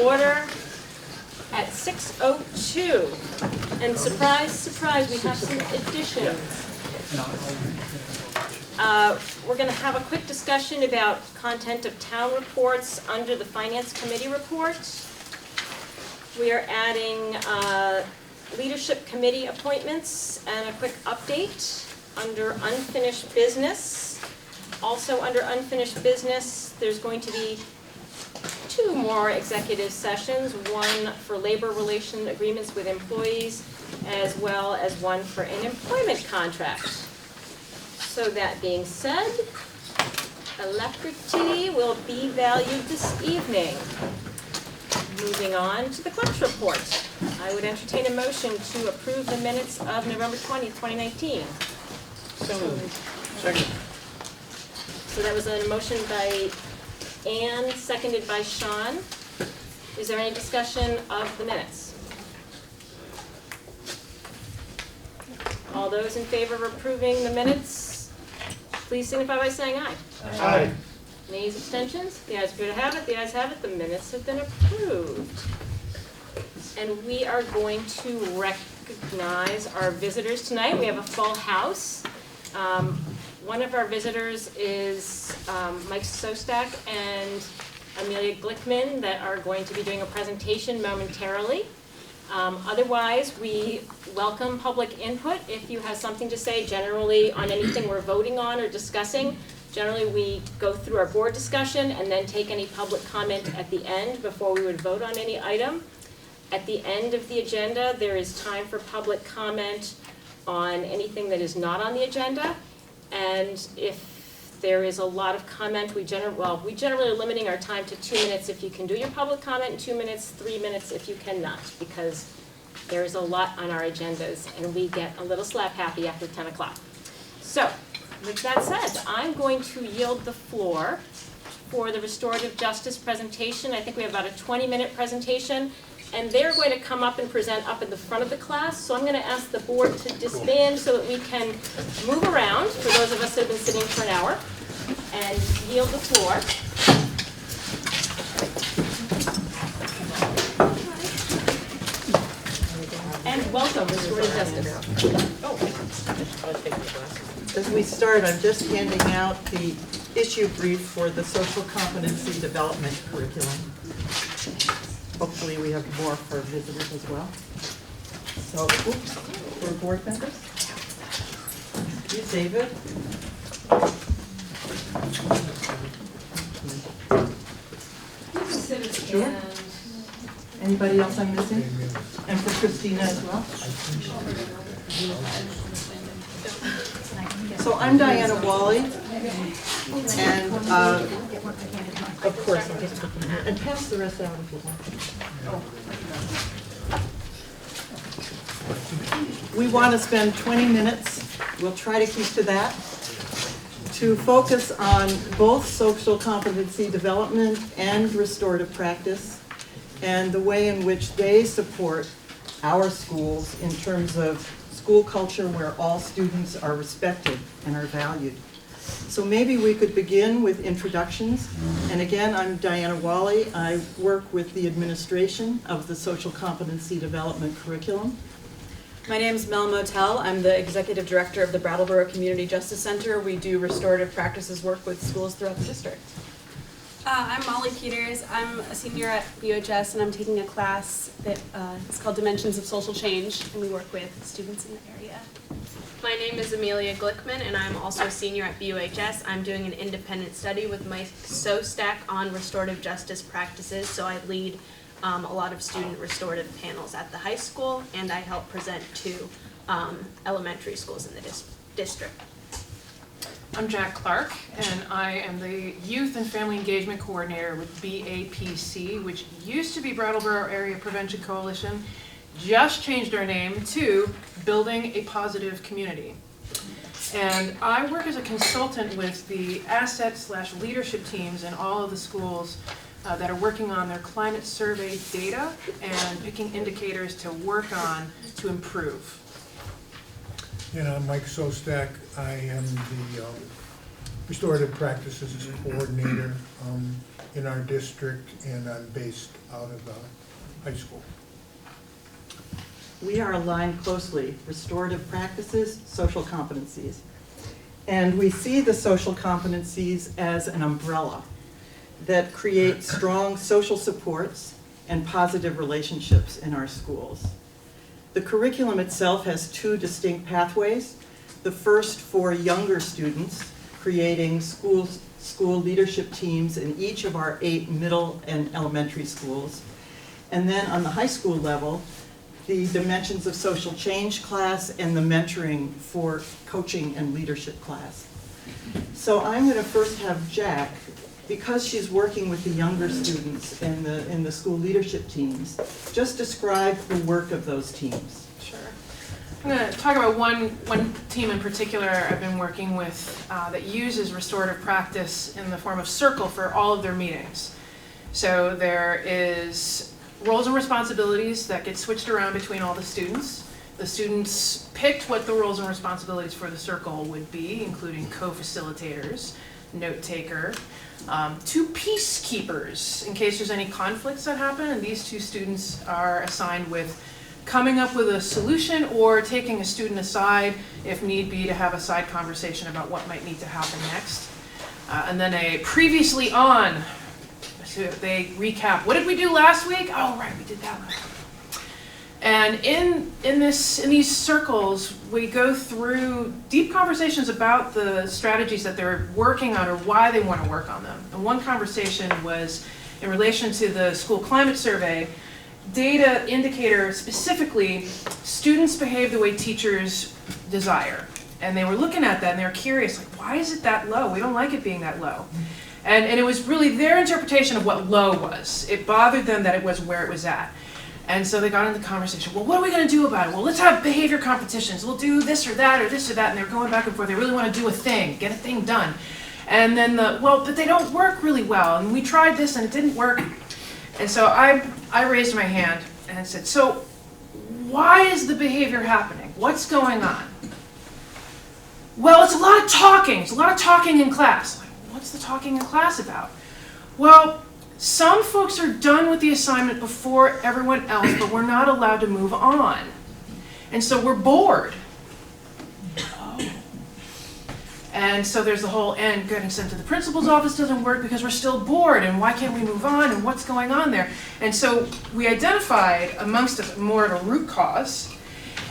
order at 6:02. And surprise, surprise, we have some additions. We're going to have a quick discussion about content of town reports under the Finance Committee report. We are adding leadership committee appointments and a quick update under unfinished business. Also under unfinished business, there's going to be 2 more executive sessions, one for labor relation agreements with employees, as well as one for an employment contract. So that being said, electricity will be valued this evening. Moving on to the clerk's report. I would entertain a motion to approve the minutes of November 20th, 2019. So moved. Second. So that was a motion by Ann, seconded by Sean. Is there any discussion of the minutes? All those in favor of approving the minutes, please signify by saying aye. Aye. Nays, abstentions? The ayes appear to have it. The ayes have it. The minutes have been approved. And we are going to recognize our visitors tonight. We have a full house. One of our visitors is Mike Sostak and Amelia Glickman that are going to be doing a presentation momentarily. Otherwise, we welcome public input. If you have something to say generally on anything we're voting on or discussing, generally we go through our board discussion and then take any public comment at the end before we would vote on any item. At the end of the agenda, there is time for public comment on anything that is not on the agenda. And if there is a lot of comment, we generally are limiting our time to 2 minutes if you can do your public comment in 2 minutes, 3 minutes if you cannot, because there is a lot on our agendas and we get a little slap happy after 10 o'clock. So, with that said, I'm going to yield the floor for the restorative justice presentation. I think we have about a 20-minute presentation. And they're going to come up and present up in the front of the class. So I'm going to ask the board to disband so that we can move around, for those of us that have been sitting for an hour, and yield the floor. And welcome, restorative justice. As we start, I'm just handing out the issue brief for the social competency development curriculum. Hopefully we have more for visitors as well. So, for board members. You, David. Sure. Anybody else I'm missing? And for Christina as well. So I'm Diana Wally, and of course I'm just looking here. And pass the rest out if you want. We want to spend 20 minutes, we'll try to keep to that, to focus on both social competency development and restorative practice, and the way in which they support our schools in terms of school culture where all students are respected and are valued. So maybe we could begin with introductions. And again, I'm Diana Wally. I work with the administration of the social competency development curriculum. My name is Mel Motel. I'm the executive director of the Brattleboro Community Justice Center. We do restorative practices work with schools throughout the district. I'm Molly Peters. I'm a senior at BUHS, and I'm taking a class that is called Dimensions of Social Change, and we work with students in the area. My name is Amelia Glickman, and I'm also a senior at BUHS. I'm doing an independent study with Mike Sostak on restorative justice practices, so I lead a lot of student restorative panels at the high school, and I help present to elementary schools in the district. I'm Jack Clark, and I am the Youth and Family Engagement Coordinator with BAPC, which used to be Brattleboro Area Prevention Coalition, just changed our name to Building a Positive Community. And I work as a consultant with the asset/leadership teams in all of the schools that are working on their climate survey data and picking indicators to work on to improve. And I'm Mike Sostak. I am the Restorative Practices Coordinator in our district, and I'm based out of the high school. We are aligned closely, restorative practices, social competencies. And we see the social competencies as an umbrella that create strong social supports and positive relationships in our schools. The curriculum itself has two distinct pathways. The first for younger students, creating school leadership teams in each of our 8 middle and elementary schools. And then on the high school level, the Dimensions of Social Change class and the mentoring for coaching and leadership class. So I'm going to first have Jack, because she's working with the younger students in the school leadership teams, just describe the work of those teams. Sure. I'm going to talk about one team in particular I've been working with that uses restorative practice in the form of circle for all of their meetings. So there is roles and responsibilities that get switched around between all the students. The students picked what the roles and responsibilities for the circle would be, including co-facilitators, note taker, 2 peacekeepers in case there's any conflicts that happen, and these 2 students are assigned with coming up with a solution or taking a student aside if need be to have a side conversation about what might need to happen next. And then a previously on, so they recap, what did we do last week? Oh, right, we did that last week. And in these circles, we go through deep conversations about the strategies that they're working on or why they want to work on them. And one conversation was in relation to the school climate survey. Data indicator specifically, students behave the way teachers desire. And they were looking at that and they were curious, like, why is it that low? We don't like it being that low. And it was really their interpretation of what low was. It bothered them that it was where it was at. And so they got into the conversation, well, what are we going to do about it? Well, let's have behavior competitions. We'll do this or that or this or that. And they're going back and forth. They really want to do a thing, get a thing done. And then but they don't work really well. And we tried this and it didn't work. And so I raised my hand and said, so why is the behavior happening? What's going on? Well, it's a lot of talking. It's a lot of talking in class. What's the talking in class about? Well, some folks are done with the assignment before everyone else, but we're not allowed to move on. And so we're bored. Oh. And so there's the whole, and getting sent to the principal's office doesn't work because we're still bored, and why can't we move on, and what's going on there? And so we identified amongst us more of a root cause,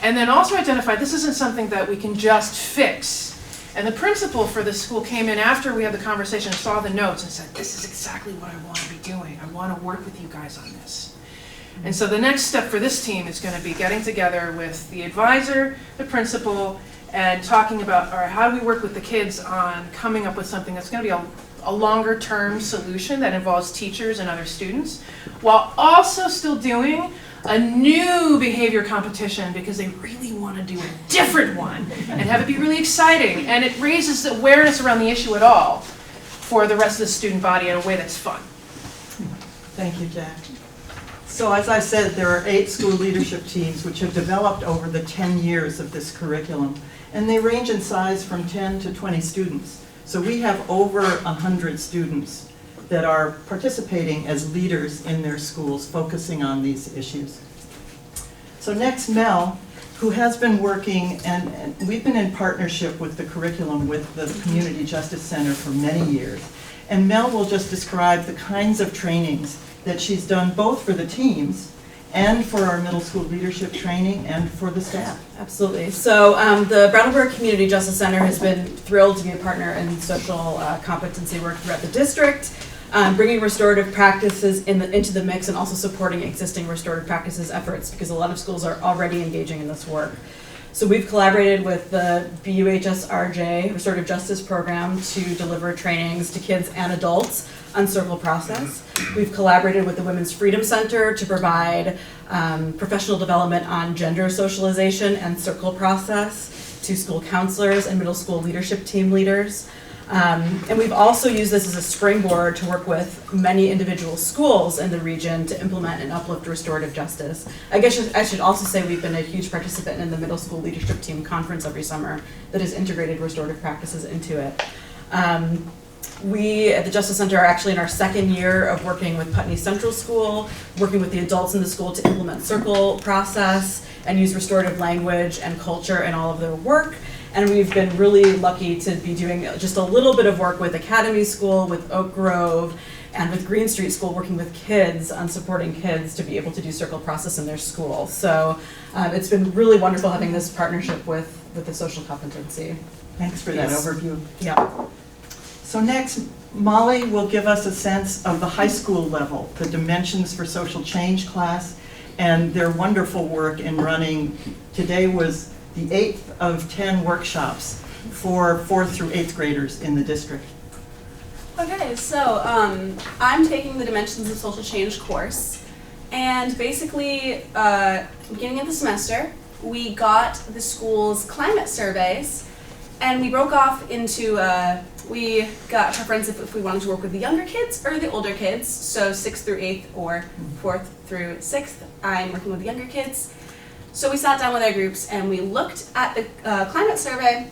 and then also identified this isn't something that we can just fix. And the principal for the school came in after we had the conversation, saw the notes, and said, this is exactly what I want to be doing. I want to work with you guys on this. And so the next step for this team is going to be getting together with the advisor, the principal, and talking about, all right, how do we work with the kids on coming up with something that's going to be a longer term solution that involves teachers and other students, while also still doing a new behavior competition because they really want to do a different one and have it be really exciting. And it raises the awareness around the issue at all for the rest of the student body in a way that's fun. Thank you, Jack. So as I said, there are 8 school leadership teams which have developed over the 10 years of this curriculum. And they range in size from 10 to 20 students. So we have over 100 students that are participating as leaders in their schools, focusing on these issues. So next, Mel, who has been working, and we've been in partnership with the curriculum with the Community Justice Center for many years. And Mel will just describe the kinds of trainings that she's done both for the teams and for our middle school leadership training and for the staff. Absolutely. So the Brattleboro Community Justice Center has been thrilled to be a partner in social competency work throughout the district, bringing restorative practices into the mix and also supporting existing restorative practices efforts because a lot of schools are already engaging in this work. So we've collaborated with the BUHS RJ Restorative Justice Program to deliver trainings to kids and adults on circle process. We've collaborated with the Women's Freedom Center to provide professional development on gender socialization and circle process to school counselors and middle school leadership team leaders. And we've also used this as a springboard to work with many individual schools in the region to implement and uplift restorative justice. I guess I should also say we've been a huge participant in the middle school leadership team conference every summer that has integrated restorative practices into it. We at the Justice Center are actually in our second year of working with Putney Central School, working with the adults in the school to implement circle process and use restorative language and culture in all of their work. And we've been really lucky to be doing just a little bit of work with Academy School, with Oak Grove, and with Green Street School, working with kids on supporting kids to be able to do circle process in their school. So it's been really wonderful having this partnership with the social competency. Thanks for that Yes. overview. Yeah. So next, Molly will give us a sense of the high school level, the Dimensions for Social Change class, and their wonderful work in running. Today was the 8th of 10 workshops for 4th through 8th graders in the district. Okay, so I'm taking the Dimensions of Social Change course, and basically, beginning of the semester, we got the school's climate surveys, and we broke off into, we got a preference if we wanted to work with the younger kids or the older kids, so 6th through 8th or 4th through 6th. I'm working with the younger kids. So we sat down with our groups and we looked at the climate survey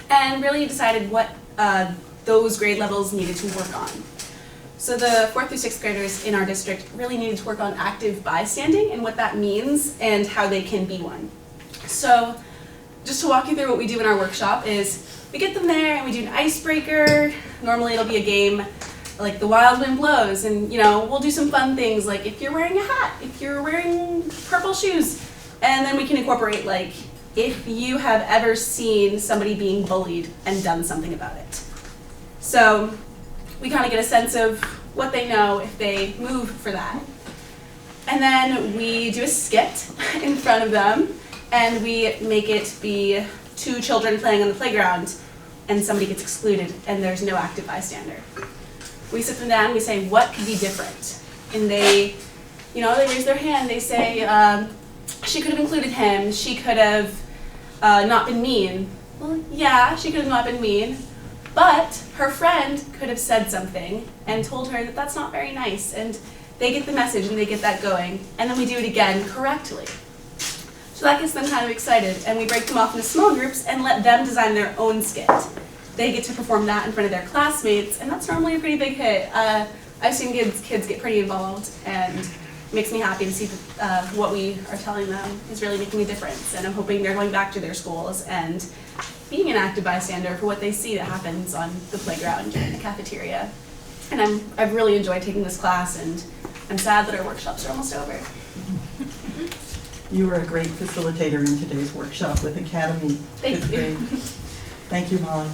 and really decided what those grade levels needed to work on. So the 4th through 6th graders in our district really needed to work on active bystanding and what that means and how they can be one. So just to walk you through what we do in our workshop is we get them there and we do an icebreaker. Normally it'll be a game like the wild wind blows, and we'll do some fun things like if you're wearing a hat, if you're wearing purple shoes, and then we can incorporate like if you have ever seen somebody being bullied and done something about it. So we kind of get a sense of what they know if they move for that. And then we do a skit in front of them, and we make it be 2 children playing on the playground, and somebody gets excluded, and there's no active bystander. We sit them down, we say, what could be different? And they raise their hand, they say, she could have included him, she could have not been mean. Well, yeah, she could have not been mean, but her friend could have said something and told her that that's not very nice, and they get the message and they get that going, and then we do it again correctly. So that gets them kind of excited, and we break them off into small groups and let them design their own skit. They get to perform that in front of their classmates, and that's normally a pretty big hit. I've seen kids get pretty involved, and it makes me happy to see that what we are telling them is really making a difference, and I'm hoping they're going back to their schools and being an active bystander for what they see that happens on the playground or in the cafeteria. And I've really enjoyed taking this class, and I'm sad that our workshops are almost over. You were a great facilitator in today's workshop with Academy. Thank you. Thank you, Molly.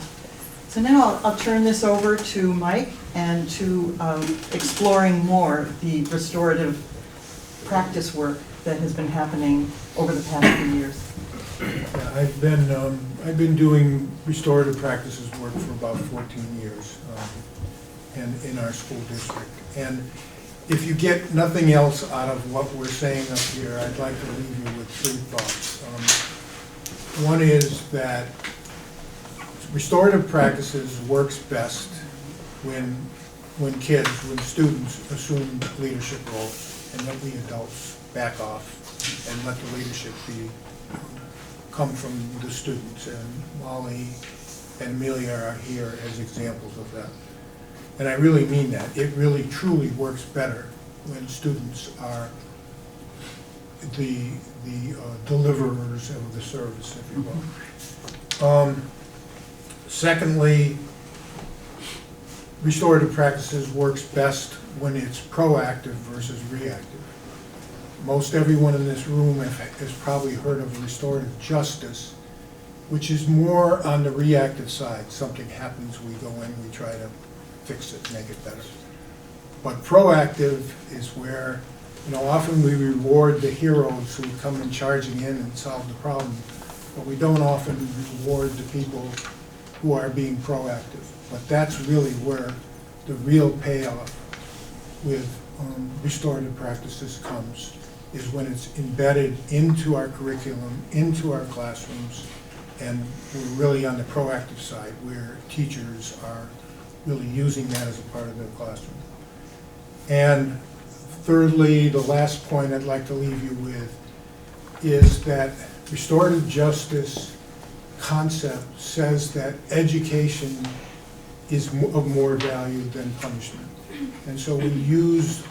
So now I'll turn this over to Mike and to exploring more the restorative practice work that has been happening over the past few years. Yeah, I've been doing restorative practices work for about 14 years and in our school district. And if you get nothing else out of what we're saying up here, I'd like to leave you with 3 thoughts. One is that restorative practices works best when students assume leadership roles, and that we adults back off and let the leadership come from the students. And Molly and Amelia are here as examples of that. And I really mean that. It really truly works better when students are the deliverers of the service, if you will. Secondly, restorative practices works best when it's proactive versus reactive. Most everyone in this room has probably heard of restorative justice, which is more on the reactive side. Something happens, we go in, we try to fix it, make it better. But proactive is where, often we reward the heroes who come in charging in and solve the problem, but we don't often reward the people who are being proactive. But that's really where the real payoff with restorative practices comes, is when it's embedded into our curriculum, into our classrooms, and we're really on the proactive side, where teachers are really using that as a part of their classroom. And thirdly, the last point I'd like to leave you with is that restorative justice concept says that education is of more value than punishment. And so we use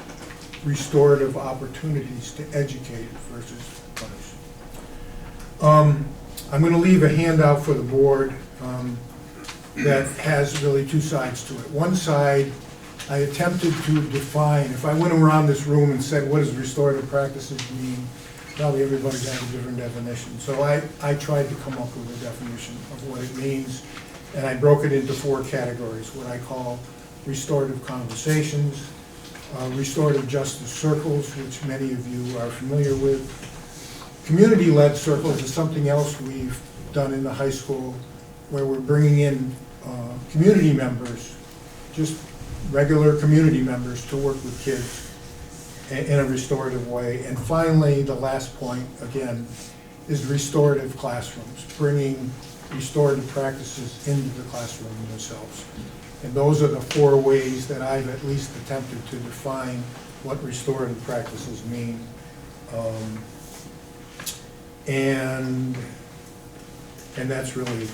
restorative opportunities to educate versus punish. I'm going to leave a handout for the board that has really two sides to it. One side, I attempted to define, if I went around this room and said, what does restorative practices mean? Probably everybody has a different definition. So I tried to come up with a definition of what it means, and I broke it into 4 categories, what I call restorative conversations, restorative justice circles, which many of you are familiar with. Community-led circles is something else we've done in the high school, where we're bringing in community members, just regular community members, to work with kids in a restorative way. And finally, the last point, again, is restorative classrooms, bringing restorative practices into the classroom themselves. And those are the 4 ways that I've at least attempted to define what restorative practices mean. And that's really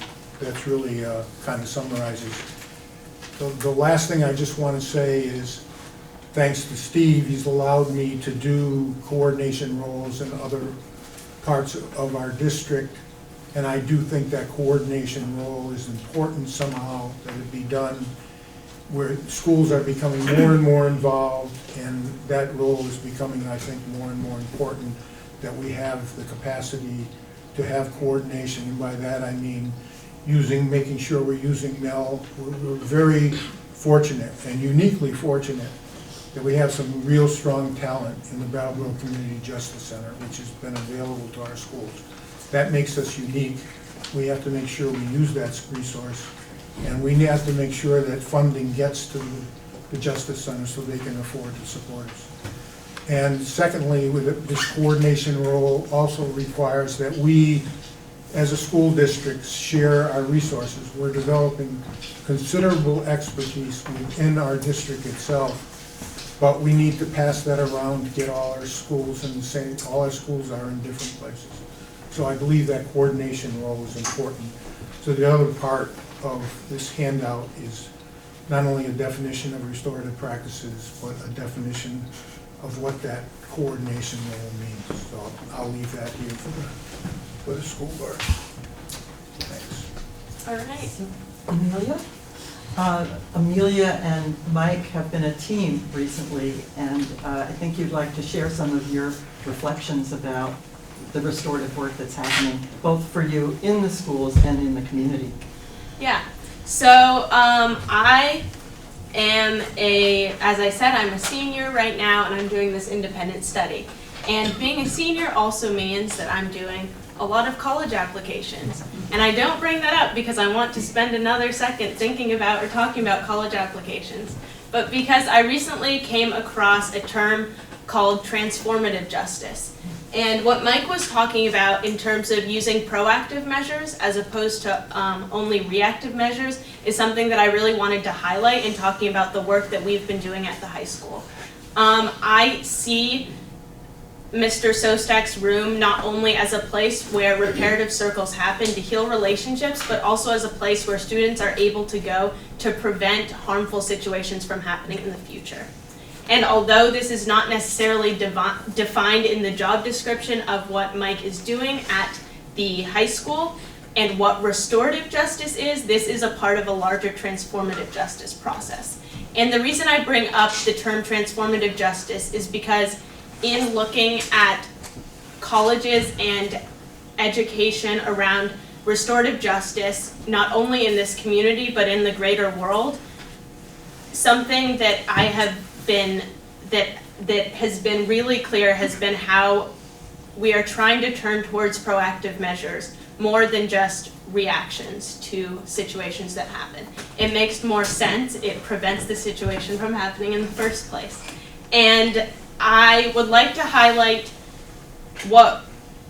kind of summarizes. The last thing I just want to say is, thanks to Steve, he's allowed me to do coordination roles in other parts of our district, and I do think that coordination role is important somehow, that it be done, where schools are becoming more and more involved, and that role is becoming, I think, more and more important, that we have the capacity to have coordination. And by that I mean making sure we're using Mel. We're very fortunate and uniquely fortunate that we have some real strong talent in the Brattleboro Community Justice Center, which has been available to our schools. That makes us unique. We have to make sure we use that resource, and we have to make sure that funding gets to the Justice Center so they can afford to support us. And secondly, with this coordination role also requires that we, as a school district, share our resources. We're developing considerable expertise within our district itself, but we need to pass that around to get all our schools in the same, all our schools are in different places. So I believe that coordination role is important. So the other part of this handout is not only a definition of restorative practices, but a definition of what that coordination role means. So I'll leave that here for the school board. Thanks. All right. Amelia and Mike have been a team recently, and I think you'd like to share some of your reflections about the restorative work that's happening, both for you in the schools and in the community. Yeah. So I am as I said, I'm a senior right now, and I'm doing this independent study. And being a senior also means that I'm doing a lot of college applications. And I don't bring that up because I want to spend another second thinking about or talking about college applications, but because I recently came across a term called transformative justice. And what Mike was talking about in terms of using proactive measures as opposed to only reactive measures is something that I really wanted to highlight in talking about the work that we've been doing at the high school. I see Mr. Sostak's room not only as a place where reparative circles happen to heal relationships, but also as a place where students are able to go to prevent harmful situations from happening in the future. And although this is not necessarily defined in the job description of what Mike is doing at the high school and what restorative justice is, this is a part of a larger transformative justice process. And the reason I bring up the term transformative justice is because in looking at colleges and education around restorative justice, not only in this community but in the greater world, something that I have been, that has been really clear has been how we are trying to turn towards proactive measures more than just reactions to situations that happen. It makes more sense. It prevents the situation from happening in the first place. And I would like to highlight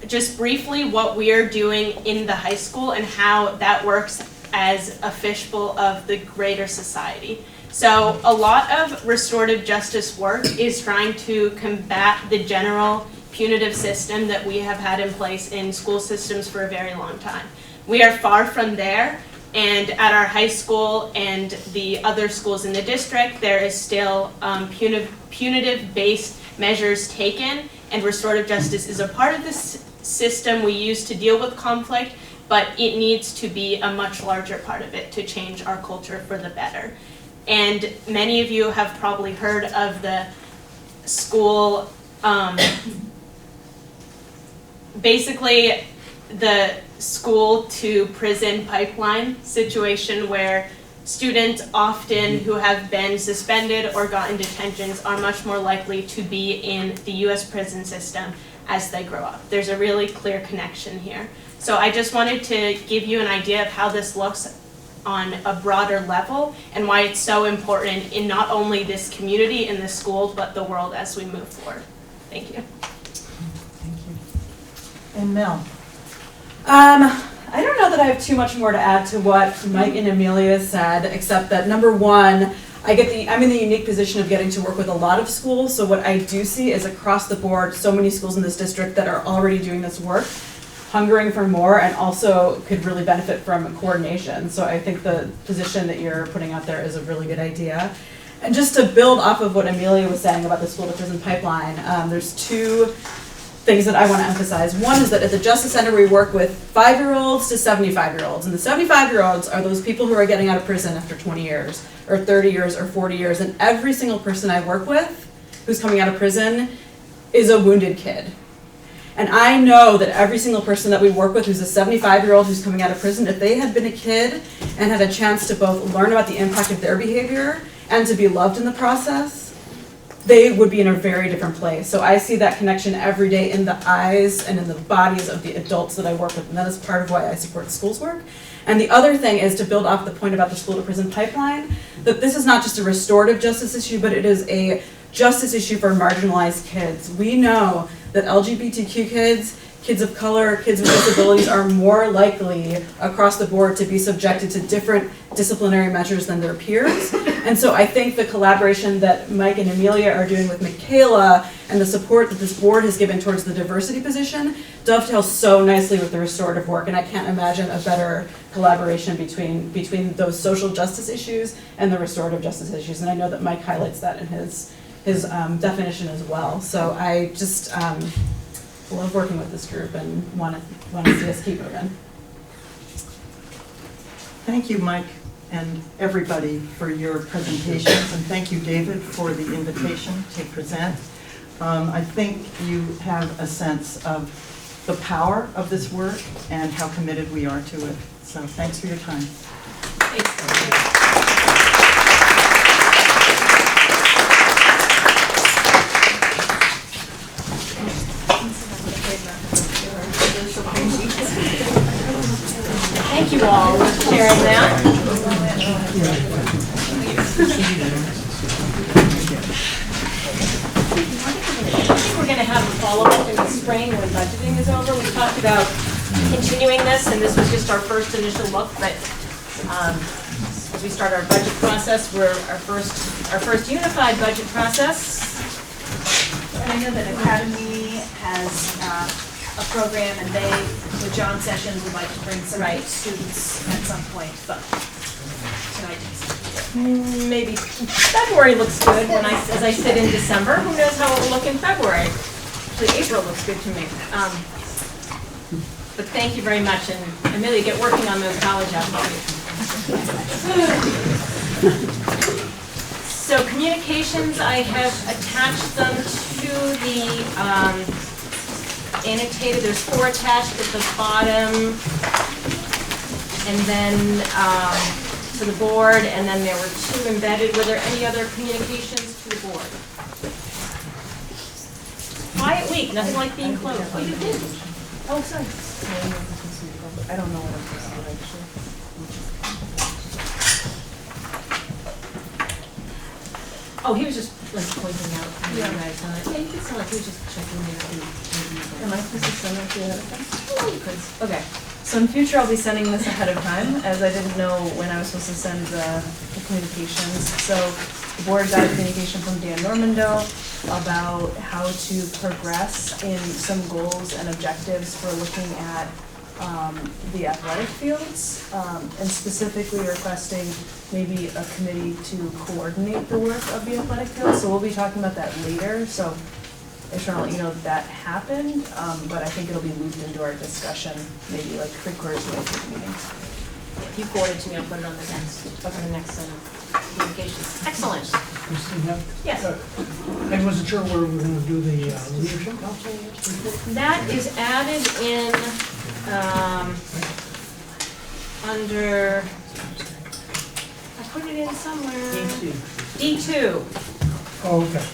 just briefly what we are doing in the high school and how that works as a fishbowl of the greater society. So a lot of restorative justice work is trying to combat the general punitive system that we have had in place in school systems for a very long time. We are far from there, And at our high school and the other schools in the district, there is still punitive-based measures taken, and restorative justice is a part of this system we use to deal with conflict, but it needs to be a much larger part of it to change our culture for the better. And many of you have probably heard of the school, basically the school to prison pipeline situation where students often who have been suspended or gotten detentions are much more likely to be in the US prison system as they grow up. There's a really clear connection here. So I just wanted to give you an idea of how this looks on a broader level and why it's so important in not only this community and this school, but the world as we move forward. Thank you. Thank you. And Mel? I don't know that I have too much more to add to what Mike and Amelia said, except that number one, I'm in the unique position of getting to work with a lot of schools, so what I do see is across the board, so many schools in this district that are already doing this work, hungering for more, and also could really benefit from coordination. So I think the position that you're putting out there is a really good idea. And just to build off of what Amelia was saying about the school to prison pipeline, there's two things that I want to emphasize. One is that at the Justice Center we work with 5-year-olds to 75-year-olds. And the 75-year-olds are those people who are getting out of prison after 20 years, or 30 years, or 40 years. And every single person I work with who's coming out of prison is a wounded kid. And I know that every single person that we work with who's a 75-year-old who's coming out of prison, if they had been a kid and had a chance to both learn about the impact of their behavior and to be loved in the process, they would be in a very different place. So I see that connection every day in the eyes and in the bodies of the adults that I work with, and that is part of why I support the school's work. And the other thing is to build off the point about the school to prison pipeline, that this is not just a restorative justice issue, but it is a justice issue for marginalized kids. We know that LGBTQ kids, kids of color, kids with disabilities are more likely across the board to be subjected to different disciplinary measures than their peers. And so I think the collaboration that Mike and Amelia are doing with Michaela and the support that this board has given towards the diversity position dovetails so nicely with the restorative work. And I can't imagine a better collaboration between those social justice issues and the restorative justice issues. And I know that Mike highlights that in his definition as well. So I just love working with this group and want to see us keep moving. Thank you, Mike, and everybody for your presentations, and thank you, David, for the invitation to present. I think you have a sense of the power of this work and how committed we are to it. So thanks for your time. Thank you all for sharing that. I think we're going to have a follow-up in the spring when budgeting is over. We talked about continuing this, and this was just our first initial look, but as we start our budget process, we're our first unified budget process. And I know that Academy has a program, and with John Sessions, would like to bring some students at some point, but tonight. Maybe February looks good as I sit in December. Who knows how it will look in February? Actually, April looks good to me. But thank you very much, and Amelia, get working on those college applications. So communications, I have attached them to the annotated. There's 4 attached at the bottom, and then to the board, and then there were 2 embedded. Were there any other communications to the board? Quiet week, nothing like being closed. Oh, you did? Oh, sorry. I don't know what I'm supposed to do, actually. Oh, he was just like pointing out you guys on it. Yeah, you could sound like he was just checking in. Am I supposed to send that to you ahead of time? Oh, you could. Okay, so in future I'll be sending this ahead of time, as I didn't know when I was supposed to send the communications. So the board got a communication from Dan Normando about how to progress in some goals and objectives for looking at the athletic fields, and specifically requesting maybe a committee to coordinate the work of the athletic fields. So we'll be talking about that later, so I just want to let you know that happened, but I think it'll be looped into our discussion, maybe like 3/4 of the meeting. If you forward it to me, I'll put it on the next set of communications. Excellent. Christina? Yes. I wasn't sure where we were gonna do the leadership council report. That is added in, under, I put it in somewhere. D2. Oh, okay.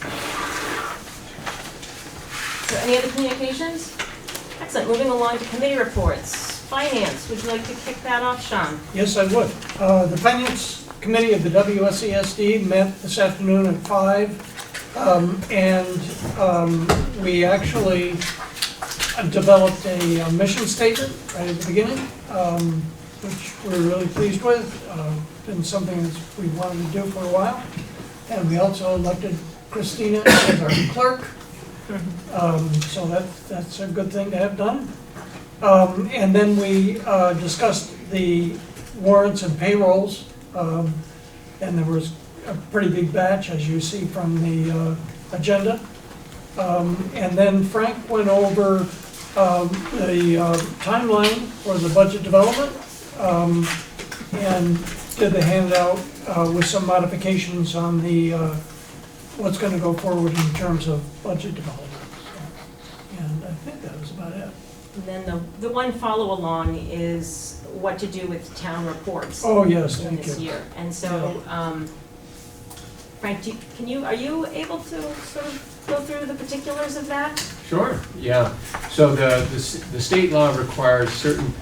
So any other communications? Excellent, moving along to committee reports. Finance, would you like to kick that off, Sean? Yes, I would. The Finance Committee of the WSESD met this afternoon at 5, and we actually developed a mission statement right at the beginning, which we're really pleased with. Been something that we wanted to do for a while. And we also elected Christina as our clerk. So that's a good thing to have done. And then we discussed the warrants and payrolls, and there was a pretty big batch, as you see from the agenda. And then Frank went over the timeline for the budget development, and did the handout with some modifications on the what's going to go forward in terms of budget development. So, and I think that was about it. And then the one follow-along is what to do with town reports. Oh, yes, in thank this you. year. And so, Frank, are you able to sort of go through the particulars of that? Sure, yeah. So the state law requires certain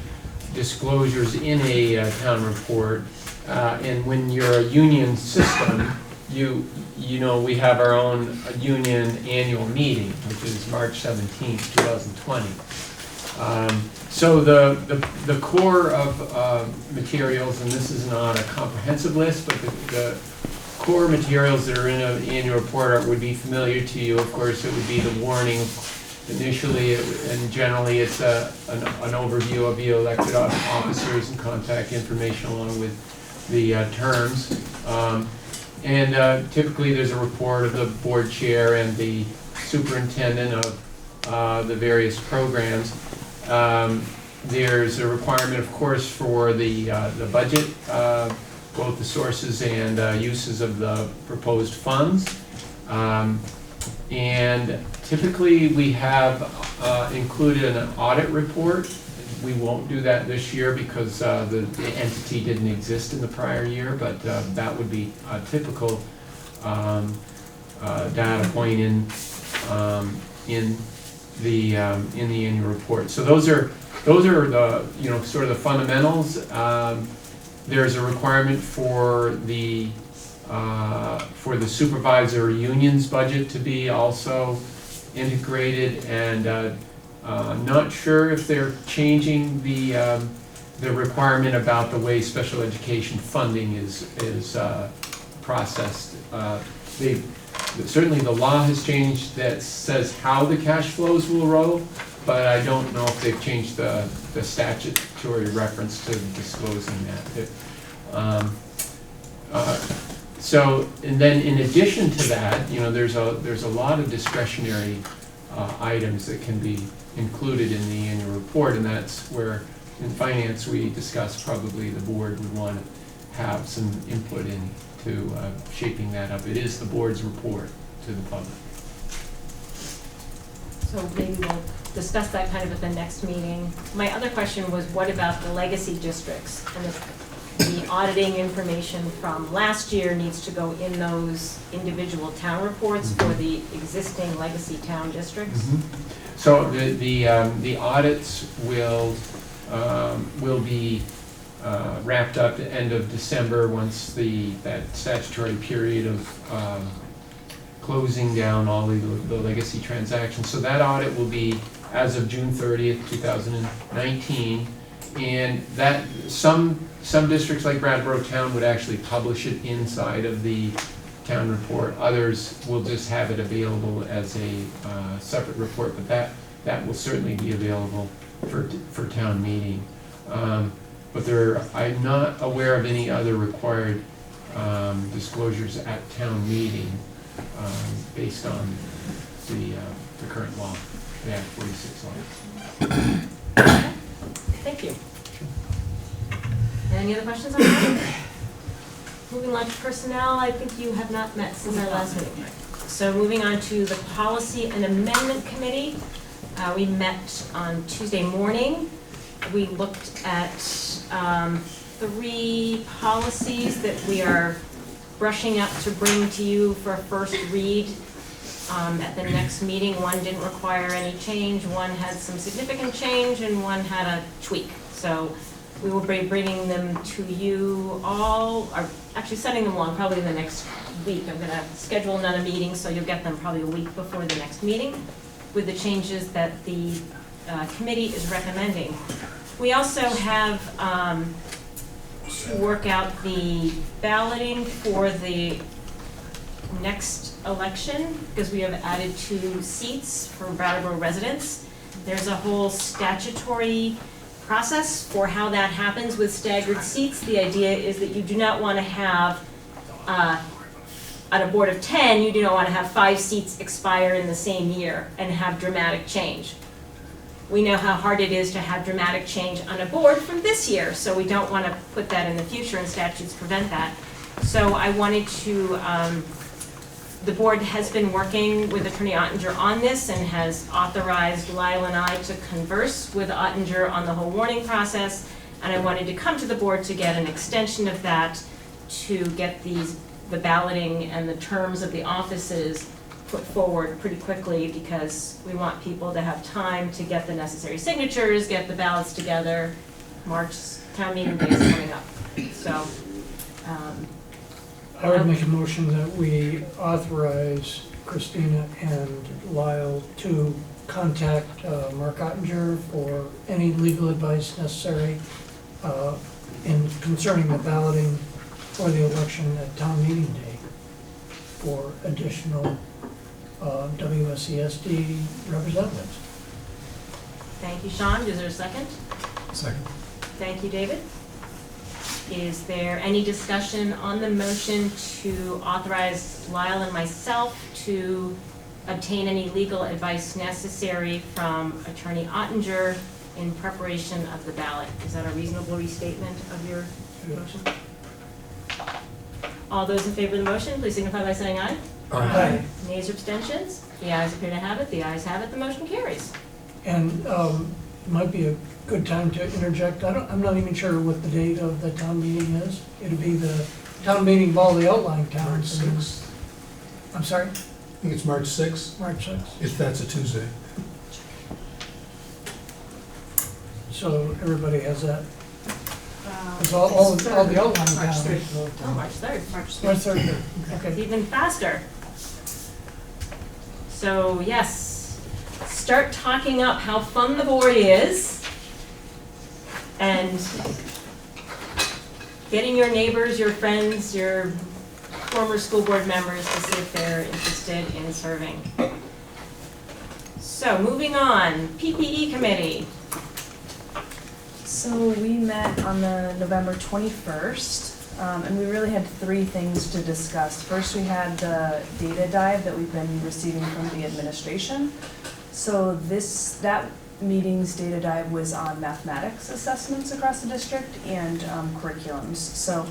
disclosures in a town report, and when you're a union system, you know we have our own union annual meeting, which is March 17th, 2020. So the core of materials, and this is not a comprehensive list, but the core materials that are in an annual report would be familiar to you. Of course, it would be the warning initially, and generally it's an overview of the elected officers and contact information along with the terms. And typically there's a report of the board chair and the superintendent of the various programs. There's a requirement, of course, for the budget, both the sources and uses of the proposed funds. And typically we have included an audit report. We won't do that this year because the entity didn't exist in the prior year, but that would be a typical data point in the annual report. So those are the sort of the fundamentals. There's a requirement for the supervisor union's budget to be also integrated, and not sure if they're changing the requirement about the way special education funding is processed. Certainly the law has changed that says how the cash flows will roll, but I don't know if they've changed the statutory reference to disclosing that. So, and then in addition to that, there's a lot of discretionary items that can be included in the annual report, and that's where in finance we discussed probably the board would want to have some input into shaping that up. It is the board's report to the public. So maybe we'll discuss that kind of at the next meeting. My other question was, what about the legacy districts? And if the auditing information from last year needs to go in those individual town reports for the existing legacy town districts? So the audits will be wrapped up at the end of December once that statutory period of closing down all the legacy transactions. So that audit will be as of June 30th, 2019, and that some districts like Brattleboro Town would actually publish it inside of the town report. Others will just have it available as a separate report, but that will certainly be available for town meeting. But I'm not aware of any other required disclosures at town meeting based on the current law, the Act 46 law. Thank you. Any other questions on that? Moving on to personnel, I think you have not met since our last meeting. So moving on to the Policy and Amendment Committee. We met on Tuesday morning. We looked at 3 policies that we are brushing up to bring to you for a first read at the next meeting. One didn't require any change, one had some significant change, and one had a tweak. So we will be bringing them to you all, or actually sending them along probably in the next week. I'm gonna schedule another meeting, so you'll get them probably a week before the next meeting with the changes that the committee is recommending. We also have to work out the balloting for the next election, because we have added 2 seats for Brattleboro residents. There's a whole statutory process for how that happens with staggered seats. The idea is that you do not want to have, on a board of 10, you do not want to have 5 seats expire in the same year and have dramatic change. We know how hard it is to have dramatic change on a board from this year, so we don't want to put that in the future, and statutes prevent that. So I wanted to, the board has been working with Attorney Ottinger on this and has authorized Lyle and I to converse with Ottinger on the whole warning process, and I wanted to come to the board to get an extension of that to get the balloting and the terms of the offices put forward pretty quickly, because we want people to have time to get the necessary signatures, get the ballots together. March town meeting day is coming up. So, I would make a motion that we authorize Christina and Lyle to contact Mark Ottinger for any legal advice necessary in concerning the balloting for the election at town meeting day for additional WSESD representatives. thank you, Sean. Is there a second? Second. Thank you, David. Is there any discussion on the motion to authorize Lyle and myself to obtain any legal advice necessary from Attorney Ottinger in preparation of the ballot? Is that a reasonable restatement of your motion? All those in favor of the motion, please signify by saying aye. Aye. Nays or abstentions? The ayes appear to have it. The ayes have it. The motion carries. And it might be a good time to interject. I'm not even sure what the date of the town meeting is. It'll be the town meeting of all the outlying towns. March 6th. I'm sorry? I think it's March 6th, March 6th. if that's a Tuesday. So everybody has that. It's all the outlying towns. Oh, March 3rd. March 3rd. It's Okay. even faster. So yes, start talking up how fun the board is and getting your neighbors, your friends, your former school board members to see if they're interested in serving. So moving on, PPE committee. So we met on the November 21st, and we really had 3 things to discuss. First, we had the data dive that we've been receiving from the administration. So that meeting's data dive was on mathematics assessments across the district and curriculums. So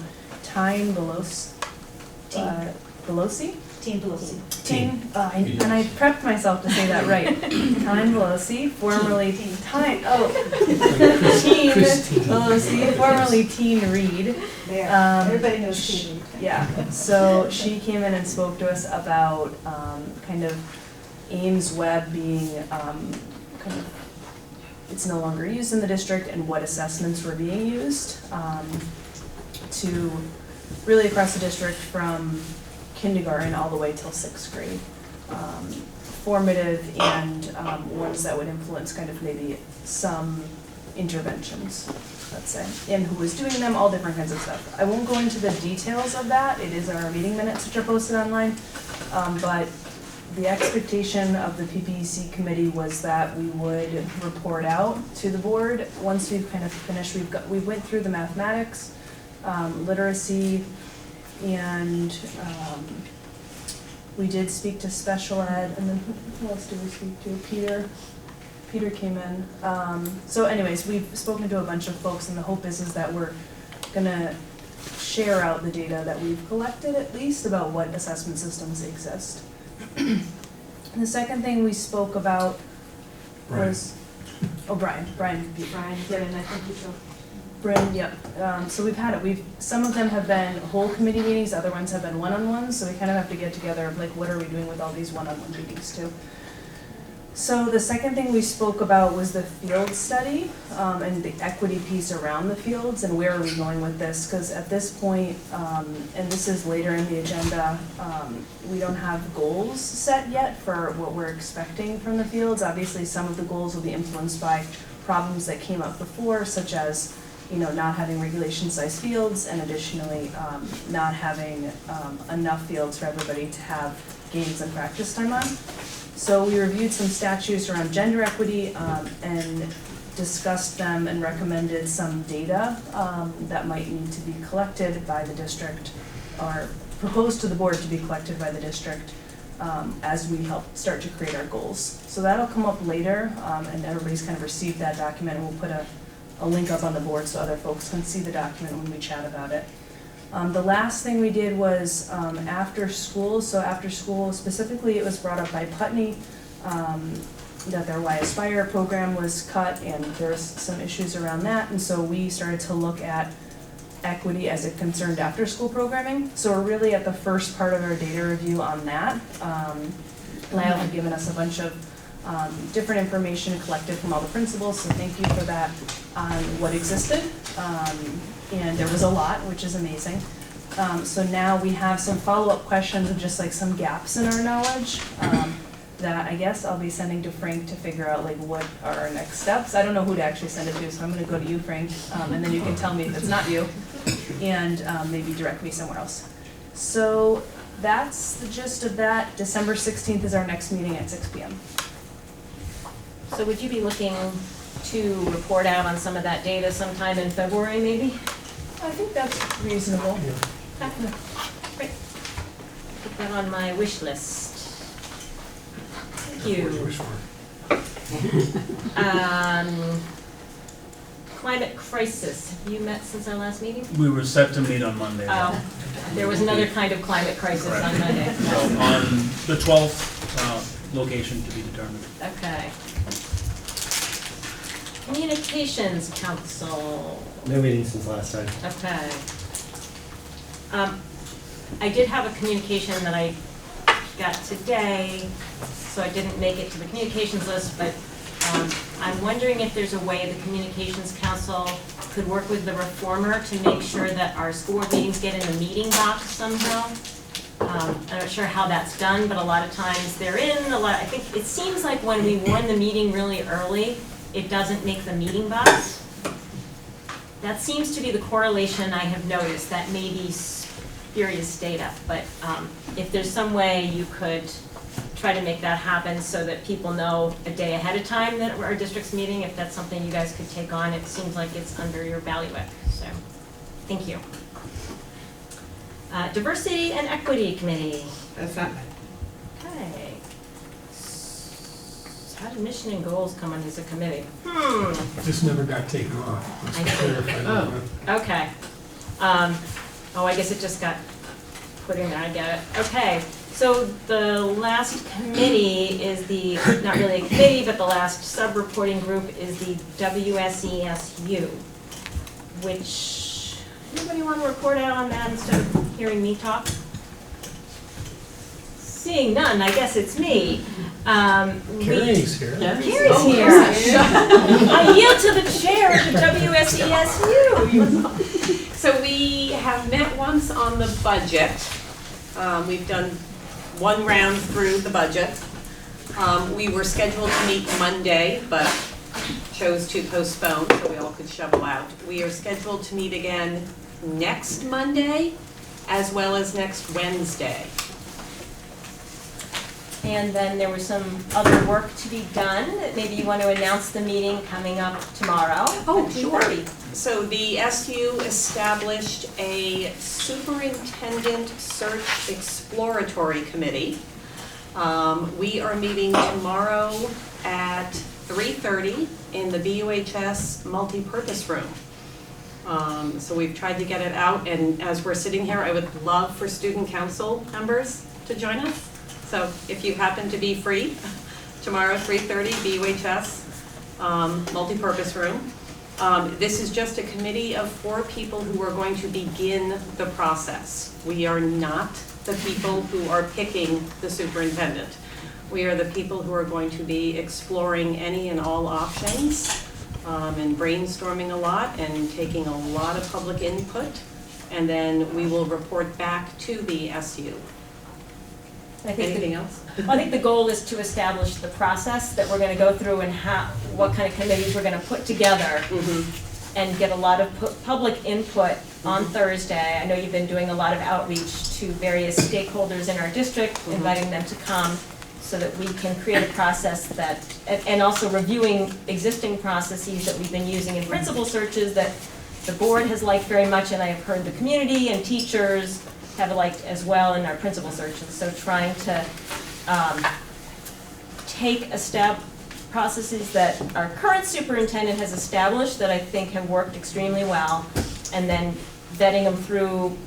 Tyne Belosi? Team Pelosi. And I prepped myself to say that right. Tyne Belosi, formerly Tyne Belosi, formerly Teen Reed. There, everybody knows Team Reed. Yeah, so she came in and spoke to us about kind of Ames Web being kind of, it's no longer used in the district, and what assessments were being used to really across the district from kindergarten all the way till 6th grade. Formative and ones that would influence kind of maybe some interventions, let's say, and who was doing them, all different kinds of stuff. I won't go into the details of that. It is in our meeting minutes, which are posted online, but the expectation of the PPEC committee was that we would report out to the board once we've kind of finished. We went through the mathematics, literacy, and we did speak to special ed, and then who else did we speak to? Peter came in. So anyways, we've spoken to a bunch of folks, and the hope is that we're gonna share out the data that we've collected, at least about what assessment systems exist. The second thing we spoke about was, Brian, I think so. Brian, yep. So some of them have been whole committee meetings, other ones have been one-on-ones, so we kind of have to get together, like, what are we doing with all these one-on-one meetings too? So the second thing we spoke about was the field study, and the equity piece around the fields, and where are we going with this? Because at this point, and this is later in the agenda, we don't have goals set yet for what we're expecting from the fields. Obviously, some of the goals will be influenced by problems that came up before, such as, not having regulation-sized fields, and additionally, not having enough fields for everybody to have games and practice time on. So we reviewed some statutes around gender equity and discussed them and recommended some data that might need to be collected by the district, or proposed to the board to be collected by the district as we help start to create our goals. So that'll come up later, and everybody's kind of received that document, and we'll put a link up on the board so other folks can see the document when we chat about it. The last thing we did was after school, specifically it was brought up by Putney that their Y Aspire program was cut, and there's some issues around that, and so we started to look at equity as it concerned after school programming. So we're really at the first part of our data review on that. Lyle had given us a bunch of different information collected from all the principals, so thank you for that on what existed. And there was a lot, which is amazing. So now we have some follow-up questions of just like some gaps in our knowledge that I guess I'll be sending to Frank to figure out like what are our next steps. I don't know who to actually send it to, so I'm gonna go to you, Frank, and then you can tell me if it's not you, and maybe direct me somewhere else. So that's the gist of that. December 16th is our next meeting at 6 p.m. So would you be looking to report out on some of that data sometime in February, maybe? I think that's reasonable. Okay. Great. Put that on my wish list. Thank you. Climate crisis. Have you met since our last meeting? We were set to meet on Monday. Oh, there was another kind of climate crisis on Monday. So on the 12th, location to be determined. Okay. Communications Council. No meeting since last time. Okay. I did have a communication that I got today, so I didn't make it to the communications list, but I'm wondering if there's a way the Communications Council could work with the reformer to make sure that our school board meetings get in the meeting box somehow. I'm not sure how that's done, but a lot of times they're in, I think it seems like when we warn the meeting really early, it doesn't make the meeting box. That seems to be the correlation I have noticed. That may be spurious data, but if there's some way you could try to make that happen so that people know a day ahead of time that our district's meeting, if that's something you guys could take on, it seems like it's under your bailiwick, so thank you. Diversity and Equity Committee. That's not. Okay. How did mission and goals come on as a committee? This never got taken off. Let's I see. clarify that. Oh, okay. I guess it just got put in there, I get it. Okay, so the last committee is the, not really a committee, but the last sub-reporting group is the WSESU, which, anybody want to report out on that instead of hearing me talk? Seeing none, I guess it's me. Carrie's here. Carrie's here. I yield to the chair of the WSESU. So we have met once on the budget. We've done one round through the budget. We were scheduled to meet Monday, but chose to postpone so we all could shovel out. We are scheduled to meet again next Monday, as well as next Wednesday. And then there was some other work to be done. Maybe you want to announce the meeting coming up tomorrow. Oh, at sure. 2:30. So the SU established a Superintendent Search Exploratory Committee. We are meeting tomorrow at 3:30 in the BUHS multipurpose room. So we've tried to get it out, and as we're sitting here, I would love for student council members to join us. So if you happen to be free, tomorrow 3:30 BUHS multipurpose room. This is just a committee of 4 people who are going to begin the process. We are not the people who are picking the superintendent. We are the people who are going to be exploring any and all options and brainstorming a lot and taking a lot of public input. And then we will report back to the SU. Anything else? I think the goal is to establish the process that we're going to go through and what kind of committees we're going to put together and get a lot of public input on Thursday. I know you've been doing a lot of outreach to various stakeholders in our district, inviting them to come so that we can create a process that, and also reviewing existing processes that we've been using in principal searches that the board has liked very much, and I have heard the community and teachers have liked as well in our principal searches. So trying to take a step processes that our current superintendent has established that I think have worked extremely well, and then vetting them through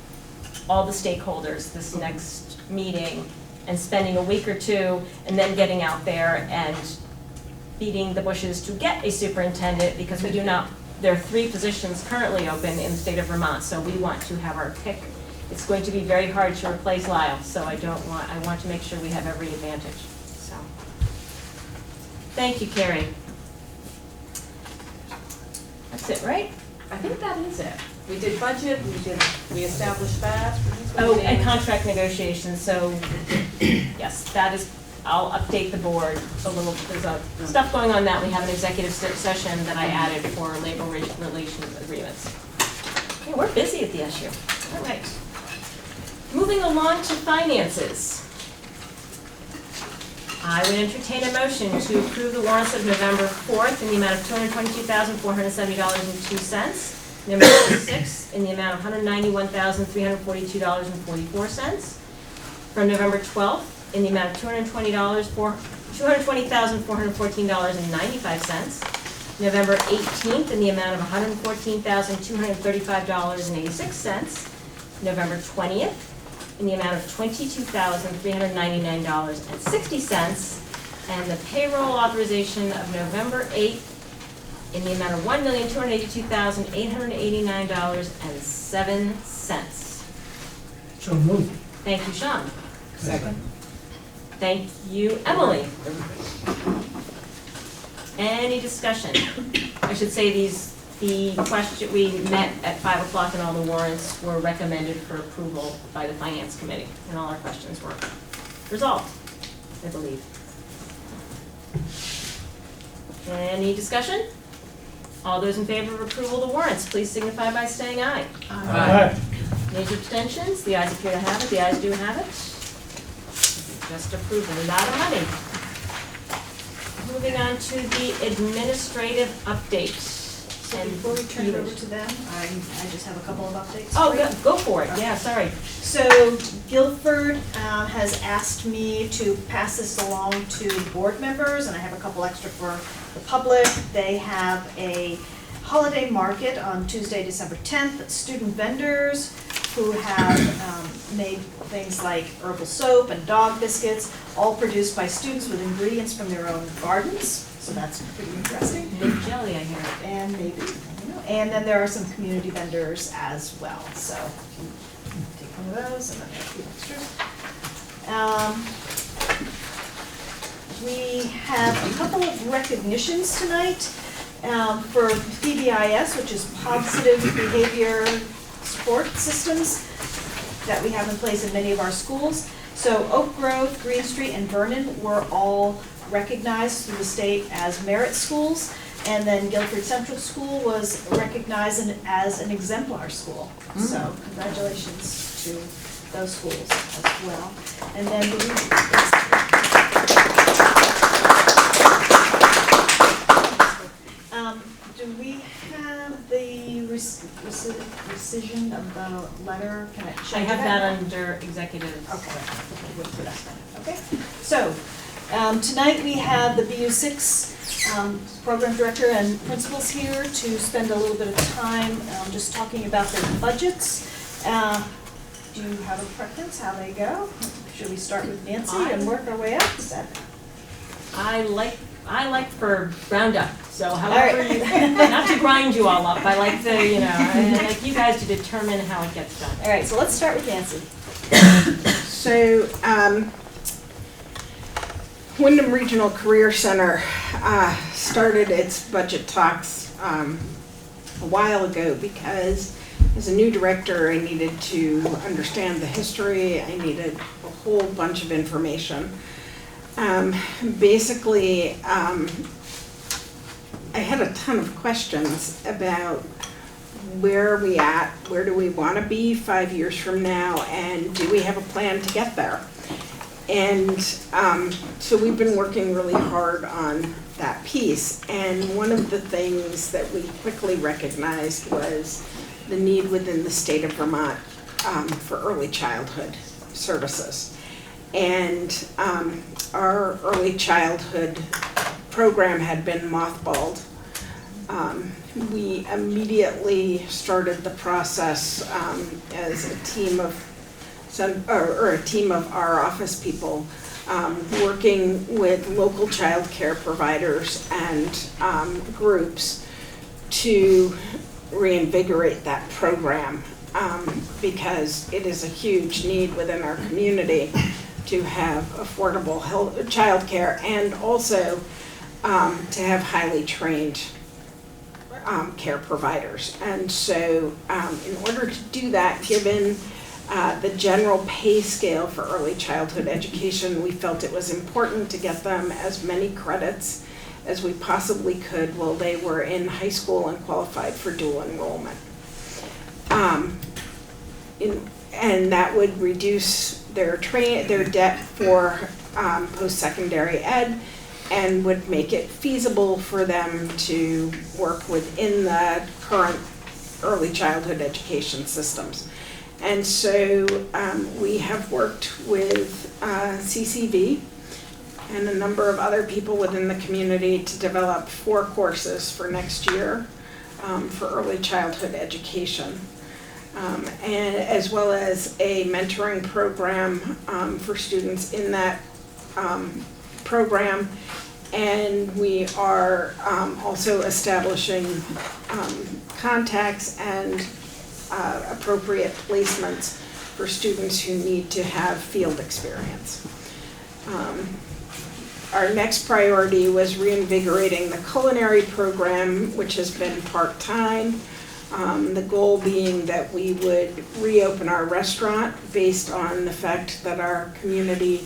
all the stakeholders this next meeting and spending a week or two and then getting out there and beating the bushes to get a superintendent, because we do not, there are 3 positions currently open in the state of Vermont, so we want to have our pick. It's going to be very hard to replace Lyle, so I want to make sure we have every advantage, so. Thank you, Carrie. That's it, right? I think that is it. We did budget, we established that. Oh, and contract negotiations, so, yes, that is, I'll update the board a little, there's stuff going on that. We have an executive session that I added for labor relations agreements. Okay, we're busy at the SU. All right. Moving along to finances. I would entertain a motion to approve the warrants of November 4th in the amount of $222,470.02. November 6th in the amount of $191,342.44. From November 12th in the amount of $220,414.95. November 18th in the amount of $114,235.86. November 20th in the amount of $22,399.60. And the payroll authorization of November 8th in the amount of $1,282,889.07. So moved. Thank you, Sean. Second. Thank you, Emily. Any discussion? I should say the question, we met at 5 o'clock and all the warrants were recommended for approval by the Finance Committee, and all our questions were resolved, I believe. Any discussion? All those in favor of approval of the warrants, please signify by saying aye. Aye. Major abstentions? The ayes appear to have it. The ayes do have it. Just approved a lot of money. Moving on to the administrative update. So before we turn it over to them, I just have a couple of updates. Oh, for you. go for it. Yeah, sorry. So Guilford has asked me to pass this along to board members, and I have a couple extra for the public. They have a holiday market on Tuesday, December 10th. Student vendors who have made things like herbal soap and dog biscuits, all produced by students with ingredients from their own gardens. So that's pretty interesting. Mint jelly, I hear. And maybe, and then there are some community vendors as well. So take one of those and then a few extras. We have a couple of recognitions tonight for PBIS, which is Positive Behavior Support Systems that we have in place in many of our schools. So Oak Grove, Green Street, and Vernon were all recognized through the state as merit schools, and then Guilford Central School was recognized as an exemplar school. So congratulations to those schools as well. And then rescission of the letter? Can should I do have that under executive. Okay, so, tonight we have the BU6 program director and principals here to spend a little bit of time just talking about their budgets. Do you have a preference how they go? Should we start with Nancy and work our way up? Is that? I like for round up, so All however right. you, not to grind you all up, I like to, I like you guys to determine how it gets done. All right, so let's start with Nancy. So, Windham Regional Career Center started its budget talks a while ago because as a new director, I needed to understand the history. I needed a whole bunch of information. Basically, I had a ton of questions about where are we at, where do we want to be 5 years from now, and do we have a plan to get there? And so we've been working really hard on that piece. And one of the things that we quickly recognized was the need within the state of Vermont for early childhood services. And our early childhood program had been mothballed. We immediately started the process as a team of a team of our office people working with local child care providers and groups to reinvigorate that program because it is a huge need within our community to have affordable child care and also to have highly trained care providers. And so in order to do that, given the general pay scale for early childhood education, we felt it was important to get them as many credits as we possibly could while they were in high school and qualified for dual enrollment. And that would reduce their debt for post-secondary ed and would make it feasible for them to work within the current early childhood education systems. And so we have worked with CCV and a number of other people within the community to develop 4 courses for next year for early childhood education. And as well as a mentoring program for students in that program. And we are also establishing contacts and appropriate placements for students who need to have field experience. Our next priority was reinvigorating the culinary program, which has been part-time. The goal being that we would reopen our restaurant based on the fact that our community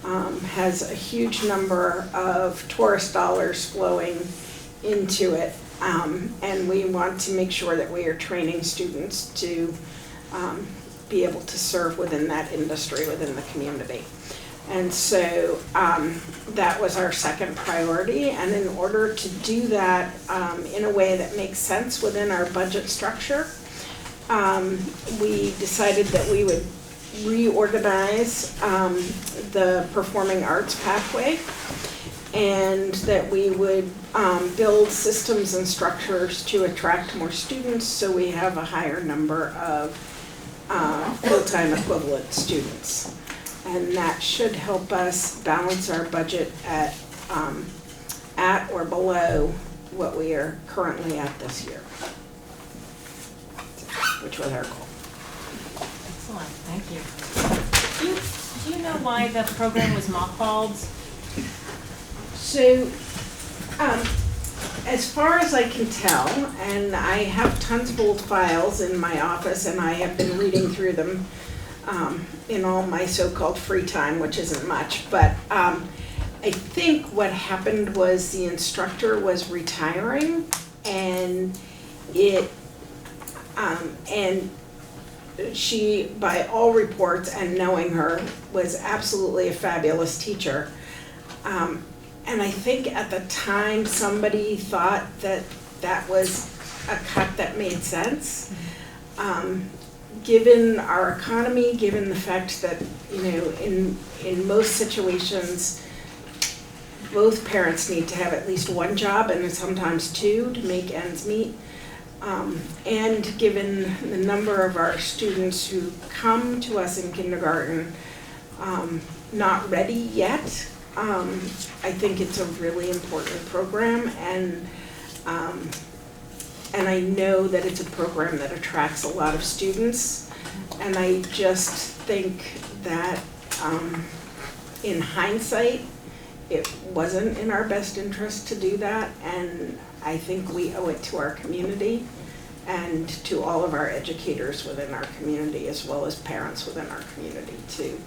has a huge number of tourist dollars flowing into it. And we want to make sure that we are training students to be able to serve within that industry, within the community. And so that was our second priority. And in order to do that in a way that makes sense within our budget structure, we decided that we would reorganize the performing arts pathway and that we would build systems and structures to attract more students so we have a higher number of full-time equivalent students. And that should help us balance our budget at or below what we are currently at this year, which was our goal. Excellent, thank you. Do you know why the program was mothballed? So, as far as I can tell, and I have tons of old files in my office and I have been reading through them in all my so-called free time, which isn't much, but I think what happened was the instructor was retiring and she, by all reports and knowing her, was absolutely a fabulous teacher. And I think at the time somebody thought that that was a cut that made sense. Given our economy, given the fact that, you know, in most situations, both parents need to have at least one job and sometimes two to make ends meet. And given the number of our students who come to us in kindergarten not ready yet, I think it's a really important program, and I know that it's a program that attracts a lot of students, and I just think that in hindsight, it wasn't in our best interest to do that, and I think we owe it to our community and to all of our educators within our community, as well as parents within our community, to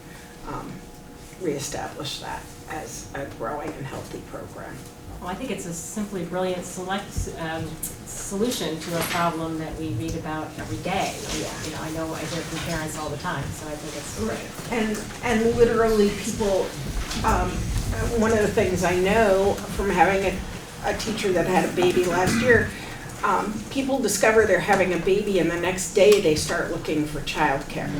reestablish that as a growing and healthy program. Well, I think it's a simply brilliant solution to a problem that we read about every day. You know, I hear from parents all the time, so I think it's right. And literally people, one of the things I know from having a teacher that had a baby last year, people discover they're having a baby and the next day they start looking for childcare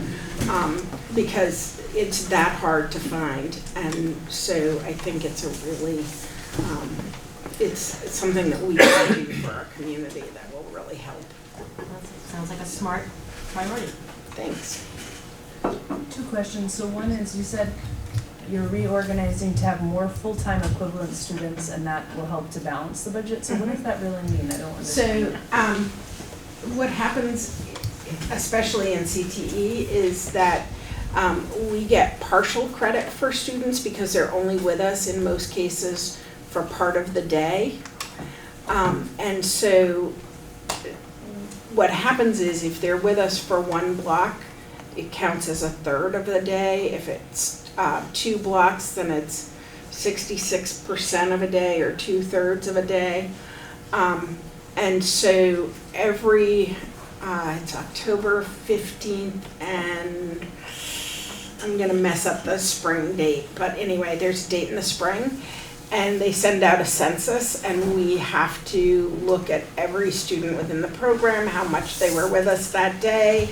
because it's that hard to find. And so I think it's a really, it's something that we can do for our community that will really help. That sounds like a smart priority. Thanks. 2 questions. So one is, you said you're reorganizing to have more full-time equivalent students, and that will help to balance the budget. So what does that really mean? I don't understand. So what happens, especially in CTE, is that we get partial credit for students because they're only with us in most cases for part of the day. And so what happens is if they're with us for 1 block, it counts as a third of the day. If it's 2 blocks, then it's 66% of a day or 2/3 of a day. And so every, it's October 15th, and I'm gonna mess up the spring date, but anyway, there's a date in the spring, and they send out a census, and we have to look at every student within the program, how much they were with us that day,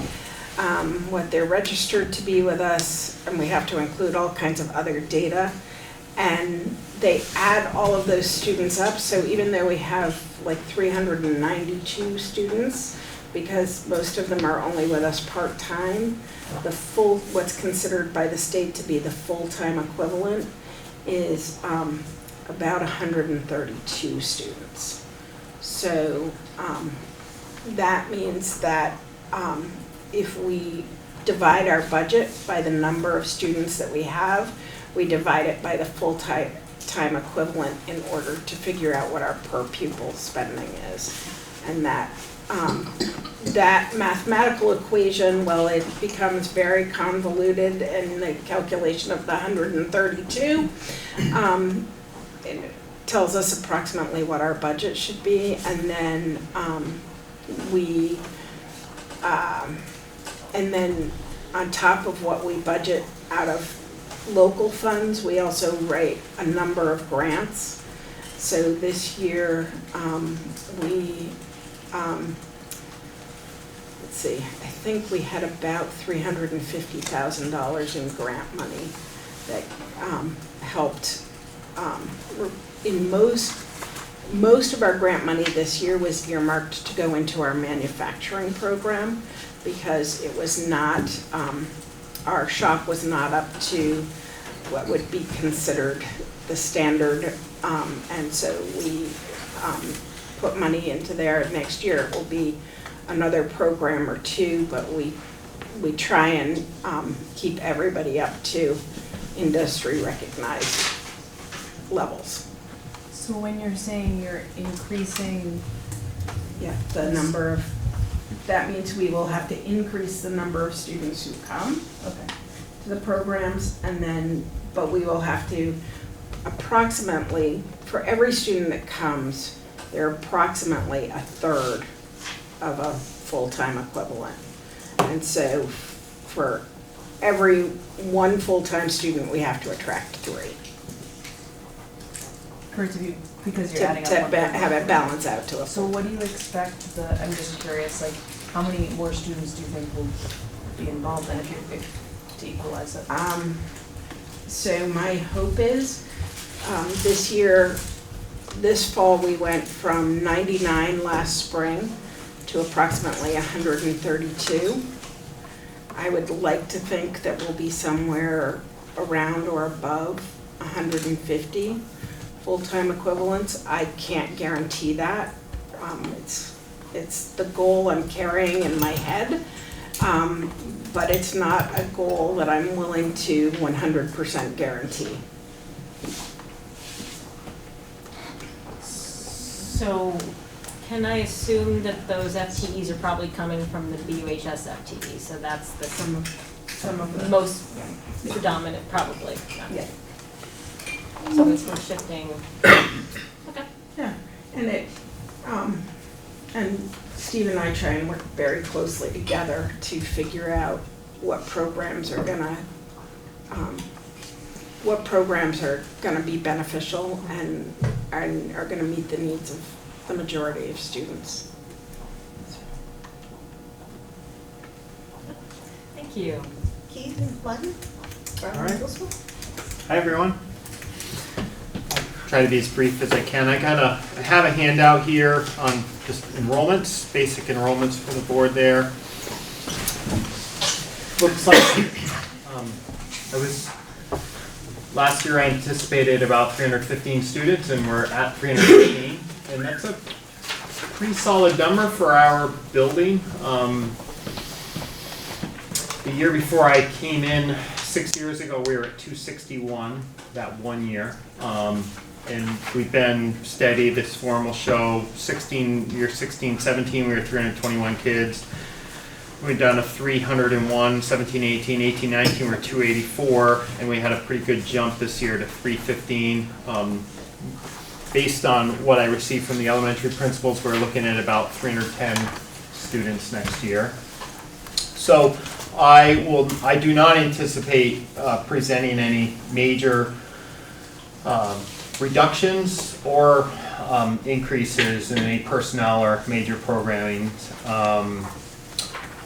what they're registered to be with us, and we have to include all kinds of other data. And they add all of those students up, so even though we have like 392 students, because most of them are only with us part-time, the full, what's considered by the state to be the full-time equivalent is about 132 students. So that means that if we divide our budget by the number of students that we have, we divide it by the full-time equivalent in order to figure out what our per pupil spending is. And that mathematical equation, well, it becomes very convoluted in the calculation of the 132. It tells us approximately what our budget should be, and then and then on top of what we budget out of local funds, we also write a number of grants. So this year, let's see, I think we had about $350,000 in grant money that helped. In most of our grant money this year was earmarked to go into our manufacturing program because it was not, our shop was not up to what would be considered the standard, and so we put money into there. Next year it will be another program or 2, but we try and keep everybody up to industry recognized levels. So when you're saying you're increasing, yeah, the number of, that means we will have to increase the number of students who come to the programs, and then, but we will have to approximately, for every student that comes, they're approximately 1/3 of a full-time equivalent. And so for every 1 full-time student, we have to attract 3. Kurt, have you Because to you're adding up one have it balance out to a So what do you expect I'm just curious, like, how many more students do you think will be involved in to equalize it? So my hope is, this fall, we went from 99 last spring to approximately 132. I would like to think that we'll be somewhere around or above 150 full-time equivalents. I can't guarantee that. It's the goal I'm carrying in my head, but it's not a goal that I'm willing to 100% guarantee. So can I assume that those FTEs are probably coming from the BUHS FTE? So that's the Some of the most predominant, probably. Yeah. So it's we're shifting. Okay. Yeah, and Steve and I try and work very closely together to figure out what programs are gonna be beneficial and are gonna meet the needs of the majority of students. Thank you. Keith and Glenn? All right. Hi, everyone. Try to be as brief as I can. I have a handout here on just enrollments, basic enrollments for the board there. Looks like last year I anticipated about 315 students, and we're at 315, and that's a pretty solid number for our building. The year before I came in, 6 years ago, we were at 261 that 1 year. And we've been steady. This form will show 17, we were 321 kids. We've done a 301, 17, 18, 18, 19, we're 284, and we had a pretty good jump this year to 315. Based on what I received from the elementary principals, we're looking at about 310 students next year. So I do not anticipate presenting any major reductions or increases in any personnel or major programming.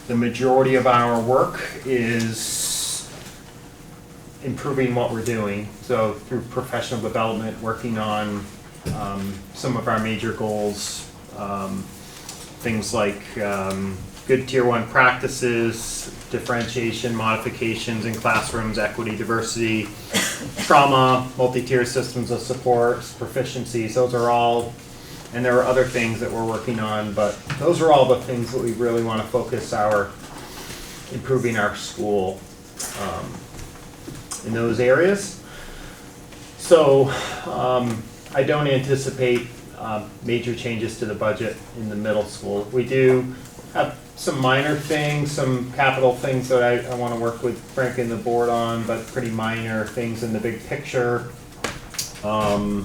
The majority of our work is improving what we're doing. So through professional development, working on some of our major goals, things like good tier 1 practices, differentiation, modifications in classrooms, equity, diversity, trauma, multi-tier systems of support, proficiencies. Those are all, and there are other things that we're working on, but those are all the things that we really want to focus improving our school in those areas. So I don't anticipate major changes to the budget in the middle school. We do have some minor things, some capital things that I want to work with Frank and the board on, but pretty minor things in the big picture. And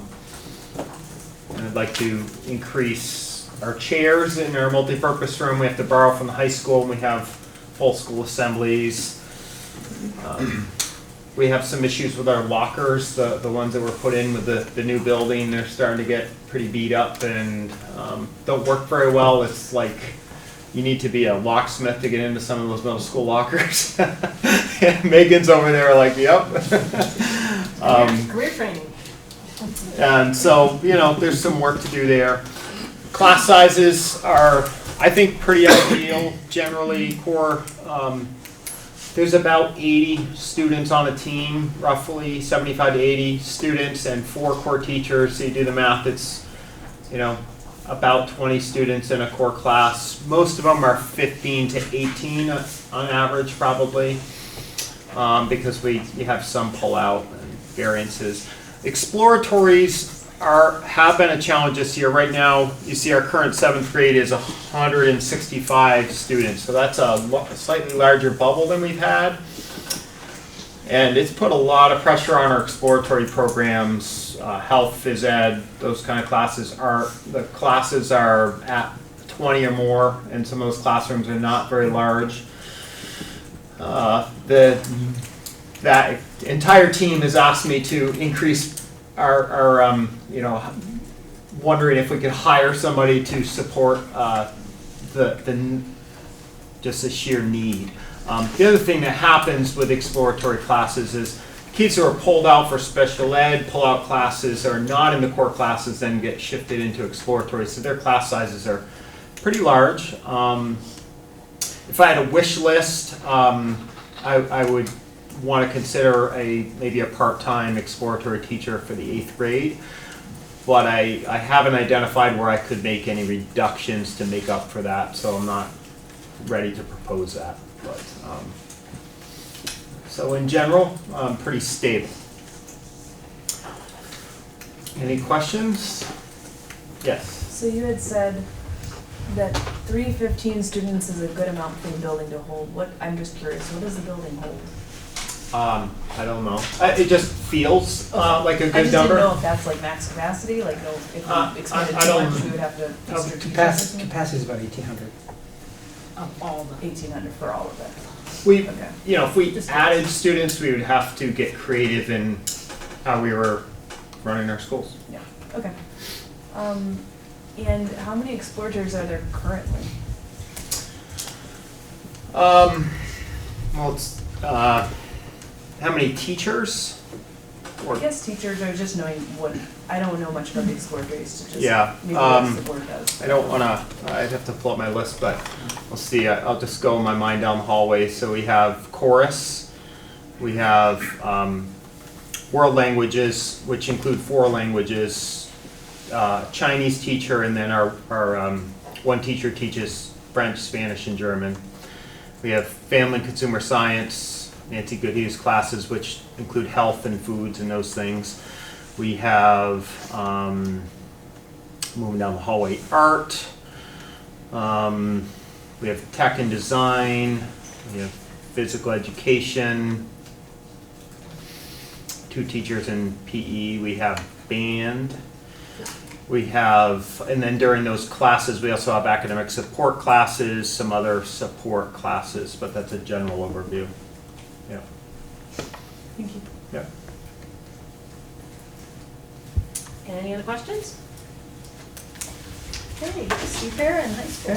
I'd like to increase our chairs in our multipurpose room. We have to borrow from the high school, and we have full school assemblies. We have some issues with our lockers, the ones that were put in with the new building. They're starting to get pretty beat up and don't work very well. It's like you need to be a locksmith to get into some of those middle school lockers. Megan's over there like, yep. Career training. And so, there's some work to do there. Class sizes are, I think, pretty ideal. Generally, core, there's about 80 students on a team, roughly 75 to 80 students and 4 core teachers. So you do the math, it's, about 20 students in a core class. Most of them are 15 to 18 on average, probably, because you have some pull-out and variances. Exploratories have been a challenge this year. Right now, you see our current 7th grade is 165 students, so that's a slightly larger bubble than we've had. And it's put a lot of pressure on our exploratory programs, health, phys ed, those kind of classes. The classes are at 20 or more, and some of those classrooms are not very large. That entire team has asked me to increase our wondering if we could hire somebody to support just the sheer need. The other thing that happens with exploratory classes is kids who are pulled out for special ed, pull-out classes, are not in the core classes, then get shifted into exploratory, so their class sizes are pretty large. If I had a wish list, I would want to consider maybe a part-time exploratory teacher for the 8th grade, but I haven't identified where I could make any reductions to make up for that, so I'm not ready to propose that. But so in general, pretty stable. Any questions? Yes. So you had said that 315 students is a good amount for the building to hold. I'm just curious, what does the building hold? I don't know. It just feels like a good number. I just didn't know if that's like max capacity, like if we expanded too much, we would have to strategize. Capacity is about 1,800. Of all the 1,800 for all of it. If we added students, we would have to get creative in how we were running our schools. Yeah. Okay. And how many explorators are there currently? Well, it's how many teachers? I guess teachers are just knowing what, I don't know much about the exploratories to just maybe what the board does. I don't want to, I'd have to pull up my list, but we'll see. I'll just go in my mind down the hallway. So we have chorus, we have world languages, which include 4 languages, Chinese teacher, and then our one teacher teaches French, Spanish, and German. We have family and consumer science, Nancy Goodhue's classes, which include health and foods and those things. We have, moving down the hallway, art. We have tech and design. We have physical education. 2 teachers in PE. We have band. We have, and then during those classes, we also have academic support classes, some other support classes, but that's a general overview. Yeah. Thank you. Yeah. Any other questions? Okay, Seafair and High School.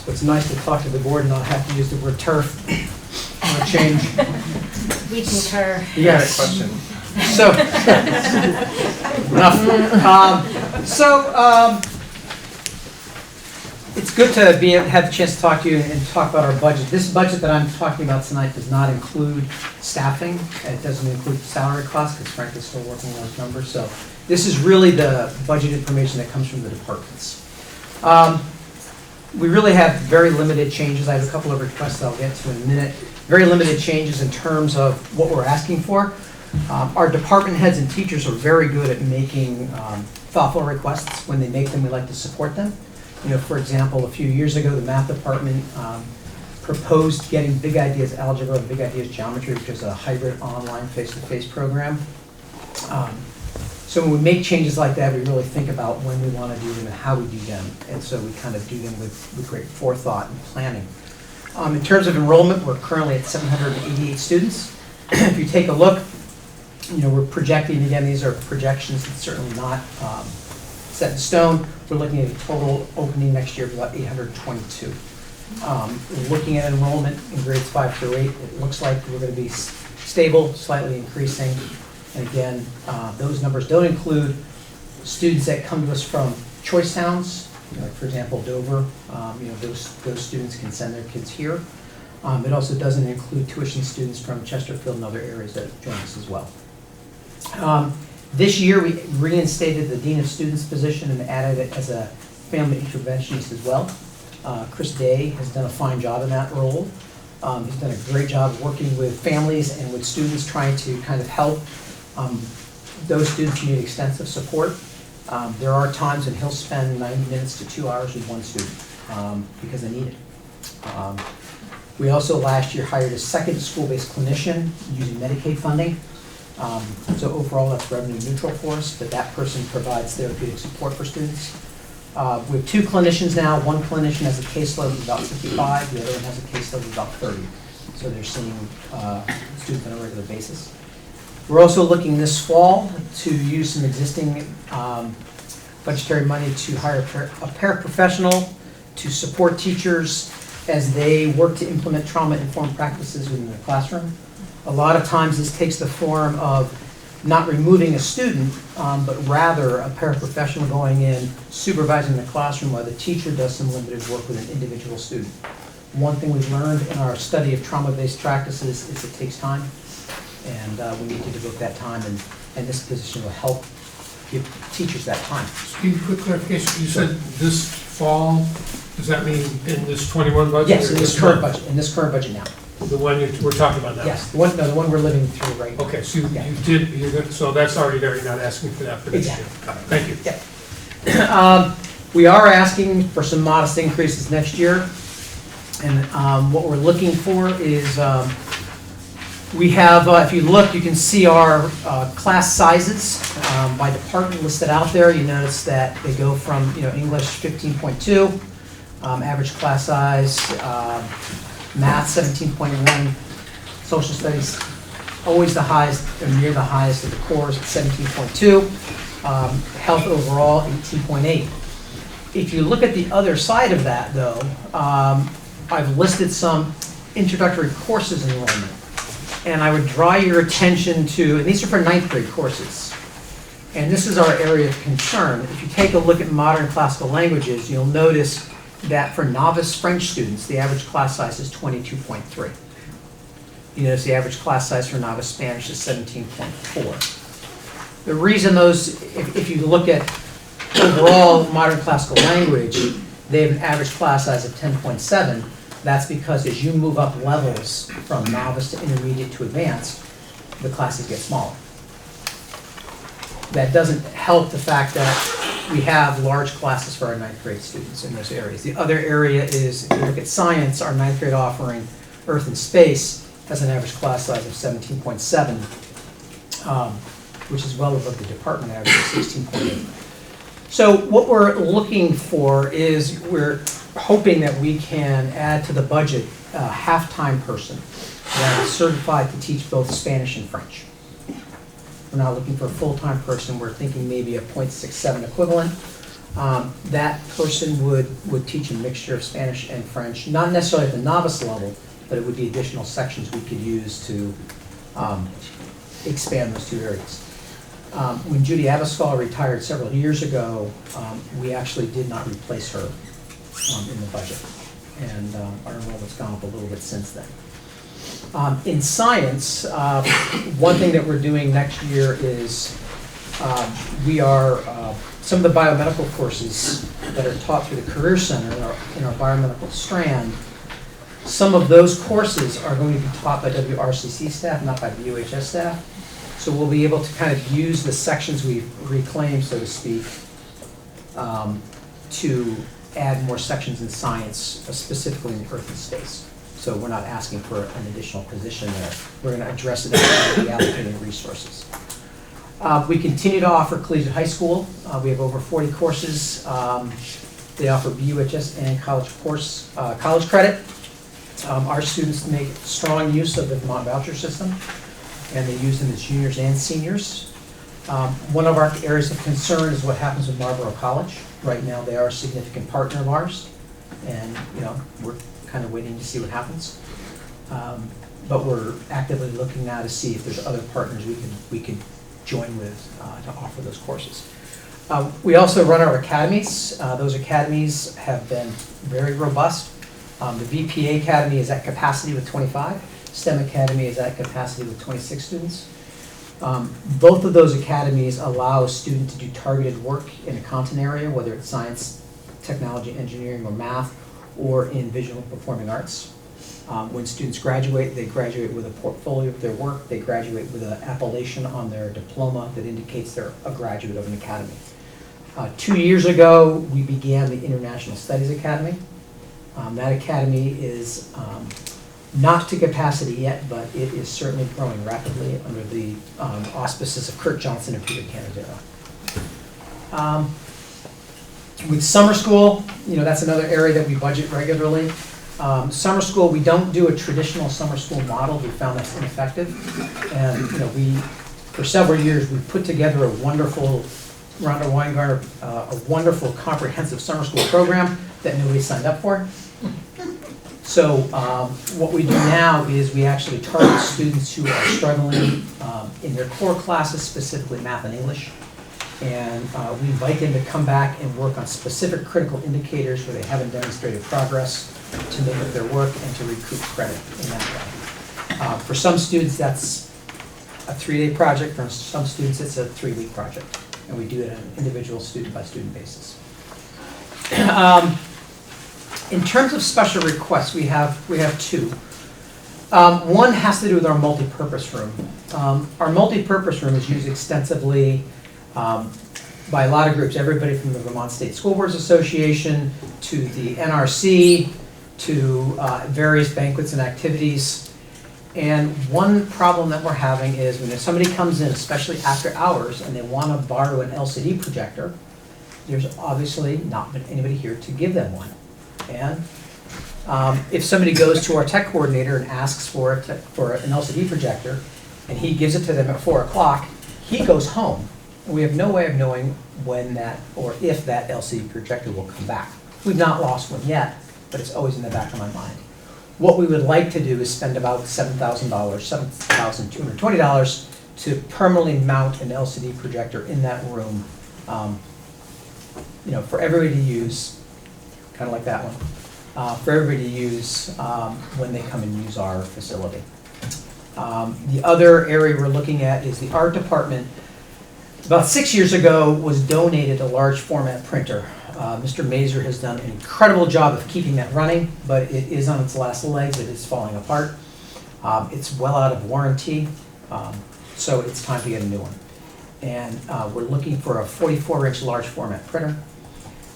So it's nice to talk to the board and not have to use the word turf or change. We concur. Yes. Question. So, enough. It's good to have the chance to talk to you and talk about our budget. This budget that I'm talking about tonight does not include staffing. It doesn't include salary costs because Frank is still working on those numbers. So this is really the budget information that comes from the departments. We really have very limited changes. I have a couple of requests that I'll get to in a minute. Very limited changes in terms of what we're asking for. Our department heads and teachers are very good at making thoughtful requests. When they make them, we like to support them. For example, a few years ago, the math department proposed getting Big Ideas Algebra and Big Ideas Geometry, which is a hybrid online face-to-face program. So when we make changes like that, we really think about when we want to do them and how we do them. And so we kind of do them with great forethought and planning. In terms of enrollment, we're currently at 788 students. If you take a look, we're projecting, again, these are projections, it's certainly not set in stone. We're looking at a total opening next year of about 822. Looking at enrollment in grades 5 through 8, it looks like we're going to be stable, slightly increasing. And again, those numbers don't include students that come to us from choice towns, like for example, Dover. Those students can send their kids here. It also doesn't include tuition students from Chesterfield and other areas that join us as well. This year, we reinstated the Dean of Students position and added it as a family interventionist as well. Chris Day has done a fine job in that role. He's done a great job working with families and with students, trying to kind of help those students who need extensive support. There are times when he'll spend 90 minutes to 2 hours with one student because they need it. We also last year hired a second school-based clinician using Medicaid funding. So overall, that's revenue neutral for us, but that person provides therapeutic support for students. We have 2 clinicians now. One clinician has a caseload of about 55, the other one has a caseload of about 30. So they're seeing students on a regular basis. We're also looking this fall to use some existing budgetary money to hire a paraprofessional to support teachers as they work to implement trauma-informed practices within the classroom. A lot of times this takes the form of not removing a student, but rather a paraprofessional going in, supervising the classroom while the teacher does some limited work with an individual student. One thing we've learned in our study of trauma-based practices is it takes time, and we need to devote that time, and this position will help give teachers that time. Steve, quick clarification, you said this fall, does that mean in this 21 budget? Yes, in this current budget now. The one we're talking about now? Yes, the one we're living through right now. Okay, so you're good, so that's already there, you're not asking for that for this year? Exactly. Thank you. Yeah. We are asking for some modest increases next year, and what we're looking for is, we have, if you look, you can see our class sizes by department listed out there. You notice that they go from, English 15.2, average class size, math 17.1, social studies always the highest, or near the highest of the cores at 17.2, health overall 18.8. If you look at the other side of that though, I've listed some introductory courses enrollment. And I would draw your attention to, and these are for 9th grade courses, and this is our area of concern. If you take a look at modern classical languages, you'll notice that for novice French students, the average class size is 22.3. You notice the average class size for novice Spanish is 17.4. The reason those, if you look at overall modern classical language, they have an average class size of 10.7. That's because as you move up levels from novice to intermediate to advanced, the classes get smaller. That doesn't help the fact that we have large classes for our 9th grade students in those areas. The other area is, if you look at science, our 9th grade offering, Earth and Space, has an average class size of 17.7, which is well above the department average of 16.8. So what we're looking for is, we're hoping that we can add to the budget a half-time person that is certified to teach both Spanish and French. We're not looking for a full-time person. We're thinking maybe a .67 equivalent. That person would teach a mixture of Spanish and French, not necessarily at the novice level, but it would be additional sections we could use to expand those two areas. When Judy Abascal retired several years ago, we actually did not replace her in the budget, and our enrollment's gone up a little bit since then. In science, one thing that we're doing next year is we are, some of the biomedical courses that are taught through the Career Center in our biomedical strand, some of those courses are going to be taught by WRCC staff, not by BUHS staff. So we'll be able to kind of use the sections we've reclaimed, so to speak, to add more sections in science, specifically in Earth and Space. So we're not asking for an additional position there. We're going to address it by reallocating resources. We continue to offer collegiate high school. We have over 40 courses. They offer BUHS and college credit. Our students make strong use of the Vermont voucher system, and they use them as juniors and seniors. One of our areas of concern is what happens with Marlboro College. Right now, they are a significant partner of ours, and we're kind of waiting to see what happens. But we're actively looking now to see if there's other partners we can join with to offer those courses. We also run our academies. Those academies have been very robust. The VPA Academy is at capacity with 25. STEM Academy is at capacity with 26 students. Both of those academies allow a student to do targeted work in a content area, whether it's science, technology, engineering, or math, or in visual and performing arts. When students graduate, they graduate with a portfolio of their work. They graduate with an appellation on their diploma that indicates they're a graduate of an academy. 2 years ago, we began the International Studies Academy. That academy is not to capacity yet, but it is certainly growing rapidly under the auspices of Kurt Johnson and Peter Canadero. With summer school, that's another area that we budget regularly. Summer school, we don't do a traditional summer school model. We found that's ineffective. And for several years, we've put together a wonderful Rhonda Weingarten a wonderful comprehensive summer school program that nobody signed up for. So what we do now is we actually target students who are struggling in their core classes, specifically math and English. And we invite them to come back and work on specific critical indicators where they haven't demonstrated progress to make up their work and to recoup credit in that way. For some students, that's a 3-day project. For some students, it's a 3-week project. And we do it on an individual student-by-student basis. In terms of special requests, we have two. One has to do with our multipurpose room. Our multipurpose room is used extensively by a lot of groups, everybody from the Vermont State School Boards Association to the NRC to various banquets and activities. And one problem that we're having is when somebody comes in, especially after hours, and they want to borrow an LCD projector, there's obviously not been anybody here to give them one. And if somebody goes to our tech coordinator and asks for an LCD projector, and he gives it to them at 4 o'clock, he goes home. And we have no way of knowing when that, or if that LCD projector will come back. We've not lost one yet, but it's always in the back of my mind. What we would like to do is spend about $7,000, $7,220 to permanently mount an LCD projector in that room, for everybody to use, kind of like that one, for everybody to use when they come and use our facility. The other area we're looking at is the art department. About 6 years ago was donated a large format printer. Mr. Mazur has done an incredible job of keeping that running, but it is on its last legs. It is falling apart. It's well out of warranty, so it's time to get a new one. And we're looking for a 44-inch large format printer.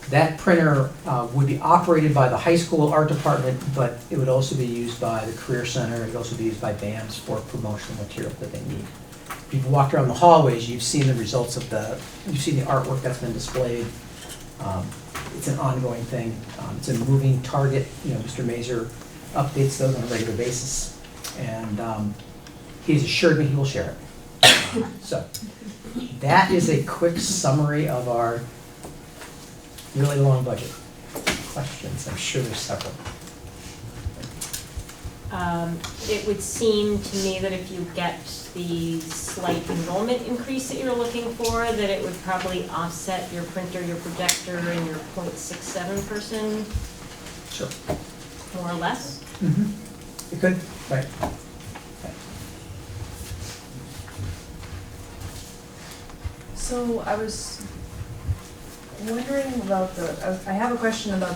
That printer would be operated by the high school art department, but it would also be used by the Career Center. It would also be used by BAMs for promotional material that they need. If you've walked around the hallways, you've seen the results of you've seen the artwork that's been displayed. It's an ongoing thing. It's a moving target. Mr. Mazur updates those on a regular basis, and he's assured me he will share it. So that is a quick summary of our really long budget. Questions? I'm sure there's several. It would seem to me that if you get the slight enrollment increase that you're looking for, that it would probably offset your printer, your projector, and your .67 person. Sure. More or less. Mm-hmm. You could, right. So I was wondering about I have a question about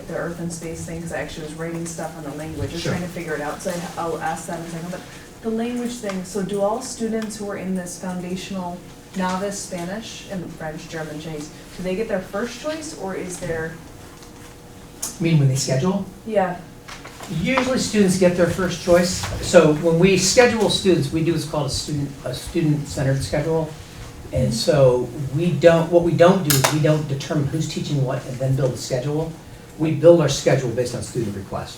the earth and space thing, because I actually was writing stuff on the language, just trying to figure it out, so I'll ask that in a second. But the language thing, so do all students who are in this foundational novice Spanish and French, German, Chinese, do they get their first choice, or is there? You mean when they schedule? Yeah. Usually students get their first choice. So when we schedule students, we do what's called a student-centered schedule. And so what we don't do is we don't determine who's teaching what and then build a schedule. We build our schedule based on student request.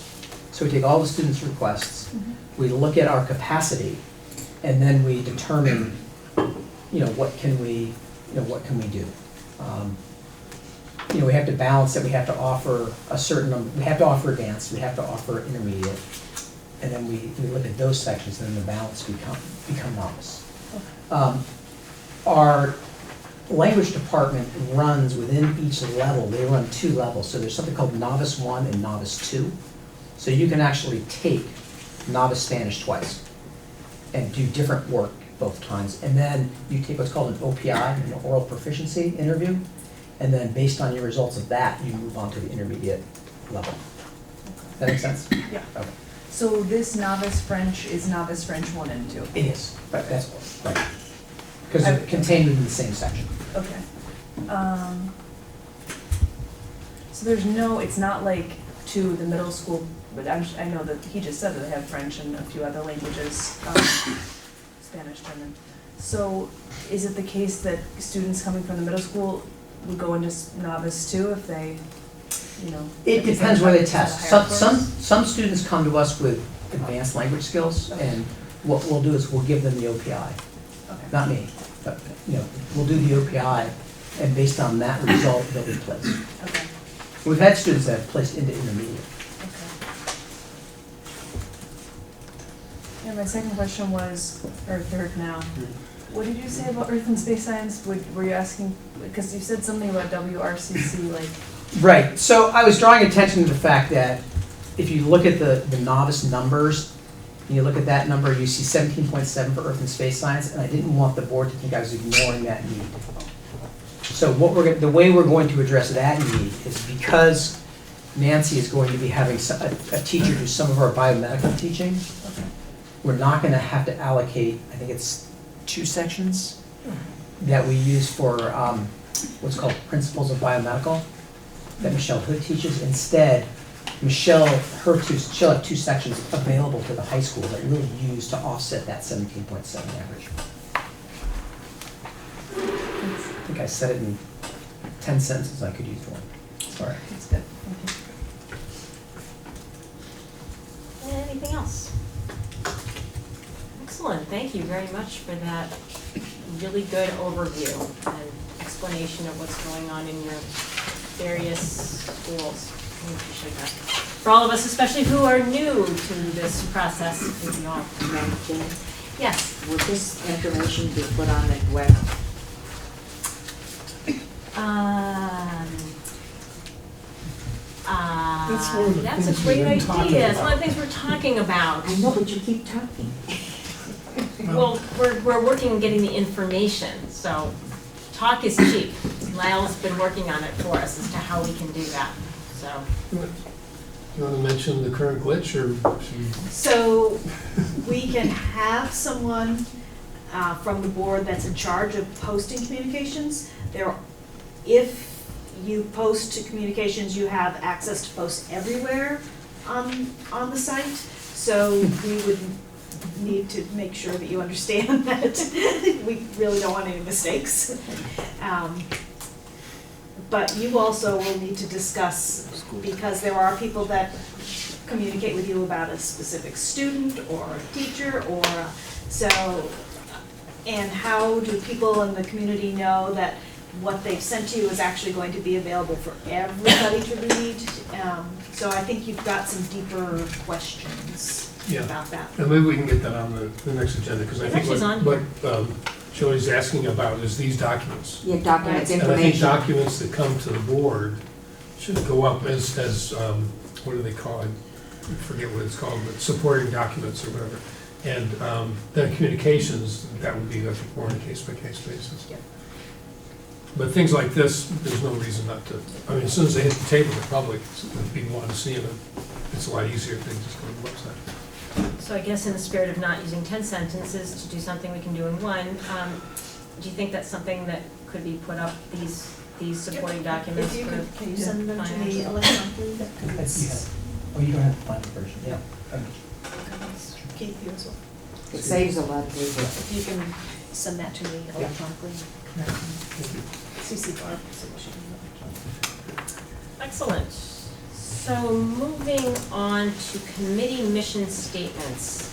So we take all the students' requests, we look at our capacity, and then we determine, what can we do. We have to balance that. We have to offer a certain number. We have to offer advanced. We have to offer intermediate, and then we look at those sections, and then the balance become novice. Our language department runs within each level. They run 2 levels. So there's something called Novice 1 and Novice 2. So you can actually take Novice Spanish twice and do different work both times. And then you take what's called an OPI, an oral proficiency interview. And then based on your results of that, you move on to the intermediate level. Does that make sense? Yeah. Okay. So this novice French is novice French 1 and 2? It is. Right. That's right. Because they're contained within the same section. Okay. So it's not like to the middle school, but I know that he just said that they have French and a few other languages, Spanish, German. So is it the case that students coming from the middle school would go into novice 2 if they, It depends where they test. Some students come to us with advanced language skills, and what we'll do is we'll give them the OPI. Okay. Not me, but we'll do the OPI, And based on that result, they'll be placed. Okay, We've had students that have placed into intermediate. okay. And my second question was, or third now, what did you say about Earth and Space Science? Were you asking, because you said something about WRCC, like, Right, so I was drawing attention to the fact that if you look at the novice numbers, and you look at that number, you see 17.7 for Earth and Space Science, and I didn't want the board to think I was ignoring that need. So the way we're going to address that need is because Nancy is going to be having a teacher do some of our biomedical teaching, we're not going to have to allocate, I think it's 2 sections that we use for what's called Principles of Biomedical that Michelle Hood teaches. Instead, she'll have 2 sections available to the high school that we'll use to offset that 17.7 average. I think I said it in 10 sentences I could use for one. Sorry. that's good, thank you. Anything else? Excellent, thank you very much for that really good overview and explanation of what's going on in your various schools. I appreciate that. For all of us, especially who are new to this process, thank you all. Madam Chair, Yes. will this information be put on the web? That's one of the That's a things great we've been talking idea. It's about. one of the things we're talking about. I know, but you keep talking. Well, we're working on getting the information, so talk is cheap. Lyle's been working on it for us as to how we can do that, so. You want to mention the current glitch, or should we? So we can have someone from the board that's in charge of posting communications. If you post to communications, you have access to post everywhere on the site. So we would need to make sure that you understand that we really don't want any mistakes. But you also will need to discuss, because there are people that communicate with you about a specific student or a teacher and how do people in the community know that what they've sent to you is actually going to be available for everybody to read? So I think you've got some deeper questions about that. And maybe we can get that on the next agenda, because I think what Joey's asking about is these documents. Yeah, documents, And I think information. documents that come to the board should go up as what do they call it? I forget what it's called, but supporting documents or whatever. And then communications, that would be, I think, more on a case-by-case basis. Yep. But things like this, there's no reason not to, I mean, as soon as they hit the table, the public, people want to see them. It's a lot easier if they just go to the website. So I guess in the spirit of not using 10 sentences to do something we can do in one, do you think that's something that could be put up, these supporting documents? If you for can you send them to me finance? electronically? Oh, you don't have the final version, yeah. Kate, you as well. It saves a lot of paper. If you can send that to me electronically. CC Barb, so she can Excellent. So moving on to committee mission statements.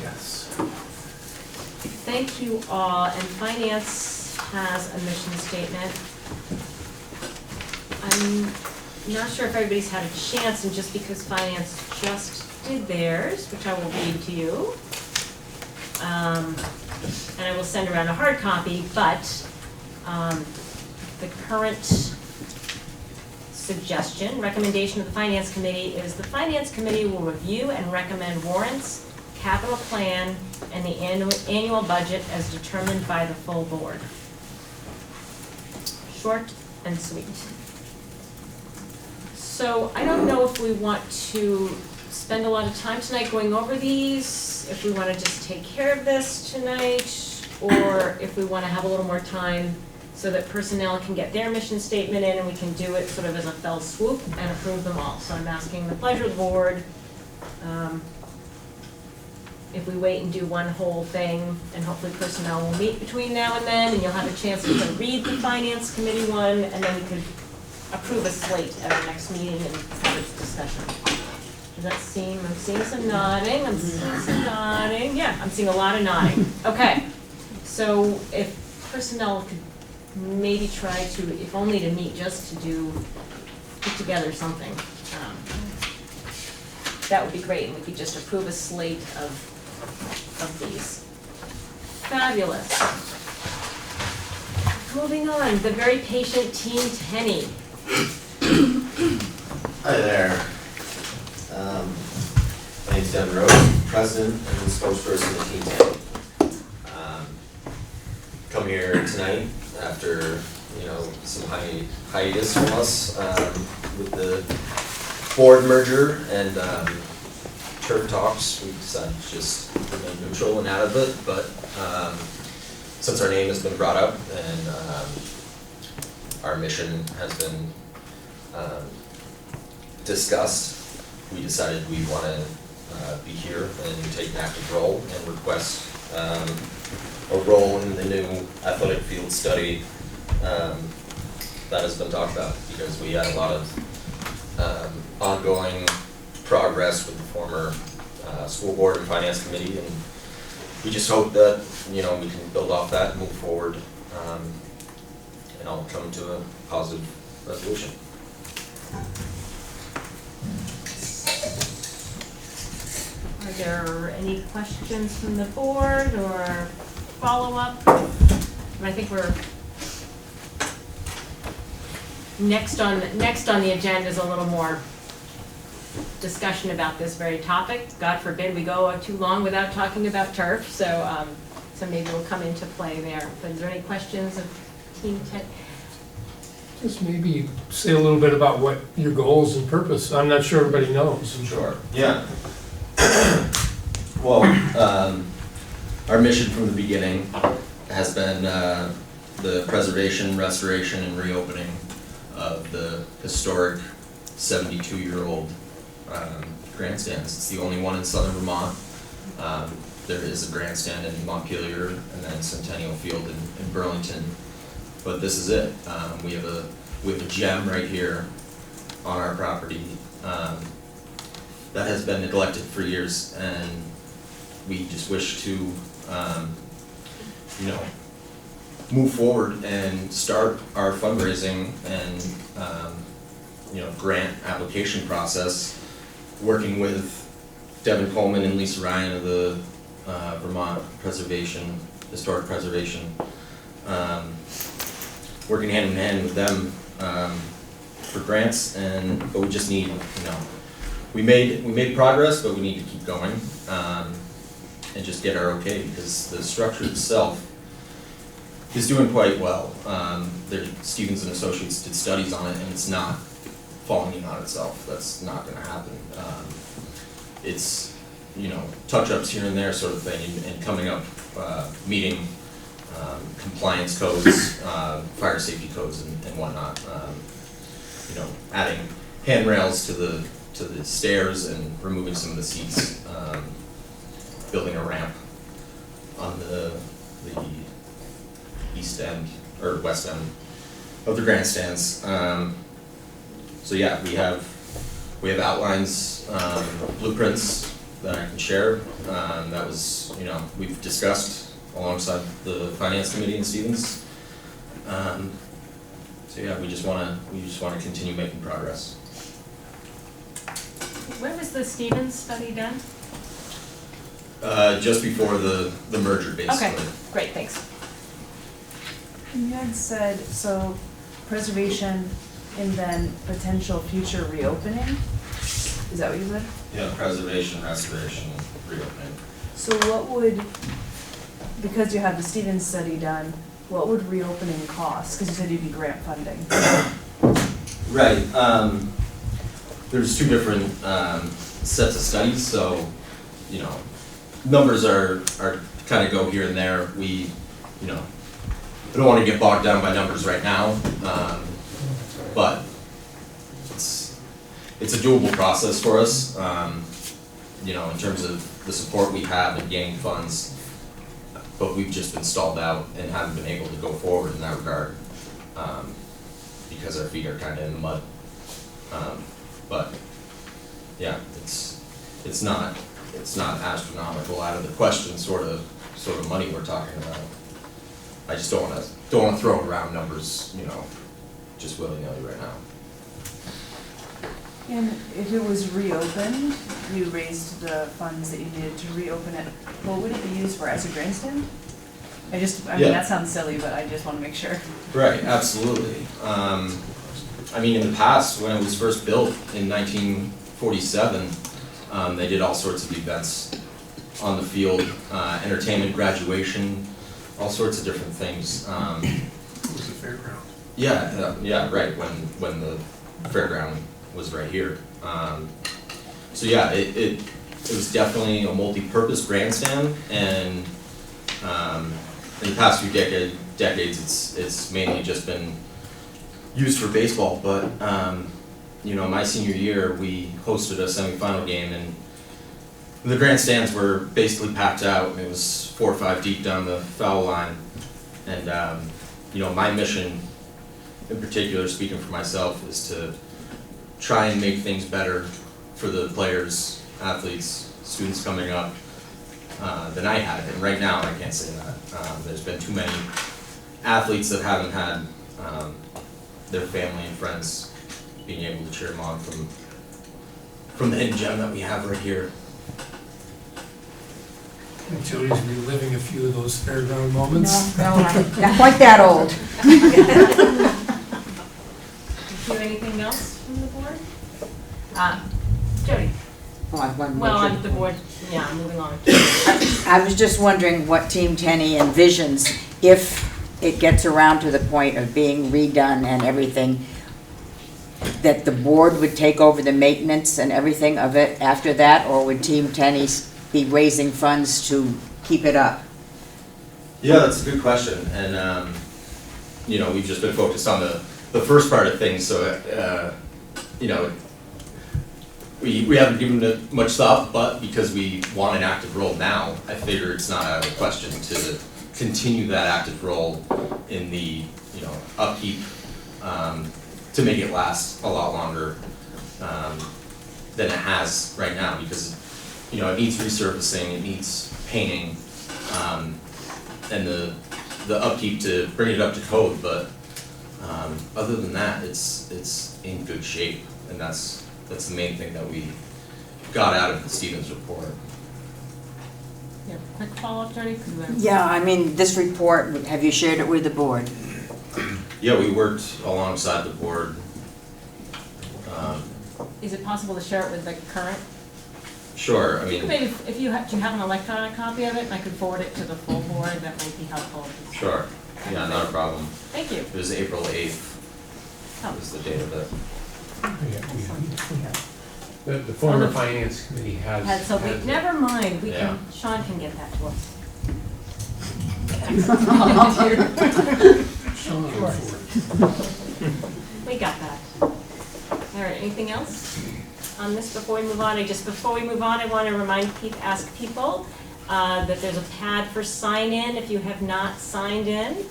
Yes. Thank you all, and Finance has a mission statement. I'm not sure if everybody's had a chance, and just because Finance just did theirs, which I will read to you. And I will send around a hard copy, but the current recommendation of the Finance Committee is the Finance Committee will review and recommend warrants, capital plan, and the annual budget as determined by the full board. Short and sweet. So I don't know if we want to spend a lot of time tonight going over these, if we want to just take care of this tonight, or if we want to have a little more time so that personnel can get their mission statement in and we can do it sort of as a fell swoop and approve them all. So I'm asking the pleasure of the board, if we wait and do one whole thing, and hopefully personnel will meet between now and then, and you'll have a chance to read the Finance Committee one, and then we could approve a slate at our next meeting and have its discussion. Does that seem, I'm seeing some nodding, yeah, I'm seeing a lot of nodding. Okay, so if personnel could maybe try to, if only to meet, just to put together something. That would be great, and we could just approve a slate of these. Fabulous. Moving on, the very patient Team Tenney. Hi there. My name's Devin Rose, President and spokesperson of Team Tenney. Come here tonight after, some hiatus from us with the board merger and turf talks. We decided to just remain neutral and out of it, but since our name has been brought up and our mission has been discussed, we decided we want to be here and take an active role and request a role in the new athletic field study that has been talked about, because we had a lot of ongoing progress with the former school board and finance committee, and we just hope that we can build off that and move forward and all come to a positive resolution. Are there any questions from the board or follow-up? I think we're next on the agenda is a little more discussion about this very topic. God forbid we go too long without talking about turf, so maybe we'll come into play there. But is there any questions of Team Tenney? Just maybe say a little bit about what your goals and purpose. I'm not sure everybody knows. Sure. Yeah. Well, our mission from the beginning has been the preservation, restoration, and reopening of the historic 72-year-old grandstands. It's the only one in southern Vermont. There is a grandstand in Montpelier and then Centennial Field in Burlington, but this is it. We have a gem right here on our property that has been neglected for years, and we just wish to, move forward and start our fundraising and, grant application process, working with Devin Coleman and Lisa Ryan of the Vermont Historic Preservation, working hand in hand with them for grants, but we just need, we made progress, but we need to keep going and just get our okay, because the structure itself is doing quite well. Stevens and Associates did studies on it, and it's not falling in on itself. That's not going to happen. It's touch-ups here and there sort of thing, and coming up, meeting compliance codes, fire safety codes, and whatnot. Adding handrails to the stairs and removing some of the seats, building a ramp on the east end or west end of the grandstands. So yeah, we have outlines, blueprints that I can share. That was we've discussed alongside the finance committee and Stevens. So yeah, we just want to continue making progress. Where was the Stevens study done? Just before the merger, basically. Okay, great, thanks. You had said, so preservation and then potential future reopening? Is that what you said? Yeah, preservation, restoration, reopening. So what would, because you had the Stevens study done, what would reopening cost? Because you said you'd be grant funding. Right. There's two different sets of studies, so numbers are kind of go here and there. We I don't want to get bogged down by numbers right now, but it's a doable process for us. In terms of the support we have in gaining funds, but we've just been stalled out and haven't been able to go forward in that regard because our feet are kind of in the mud. But yeah, it's not astronomical out of the question sort of money we're talking about. I just don't wanna throw around numbers, you know, just willy-nilly right now. And if it was reopened, you raised the funds that you needed to reopen it, what would it be used for, as a grandstand? I mean, Yeah. that sounds silly, but I just wanna make sure. Right, absolutely. I mean, in the past, when it was first built in 1947, they did all sorts of events on the field, entertainment, graduation, all sorts of different things. It was a fairground. Yeah, right, when the fairground was right here. So yeah, it was definitely a multi-purpose grandstand, and in the past few decades, it's mainly just been used for baseball, but you know, my senior year, we hosted a semifinal game, and the grandstands were basically packed out, and it was 4 or 5 deep down the foul line. And you know, my mission in particular, speaking for myself, is to try and make things better for the players, athletes, students coming up than I had. And right now, I can't say that. There's been too many athletes that haven't had their family and friends being able to cheer them on from the hidden gem that we have right here. And Jody's reliving a few of those fairground moments. No, I'm not quite that old. Do you have anything else from the board? Jody? Oh, I wanted to Well, make on the board, yeah, moving on. I was just wondering what Team Tenney envisions if it gets around to the point of being redone and everything, that the board would take over the maintenance and everything of it after that, or would Team Tenney be raising funds to keep it up? Yeah, that's a good question, and you know, we've just been focused on the first part of things, so you know, we haven't given it much thought, but because we want an active role now, I figure it's not out of the question to continue that active role in the, you know, upkeep, to make it last a lot longer than it has right now, because, you know, it needs resurfacing, it needs painting, and the upkeep to bring it up to code, but other than that, it's in good shape, and that's the main thing that we got out of the Stevens report. Yeah, quick follow-up, Jody? Yeah, I mean, this report, have you shared it with the board? Yeah, we worked alongside the board. Is it possible to share it with the current? Sure, I You could mean, maybe, if you do you have an electronic copy of it, I could forward it to the full board, that might be helpful. sure, yeah, not a problem. Thank you. It was April 8th, Oh. was the date of it. The former finance committee has. So has- never mind, we Yeah. can, Sean can get that to us. We got that. All right, anything else on this before we move on? Before we move on, I want to ask people that there's a pad for sign-in. If you have not signed in,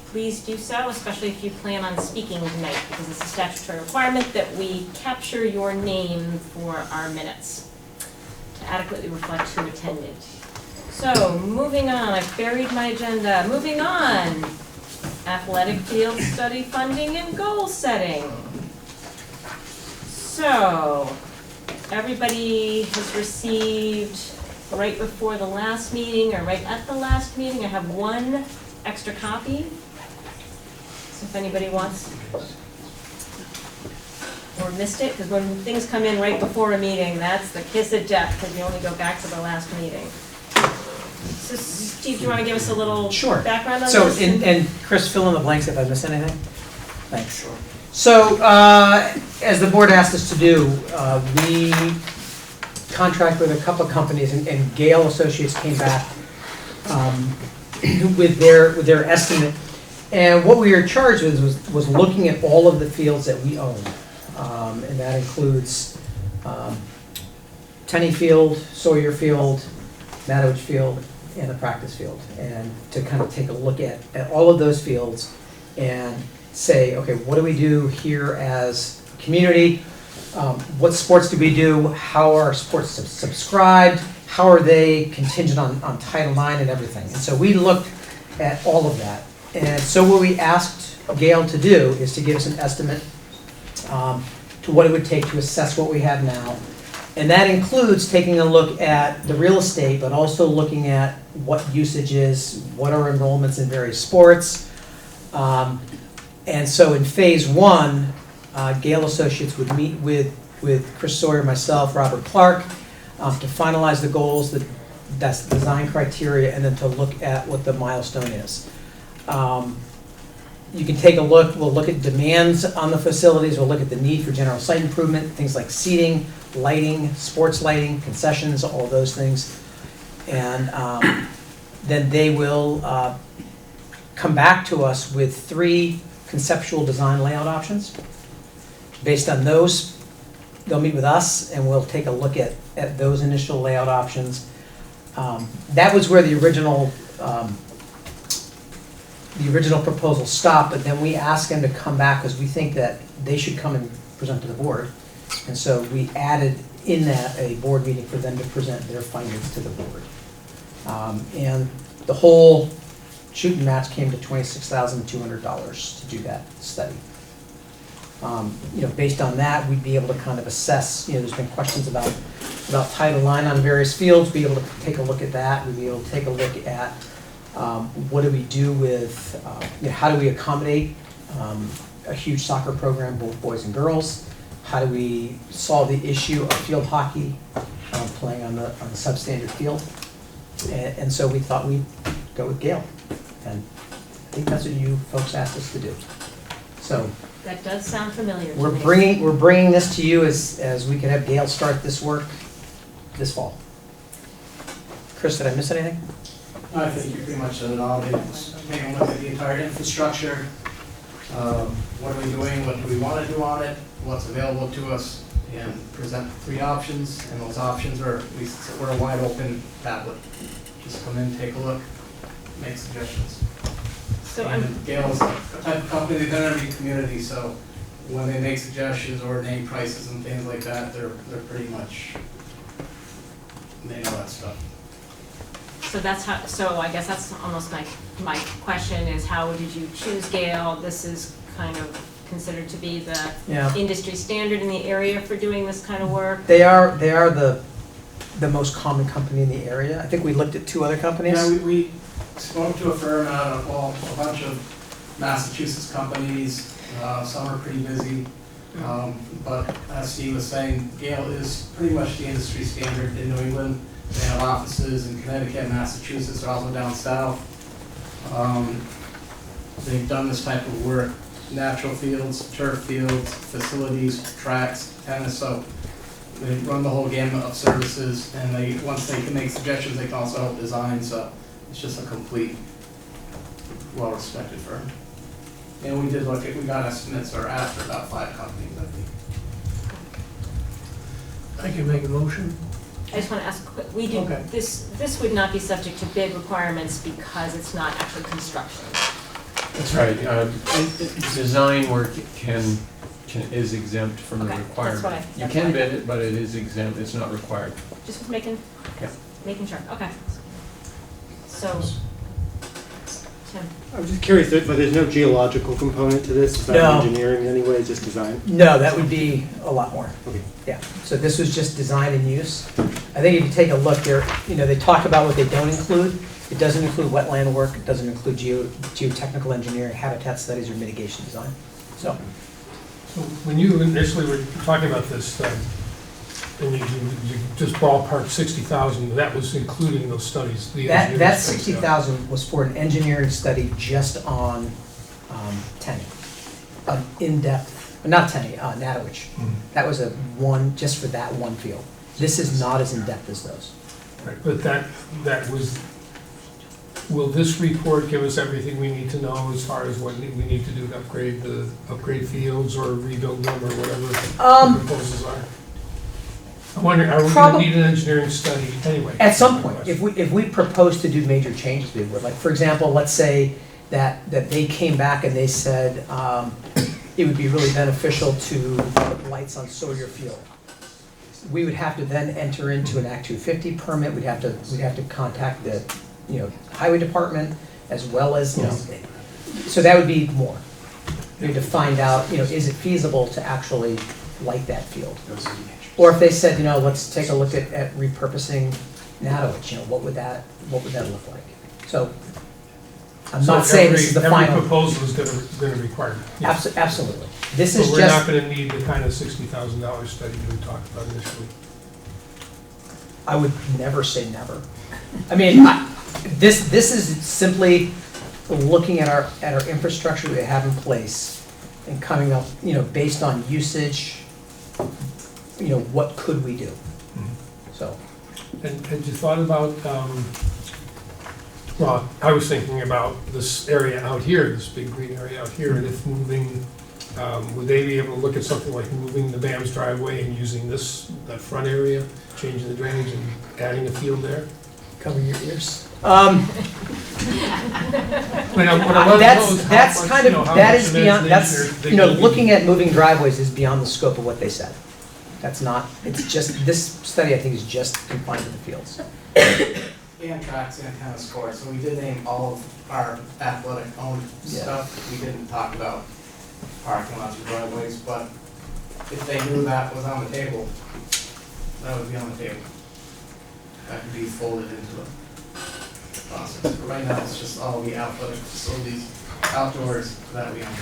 please do so, especially if you plan on speaking tonight, because it's a statutory requirement that we capture your name for our minutes to adequately reflect who attended. So, moving on, I've buried my agenda. Moving on, athletic field study funding and goal setting. So, everybody has received right before the last meeting or right at the last meeting, I have one extra copy. So if anybody wants or missed it, because when things come in right before a meeting, that's the kiss of death, because you only go back to the last meeting. So Steve, do you want to give us a little background on So, this? and Chris, fill in the blanks if I missed anything. Thanks. So, as the board asked us to do, we contract with a couple of companies, and Gale Associates came back with their estimate. And what we were charged with was looking at all of the fields that we own. And that includes Tenney Field, Sawyer Field, Mattowich Field, and the practice field. And to kind of take a look at all of those fields and say, okay, what do we do here as a community? What sports do we do? How are sports subscribed? How are they contingent on Title IX and everything? And so we looked at all of that. And so what we asked Gail to do is to give us an estimate to what it would take to assess what we have now. And that includes taking a look at the real estate, but also looking at what usage is, what are enrollments in various sports. And so in phase one, Gale Associates would meet with Chris Sawyer, myself, Robert Clark, to finalize the goals, that's the design criteria, and then to look at what the milestone is. You can take a look, we'll look at demands on the facilities, we'll look at the need for general site improvement, things like seating, lighting, sports lighting, concessions, all those things. And then they will come back to us with 3 conceptual design layout options. Based on those, they'll meet with us and we'll take a look at those initial layout options. That was where the original proposal stopped, but then we asked them to come back because we think that they should come and present to the board. And so we added in that a board meeting for them to present their findings to the board. And the whole shooting match came to $26,200 to do that study. Based on that, we'd be able to kind of assess, there's been questions about title line on various fields, be able to take a look at that. We'd be able to take a look at what do we do with, how do we accommodate a huge soccer program, both boys and girls? How do we solve the issue of field hockey playing on the substandard field? And so we thought we'd go with Gail. And I think that's what you folks asked us to do. So That does sound familiar to we're me. bringing this to you as we can have Gail start this work this fall. Chris, did I miss anything? I think you pretty much said it all. It's taking a look at the entire infrastructure. What are we doing? What do we want to do on it? What's available to us? And present 3 options. And those options are, at least we're a wide open tablet. Just come in, take a look, make suggestions. So and Gail's a type of company, they've done every community, so when they make suggestions or name prices and things like that, they're pretty much, they know that stuff. So that's how. So I guess that's almost my question is, how did you choose Gale? This is kind of considered to be the industry standard in the area for doing this kind of work. They are the most common company in the area. I think we looked at 2 other companies. Yeah, we spoke to a firm out of, a bunch of Massachusetts companies. Some are pretty busy. But as Steve was saying, Gale is pretty much the industry standard in New England. They have offices in Connecticut, Massachusetts, they're also down south. They've done this type of work, natural fields, turf fields, facilities, tracks, tennis, so they run the whole gamut of services, and once they can make suggestions, they can also help design, so it's just a complete, well-respected firm. And we got estimates or asked for about 5 companies, I think. I can make a motion. I just want to ask, we do, this would not be subject to bid requirements because it's not actually construction. That's right. Design work is exempt from the requirement. You can bid it, but it is exempt. It's not required. Just making sure. Okay. So, Tim. I was just curious, but there's no geological component to this? It's not engineering in any way, just design? No, that would be a lot more. Okay. Yeah, so this was just design and use. I think if you take a look there, they talk about what they don't include. It doesn't include wetland work, it doesn't include geotechnical engineering, habitat studies, or mitigation design. So when you initially were talking about this, and you just ballparked 60,000, that was including those studies? That 60,000 was for an engineering study just on Tenney, an in-depth, not Tenney, Natowich. That was just for that one field. This is not as in-depth as those. Right, but that was, will this report give us everything we need to know as far as what we need to do to upgrade fields or rebuild them or whatever the proposals are? I'm wondering, are we going to need an engineering study anyway? At some point, if we propose to do major changes, we would. Like, for example, let's say that they came back and they said it would be really beneficial to put lights on Sawyer Field. We would have to then enter into an Act 250 permit. We'd have to contact the highway department, as well as So that would be more. You need to find out, is it feasible to actually light that field? Or if they said, let's take a look at repurposing Natowich, what would that look like? So I'm not saying this is the final. Every proposal is gonna require that. Absolutely. This is But just. we're not gonna need the kind of $60,000 study that we talked about initially. I would never say never. I mean, this is simply looking at our infrastructure we have in place and coming up, based on usage, what could we do? So. And had you thought about, well, I was thinking about this area out here, this big green area out here, and if moving, would they be able to look at something like moving the BAM's driveway and using that front area, changing the drainage and adding a field there? Cover your ears. That's kind of, that is beyond, that's, looking at moving driveways is beyond the scope of what they said. That's not, it's just, this study I think is just confined to the fields. And tracks and tennis courts, so we did name all of our athletic owned stuff. We didn't talk about parking lots or driveways, but if they knew that was on the table, that would be on the table. That could be folded into the process. But right now, it's just all the athletic facilities outdoors that we own.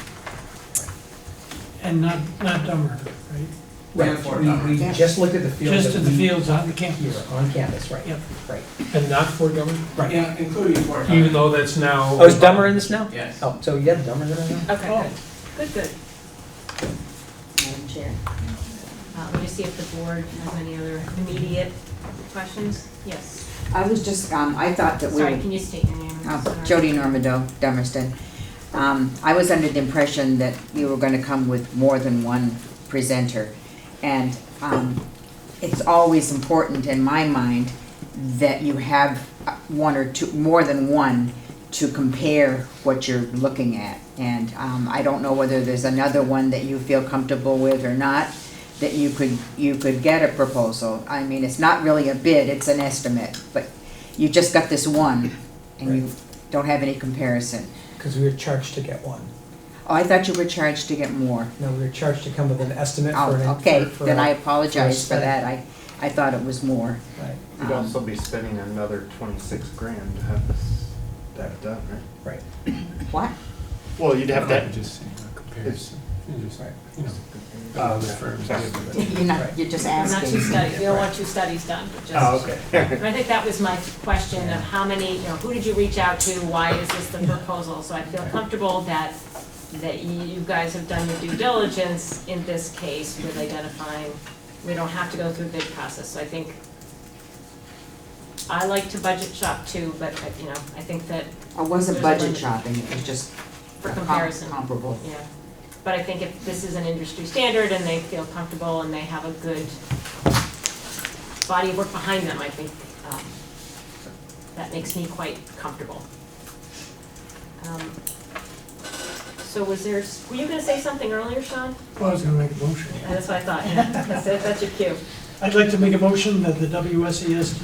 And not Dummer, right? Right, we just looked at the fields. Just at the fields on the campus. Here, on campus, right. Yep. Right. And not Fort Dummer? Right. Yeah, including Fort Dummer. Even though that's now. Oh, is Dummer in this now? Yes. Oh, so you have Dummer in it now? Okay, good. Madam Chair. Let me see if the board has any other immediate questions. Yes. I was just, I thought that we Sorry, were. can you state your name? Jody Normando, Dummerston. I was under the impression that you were gonna come with more than one presenter. And it's always important in my mind that you have one or two, more than one, to compare what you're looking at. And I don't know whether there's another one that you feel comfortable with or not, that you could get a proposal. I mean, it's not really a bid, it's an estimate, but you just got this one and you don't have any comparison. Because we were charged to get one. Oh, I thought you were charged to get more. No, we were charged to come with an estimate Oh, for an. okay, for then a- I for a apologize for study. that. I thought it was more. Right. You'd also be spending another $26,000 to have that done, right? Right. What? Well, you'd have that. Just saying, a comparison. Just, firms. You're just Not asking. two studies, we don't want two studies done, but just. Oh, okay. And I think that was my question of how many, who did you reach out to, why is this the proposal? So I feel comfortable that you guys have done your due diligence in this case with identifying, we don't have to go through a bid process. So I think, I like to budget shop too, but, I think that. I wasn't there's a budget limit shopping, it was just For comparison. comparable. Yeah, but I think if this is an industry standard and they feel comfortable and they have a good body of work behind them, I think that makes me quite comfortable. So were you gonna say something earlier, Sean? Well, I was gonna make a motion. That's what I thought, yeah, that's your cue. I'd like to make a motion that the WSESD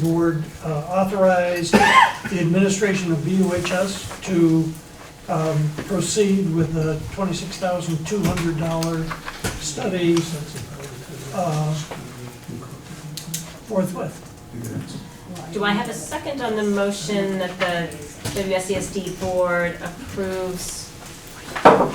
board authorize the administration of BUHS to proceed with the $26,200 study forthwith. Do I have a second on the motion that the WSESD board approves?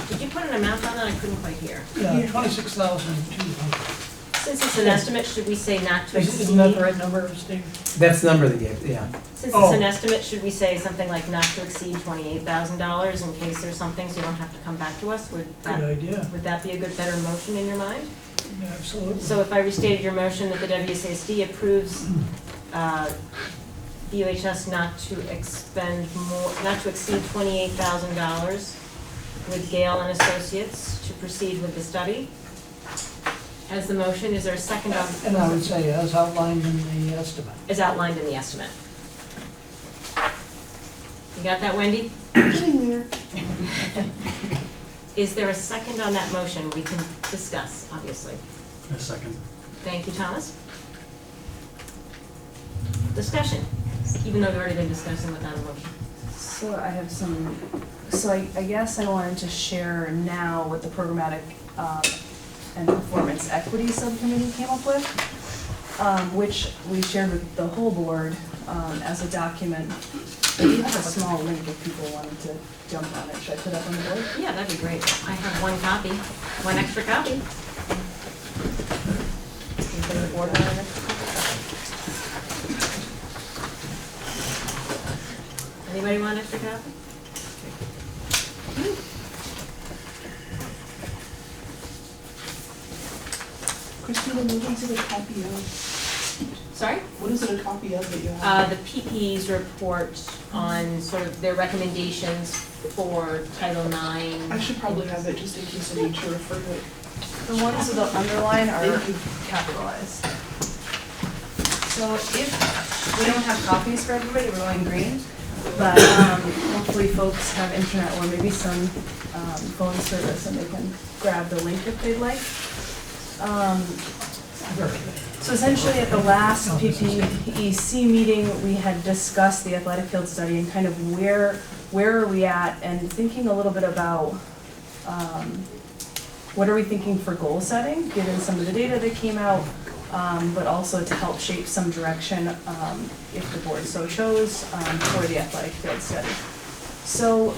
Did you put an amount on that? I couldn't quite hear. Yeah, 26,200. Since it's an estimate, should we say not to exceed? Isn't that the right number, Steve? That's the number they gave, yeah. Since it's an estimate, should we say something like not to exceed $28,000 in case there's something, so you don't have to come back to us? Good idea. Would that be a good, better motion in your mind? Yeah, absolutely. So if I restated your motion that the WSASD approves BUHS not to exceed $28,000 with Gale and Associates to proceed with the study. As the motion, is there a second on? And I would say as outlined in the estimate. As outlined in the estimate. You got that, Wendy? Getting there. Is there a second on that motion? We can discuss, obviously. A second. Thank you, Thomas. Discussion, even though we've already been discussing without a motion. So I have some, so I guess I wanted to share now what the Programmatic and Performance Equity Subcommittee came up with, which we shared with the whole board as a document. We have a small link if people wanted to jump on it. Should I put it up on the board? Yeah, that'd be great. I have one copy, one extra copy. Can you put the board on it? Anybody want an extra copy? Christina, what is it a copy of? Sorry? What is it a copy of that you have? The PP's report on sort of their recommendations for Title IX. I should probably have it just in case I need to refer to it. The ones with the underline are Thank you. capitalized. So if we don't have copies for everybody, we're going green, but hopefully folks have internet or maybe some phone service and they can grab the link if they'd like. So essentially at the last PPEC meeting, we had discussed the athletic field study and kind of where are we at, and thinking a little bit about what are we thinking for goal setting, given some of the data that came out, but also to help shape some direction if the board so chose for the athletic field study. So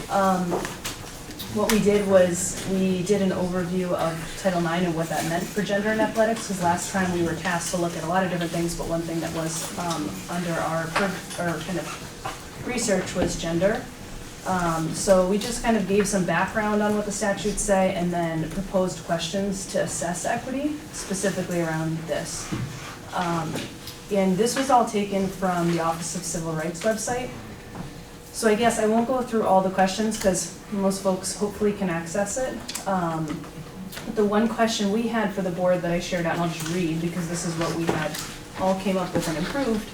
what we did was we did an overview of Title IX and what that meant for gender in athletics, because last time we were tasked to look at a lot of different things, but one thing that was under our kind of research was gender. So we just kind of gave some background on what the statutes say and then proposed questions to assess equity, specifically around this. And this was all taken from the Office of Civil Rights website. So I guess I won't go through all the questions because most folks hopefully can access it. But the one question we had for the board that I shared out, and I'll just read because this is what we had all came up with and improved.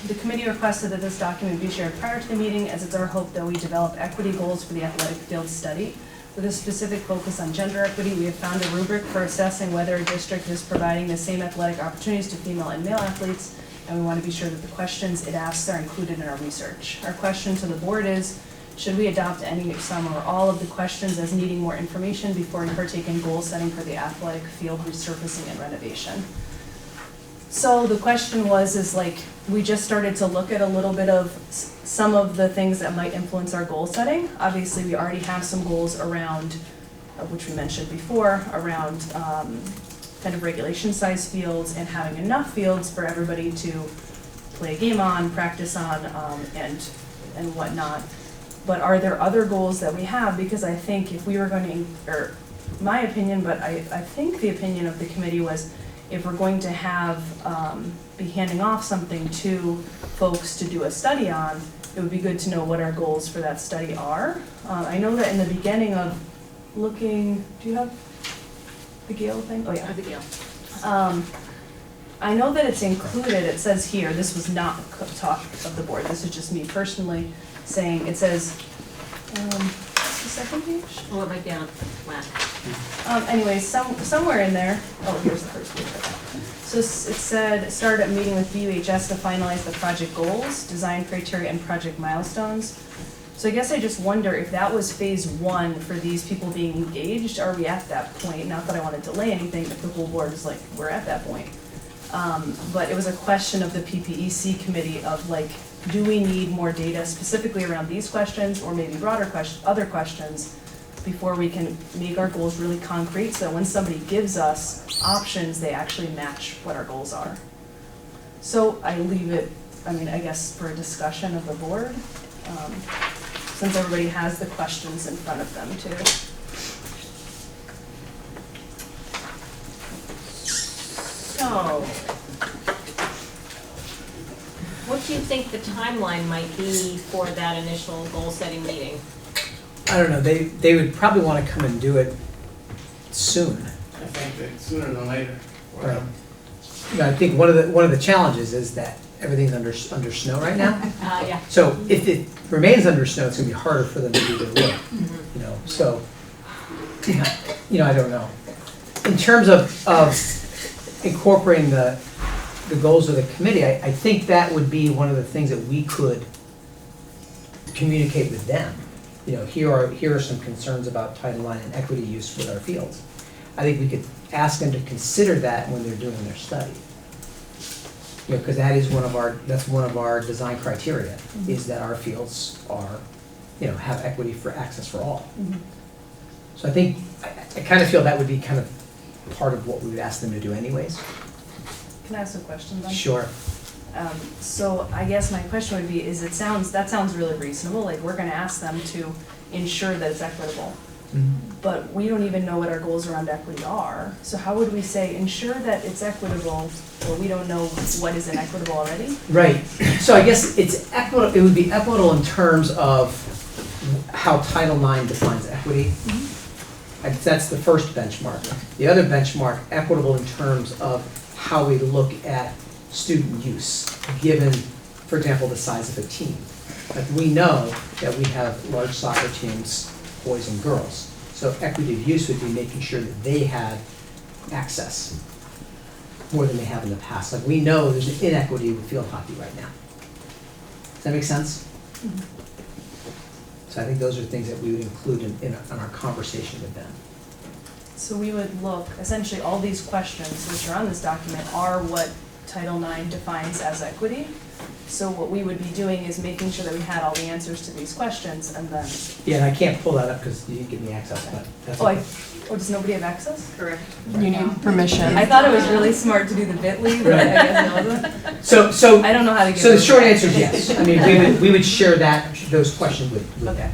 The committee requested that this document be shared prior to the meeting, as it's our hope that we develop equity goals for the athletic field study. With a specific focus on gender equity, we have found a rubric for assessing whether a district is providing the same athletic opportunities to female and male athletes, and we want to be sure that the questions it asks are included in our research. Our question to the board is, should we adopt any, some, or all of the questions as needing more information before we partake in goal setting for the athletic field resurfacing and renovation? So the question is like, we just started to look at a little bit of some of the things that might influence our goal setting. Obviously, we already have some goals around, which we mentioned before, around kind of regulation size fields and having enough fields for everybody to play a game on, practice on, and whatnot. But are there other goals that we have? Because I think if we were going to, or my opinion, but I think the opinion of the committee was, if we're going to have, be handing off something to folks to do a study on, it would be good to know what our goals for that study are. I know that in the beginning of looking, do you have the Gale thing? Oh yeah. The Gale. I know that it's included, it says here, this was not talk of the board, this is just me personally saying, it says, what's the second page? Oh, it might be on flat. Anyways, somewhere in there, oh, here's the first page. So it said, start at meeting with BUHS to finalize the project goals, design criteria, and project milestones. So I guess I just wonder if that was phase one for these people being engaged, are we at that point? Not that I want to delay anything, if the whole board is like, we're at that point. But it was a question of the PPEC committee of like, do we need more data specifically around these questions or maybe broader questions, other questions, before we can make our goals really concrete so that when somebody gives us options, they actually match what our goals are. So I leave it, I mean, I guess for a discussion of the board, since everybody has the questions in front of them too. So, what do you think the timeline might be for that initial goal-setting meeting? I don't know, they would probably want to come and do it soon. I think that sooner than later. Right. You know, I think one of the challenges is that everything's under snow right now. Yeah. So if it remains under snow, it's gonna be harder for them to do their work, you know, so, you know, I don't know. In terms of incorporating the goals of the committee, I think that would be one of the things that we could communicate with them. You know, here are some concerns about Title IX and equity use with our fields. I think we could ask them to consider that when they're doing their study. You know, because that's one of our design criteria, is that our fields are, you know, have equity for access for all. So I think, I kind of feel that would be kind of part of what we would ask them to do anyways. Can I ask a question then? Sure. So I guess my question would be, that sounds really reasonable, like we're gonna ask them to ensure that it's equitable. But we don't even know what our goals around equity are. So how would we say ensure that it's equitable, or we don't know what is inequitable already? Right. So I guess it's equitable. It would be equitable in terms of how Title IX defines equity. That's the first benchmark. The other benchmark, equitable in terms of how we look at student use, given, for example, the size of a team. Like we know that we have large soccer teams, boys and girls. So equity of use would be making sure that they have access more than they have in the past. Like we know there's an inequity with field hockey right now. Does that make sense? So I think those are things that we would include in our conversation with them. So we would look, essentially all these questions which are on this document are what Title IX defines as equity. So what we would be doing is making sure that we had all the answers to these questions and then. Yeah, and I can't pull that up because you didn't give me access, but that's okay. Does nobody have access? Correct. You need permission. I thought it was really smart to do the bit.ly, but I guess it wasn't. So I don't know how to get. So the short answer is yes. I mean, we would share those questions with Okay.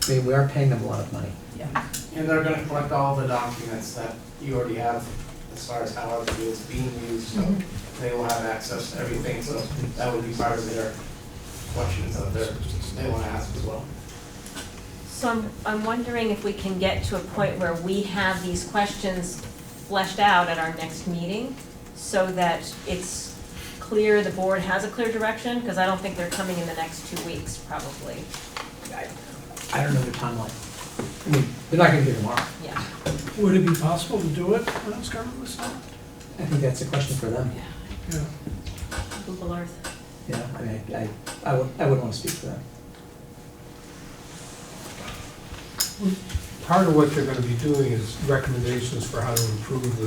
I mean, we are paying them a lot of money. Yeah. And they're gonna collect all the documents that you already have as far as how our field is being used, so they will have access to everything, so that would be part of their questions that they wanna ask as well. So I'm wondering if we can get to a point where we have these questions fleshed out at our next meeting so that it's clear, the board has a clear direction, because I don't think they're coming in the next 2 weeks, probably. I don't know the timeline. I mean, they're not gonna be here tomorrow. Yeah. Would it be possible to do it when it's government was done? I think that's a question for them. Yeah. Google Earth. Yeah, I mean, I wouldn't want to speak for them. Part of what they're gonna be doing is recommendations for how to improve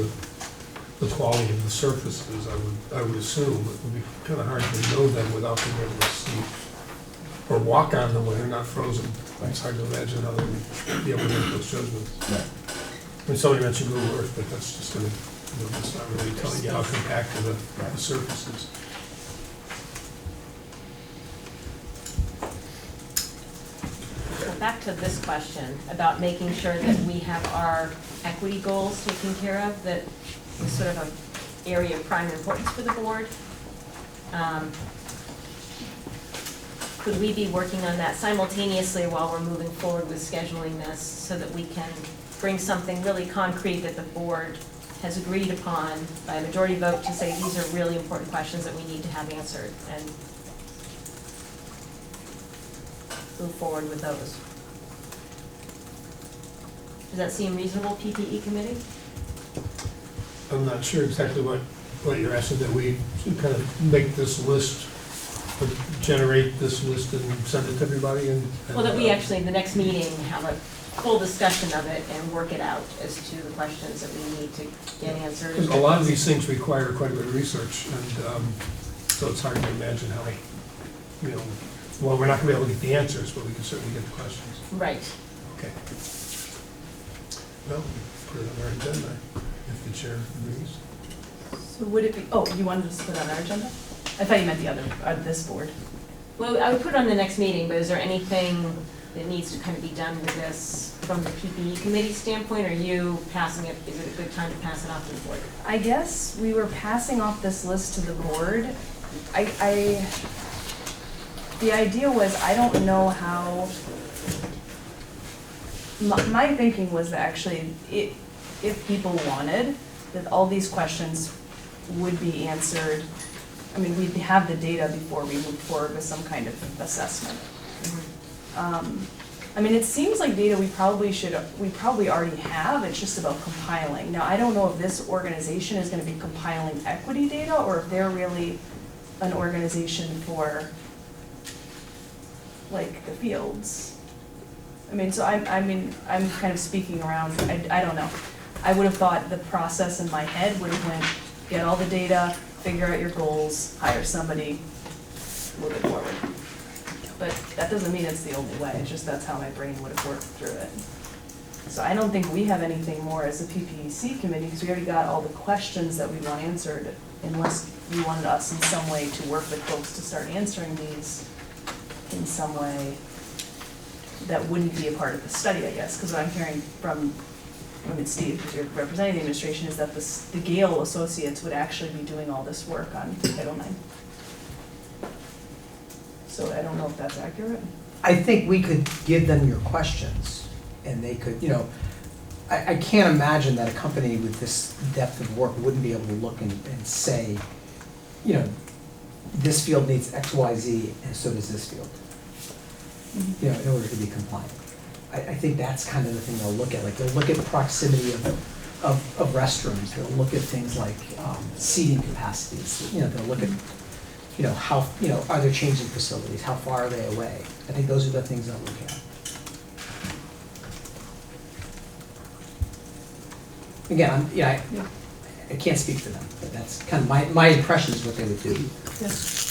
the quality of the surfaces, I would assume. It would be kind of hard to know them without being able to see, or walk on them when they're not frozen. It's hard to imagine how they would be able to make those judgments. When somebody mentioned Google Earth, but that's just gonna, that's not really telling you how compacted the surface is. So back to this question about making sure that we have our equity goals taken care of, that is sort of an area of prime importance for the board. Could we be working on that simultaneously while we're moving forward with scheduling this so that we can bring something really concrete that the board has agreed upon by a majority vote to say these are really important questions that we need to have answered and move forward with those? Does that seem reasonable, PPE committee? I'm not sure exactly what you're asking, that we should kind of make this list, or generate this list and send it to everybody and. Well, that we actually, the next meeting, have a full discussion of it and work it out as to the questions that we need to get answered. A lot of these things require quite a bit of research, and so it's hard to imagine how, well, we're not gonna be able to get the answers, but we can certainly get the questions. Right. Okay. Well, put it on our agenda, if the chair agrees. So would it be, you wanted us to put it on our agenda? I thought you meant the other, this board. Well, I would put it on the next meeting, but is there anything that needs to kind of be done with this from the PPE committee standpoint? Are you passing it, is it a good time to pass it off to the board? I guess we were passing off this list to the board. The idea was, I don't know how, my thinking was that actually, if people wanted, that all these questions would be answered. I mean, we'd have the data before we move forward with some kind of assessment. I mean, it seems like data we probably already have, it's just about compiling. Now, I don't know if this organization is gonna be compiling equity data, or if they're really an organization for like the fields. I mean, so I'm kind of speaking around, I don't know. I would have thought the process in my head would have went, get all the data, figure out your goals, hire somebody, move it forward. But that doesn't mean it's the only way, it's just that's how my brain would have worked through it. So I don't think we have anything more as a PPEC committee, because we already got all the questions that we want answered, unless you wanted us in some way to work with folks to start answering these in some way that wouldn't be a part of the study, I guess, because what I'm hearing from Steve, because you're representing the administration, is that the Gale Associates would actually be doing all this work on Title IX. So I don't know if that's accurate. I think we could give them your questions, and they could, you know, I can't imagine that a company with this depth of work wouldn't be able to look and say, you know, this field needs X, Y, Z, and so does this field, you know, in order to be compliant. I think that's kind of the thing they'll look at. Like, they'll look at proximity of restrooms. They'll look at things like seating capacities. You know, they'll look at, you know, how, you know, are there changing facilities? How far are they away? I think those are the things they'll look at. Again, I can't speak for them, but that's kind of my impression is what they would do. Yes.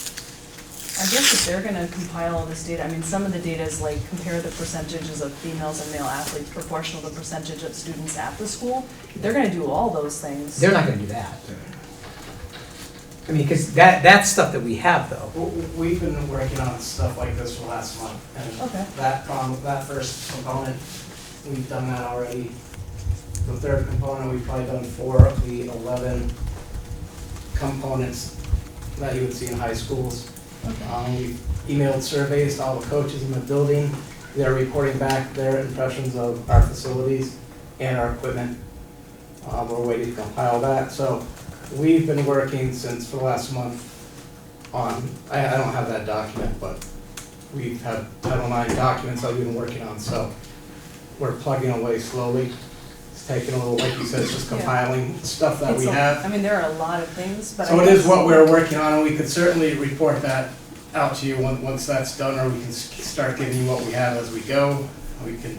I guess if they're gonna compile all this data, I mean, some of the data is like compare the percentages of females and male athletes proportional to the percentage of students at the school. They're gonna do all those things. They're not gonna do that. I mean, because that's stuff that we have, though. We've been working on stuff like this for the last month, and Okay. that first component, we've done that already. The third component, we've probably done 4 of the 11 components that you would see in high schools. We've emailed surveys to all the coaches in the building. They're reporting back their impressions of our facilities and our equipment. We're waiting to compile that. So we've been working since for the last month on, I don't have that document, but we've had Title IX documents that we've been working on. So we're plugging away slowly. It's taking a little, like you said, it's just compiling stuff that we have. I mean, there are a lot of things, but So it is what we're working on, and we could certainly report that out to you once that's done, or we can start giving you what we have as we go. We can.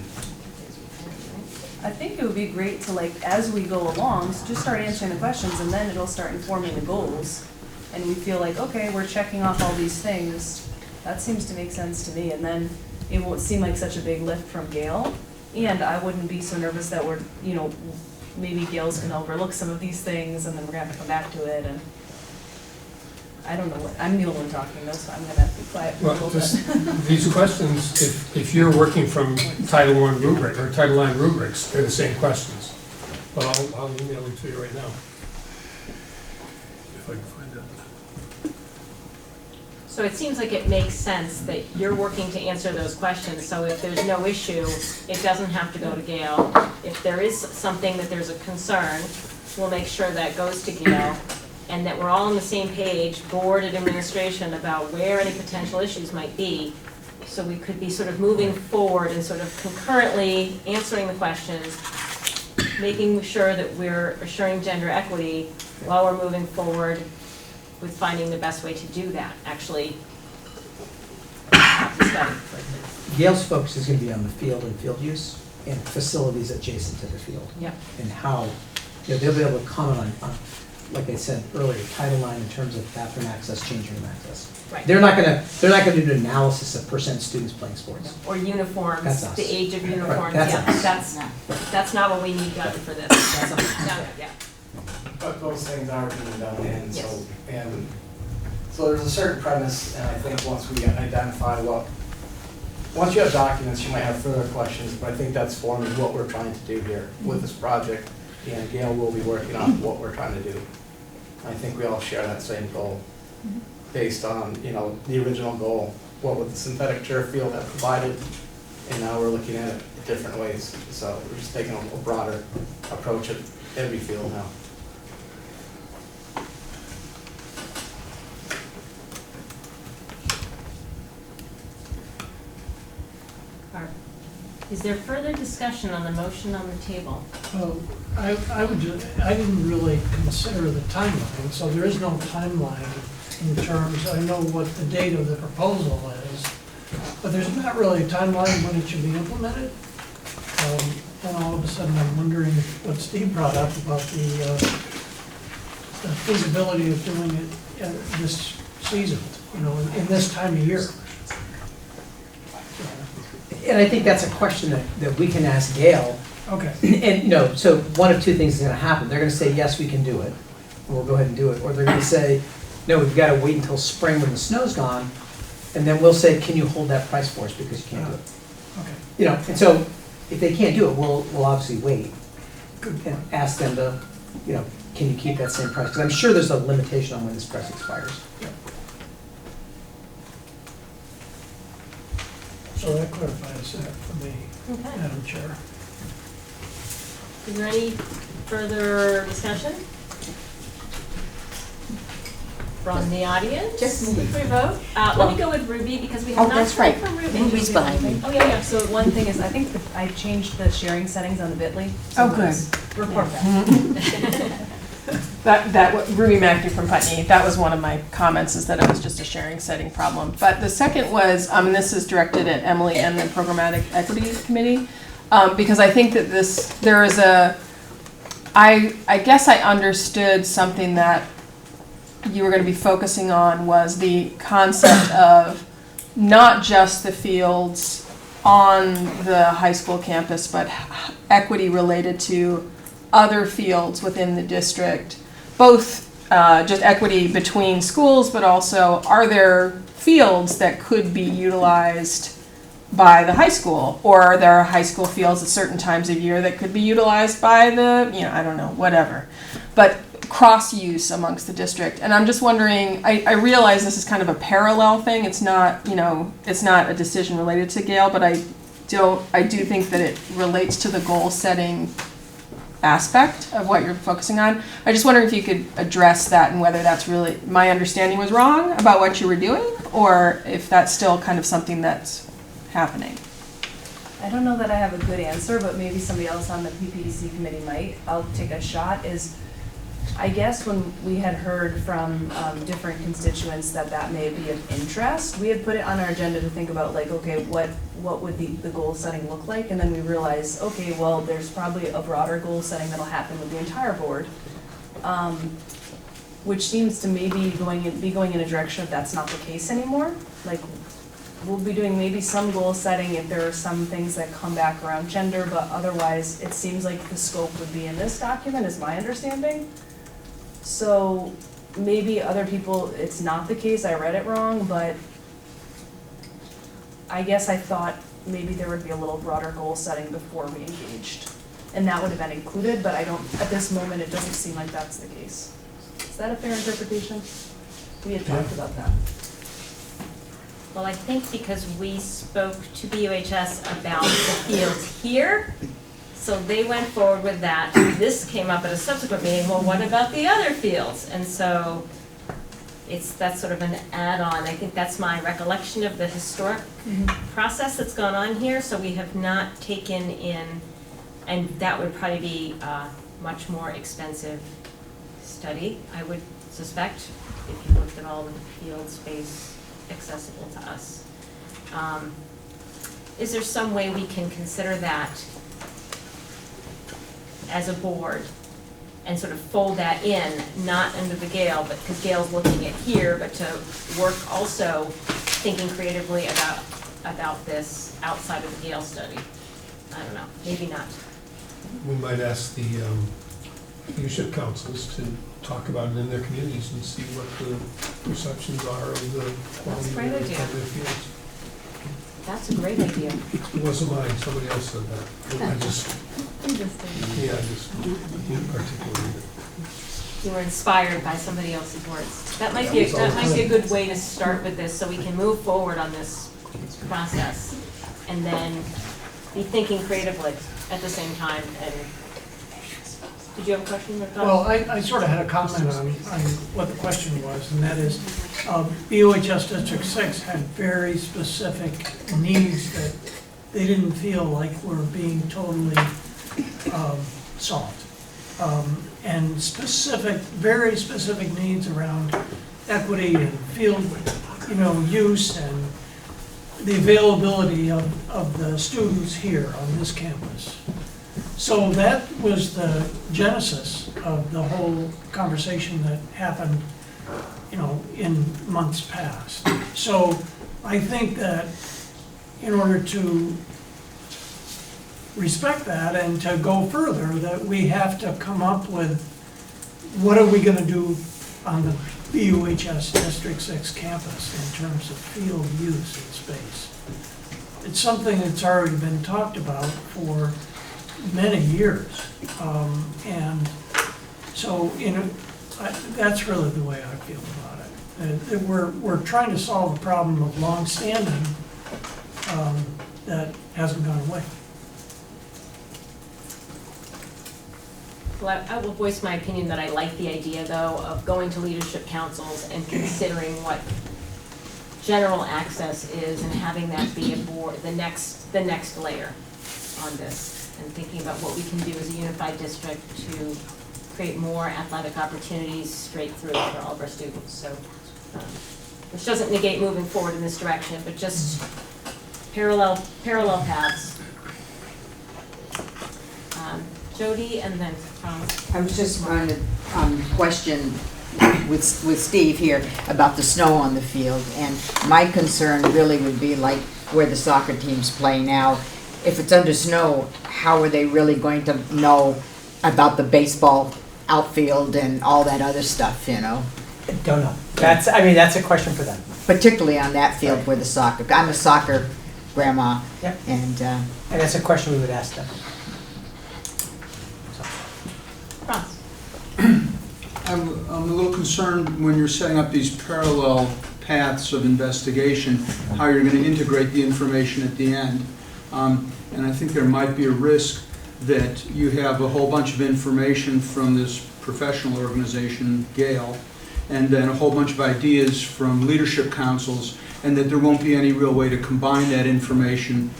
I think it would be great to, like, as we go along, just start answering the questions, and then it'll start informing the goals. And we feel like, okay, we're checking off all these things. That seems to make sense to me, and then it won't seem like such a big lift from Gail. And I wouldn't be so nervous that we're, you know, maybe Gail's gonna overlook some of these things, and then we're gonna have to come back to it, and I don't know what, I'm the only one talking though, so I'm gonna have to be quiet for a little bit. These questions, if you're working from Title I rubric or Title IX rubrics, they're the same questions. But I'll email them to you right now. If I can find out. So it seems like it makes sense that you're working to answer those questions, so if there's no issue, it doesn't have to go to Gail. If there is something that there's a concern, we'll make sure that goes to Gail, and that we're all on the same page, board and administration, about where any potential issues might be. So we could be sort of moving forward and sort of concurrently answering the questions, making sure that we're assuring gender equity while we're moving forward with finding the best way to do that, actually. Gail's focus is going to be on the field and field use and facilities adjacent to the field. Yep. And how, you know, they'll be able to comment on, like I said earlier, Title IX in terms of bathroom access, changing room access. Right. They're not gonna do an analysis of percent students playing sports. Or uniforms, That's us. the age of uniforms, That's yeah, us. that's not what we need done for this. That's not, yeah. But those things are being done, and Yes. so there's a certain premise, and I think once we identify once you have documents, you might have further questions, but I think that's formed what we're trying to do here with this project, and Gail will be working on what we're trying to do. I think we all share that same goal, based on, you know, the original goal, what would the synthetic turf field have provided, and now we're looking at it different ways, so we're just taking a broader approach at every field now. Is there further discussion on the motion on the table? I didn't really consider the timeline, so there is no timeline in terms, I know what the date of the proposal is, but there's not really a timeline when it should be implemented. And all of a sudden, I'm wondering what Steve brought up about the feasibility of doing it this season, in this time of year. And I think that's a question that we can ask Gail. Okay. And, so one of two things is gonna happen. They're gonna say, yes, we can do it, and we'll go ahead and do it. Or they're gonna say, no, we've gotta wait until spring when the snow's gone, and then we'll say, can you hold that price for us because you can't do it. Okay. And so if they can't do it, we'll obviously wait and ask them to, can you keep that same price? Because I'm sure there's a limitation on when this price expires. So that clarifies that for me, Okay. Madam Chair. Is there any further discussion from the audience? Just before we vote, let me go with Ruby because we have not that's heard right. from Ruby. Ruby's behind me. Oh, yeah. So one thing is, I think that I changed the sharing settings on the Bitly. Oh, good. Report back. That what Ruby Mackie from Putney, that was one of my comments, is that it was just a sharing setting problem. But the second was, and this is directed at Emily and the Programmatic Equity Committee, because I think that there is I guess I understood something that you were going to be focusing on was the concept of not just the fields on the high school campus, but equity related to other fields within the district, both just equity between schools, but also are there fields that could be utilized by the high school, or are there high school fields at certain times of year that could be utilized by the, I don't know, whatever, but cross-use amongst the district. And I'm just wondering, I realize this is kind of a parallel thing, it's not, it's not a decision related to Gail, but I do think that it relates to the goal setting aspect of what you're focusing on. I just wonder if you could address that and whether that's really, my understanding was wrong about what you were doing, or if that's still kind of something that's happening. I don't know that I have a good answer, but maybe somebody else on the PPDC committee might. I'll take a shot. I guess when we had heard from different constituents that may be of interest, we had put it on our agenda to think about okay, what would the goal setting look like? And then we realized, okay, well, there's probably a broader goal setting that'll happen with the entire board, which seems to maybe be going in a direction if that's not the case anymore. We'll be doing maybe some goal setting if there are some things that come back around gender, but otherwise it seems like the scope would be in this document, is my understanding. So maybe other people, it's not the case, I read it wrong, but I guess I thought maybe there would be a little broader goal setting before we engaged. And that would have been included, but at this moment, it doesn't seem like that's the case. Is that a fair interpretation? We had talked about that. Well, I think because we spoke to BUHS about the fields here, so they went forward with that. This came up at a subsequent meeting, well, what about the other fields? And so that's sort of an add-on. I think that's my recollection of the historic process that's gone on here. So we have not taken in, and that would probably be a much more expensive study, I would suspect, if you looked at all the field space accessible to us. Is there some way we can consider that as a board and sort of fold that in, not under the Gale, but because Gale's looking at here, but to work also thinking creatively about this outside of the Gale study? I don't know, maybe not. We might ask the leadership councils to talk about it in their communities and see what the perceptions are of the quality of their fields. That's a great idea. It wasn't mine, somebody else said that. I just articulated it. You were inspired by somebody else's words. That might be a good way to start with this, so we can move forward on this process and then be thinking creatively at the same time. And did you have a question? Well, I sort of had a comment on what the question was, and that is BUHS District 6 had very specific needs that they didn't feel like were being totally solved. And very specific needs around equity and field, use and the availability of the students here on this campus. So that was the genesis of the whole conversation that happened, you know, in months past. So I think that in order to respect that and to go further, that we have to come up with what are we gonna do on the BUHS District 6 campus in terms of field use and space. It's something that's already been talked about for many years. And so, you know, that's really the way I feel about it. That we're trying to solve a problem of longstanding that hasn't gone away. Well, I will voice my opinion that I like the idea, though, of going to leadership councils and considering what general access is and having that be a board, the next layer on this, and thinking about what we can do as a unified district to create more athletic opportunities straight through for all of our students. So, which doesn't negate moving forward in this direction, but just parallel paths. Jody, and then Thomas. I was just going to question with Steve here about the snow on the field, and my concern really would be like where the soccer teams play now. If it's under snow, how are they really going to know about the baseball outfield and all that other stuff, you know? Don't know. That's a question for them. Particularly on that field where the soccer, I'm a soccer grandma. Yep. And that's a question we would ask them. I'm a little concerned when you're setting up these parallel paths of investigation, how you're going to integrate the information at the end. And I think there might be a risk that you have a whole bunch of information from this professional organization, Gale, and then a whole bunch of ideas from leadership councils, and that there won't be any real way to combine that information,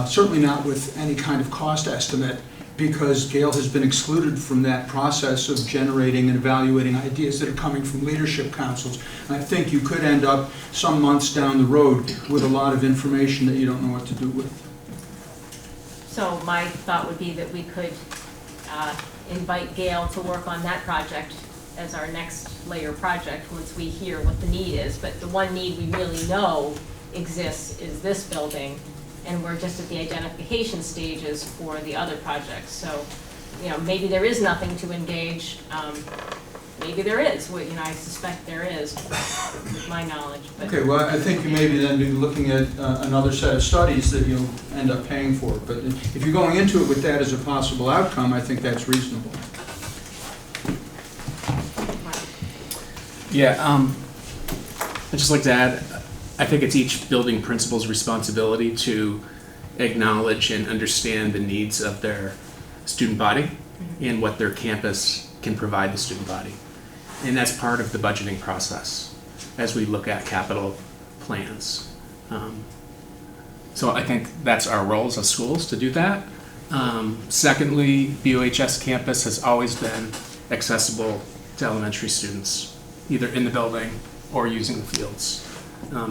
certainly not with any kind of cost estimate, because Gale has been excluded from that process of generating and evaluating ideas that are coming from leadership councils. And I think you could end up some months down the road with a lot of information that you don't know what to do with. So my thought would be that we could invite Gail to work on that project as our next layer project once we hear what the need is. But the one need we really know exists is this building, and we're just at the identification stages for the other projects. So, you know, maybe there is nothing to engage. Maybe there is. Well, you know, I suspect there is, with my knowledge. But Okay, well, I think you maybe then be looking at another set of studies that you'll end up paying for. But if you're going into it with that as a possible outcome, I think that's reasonable. Yeah, I'd just like to add, I think it's each building principal's responsibility to acknowledge and understand the needs of their student body and what their campus can provide the student body. And that's part of the budgeting process as we look at capital plans. So I think that's our roles as schools to do that. Secondly, BUHS campus has always been accessible to elementary students, either in the building or using the fields.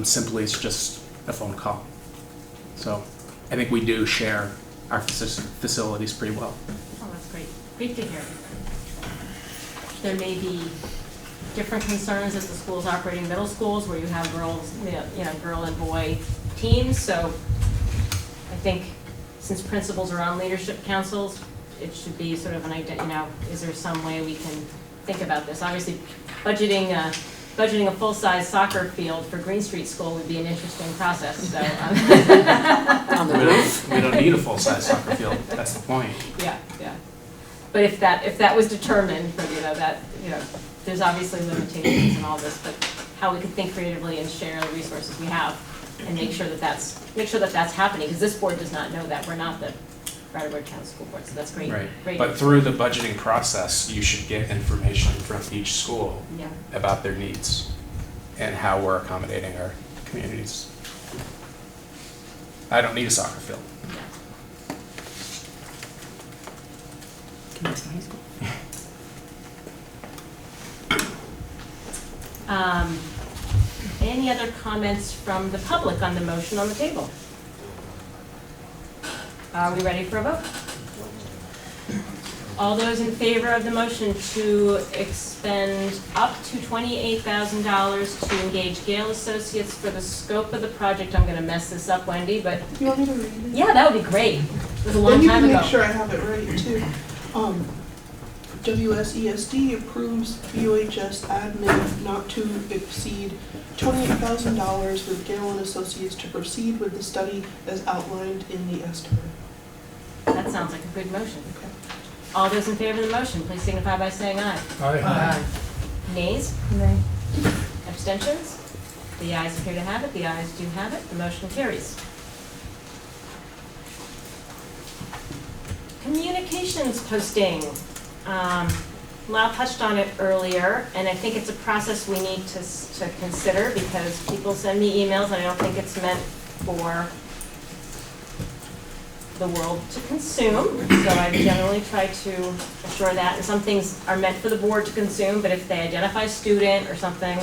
Simply, it's just a phone call. So I think we do share our facilities pretty well. oh, that's great. Great to hear. There may be different concerns as the schools operating middle schools where you have girls, you know, girl and boy teams. So I think since principals are on leadership councils, it should be sort of an idea, you know, is there some way we can think about this? Obviously, budgeting a full-size soccer field for Green Street School would be an interesting process, so. We don't need a full-size soccer field, that's the point. Yeah, yeah. But if that was determined, for, you know, that, you know, there's obviously limitations and all this, but how we could think creatively and share the resources we have and make sure that that's happening, because this board does not know that. We're not the Brattleboro Town School Board, so that's great. Right, Great. but through the budgeting process, you should get information from each school Yeah. about their needs and how we're accommodating our communities. I don't need a soccer field. Can I stay high school? Any other comments from the public on the motion on the table? Are we ready for a vote? All those in favor of the motion to expend up to $28,000 to engage Gale Associates for the scope of the project, I'm gonna mess this up, Wendy, but You want me to read it? yeah, that would be great. It was a long Then you time can ago. make sure I have it right too. WSESD approves BUHS admin not to exceed $28,000 with Gale and Associates to proceed with the study as outlined in the estimate. That sounds like a good motion. All those in favor of the motion, please signify by saying aye. Aye. Nays? Nay. Abstentions? The ayes appear to have it, the ayes do have it, the motion carries. Communications posting. Lyle touched on it earlier, and I think it's a process we need to consider because people send me emails and I don't think it's meant for the world to consume, so I generally try to assure that. And some things are meant for the board to consume, but if they identify student or something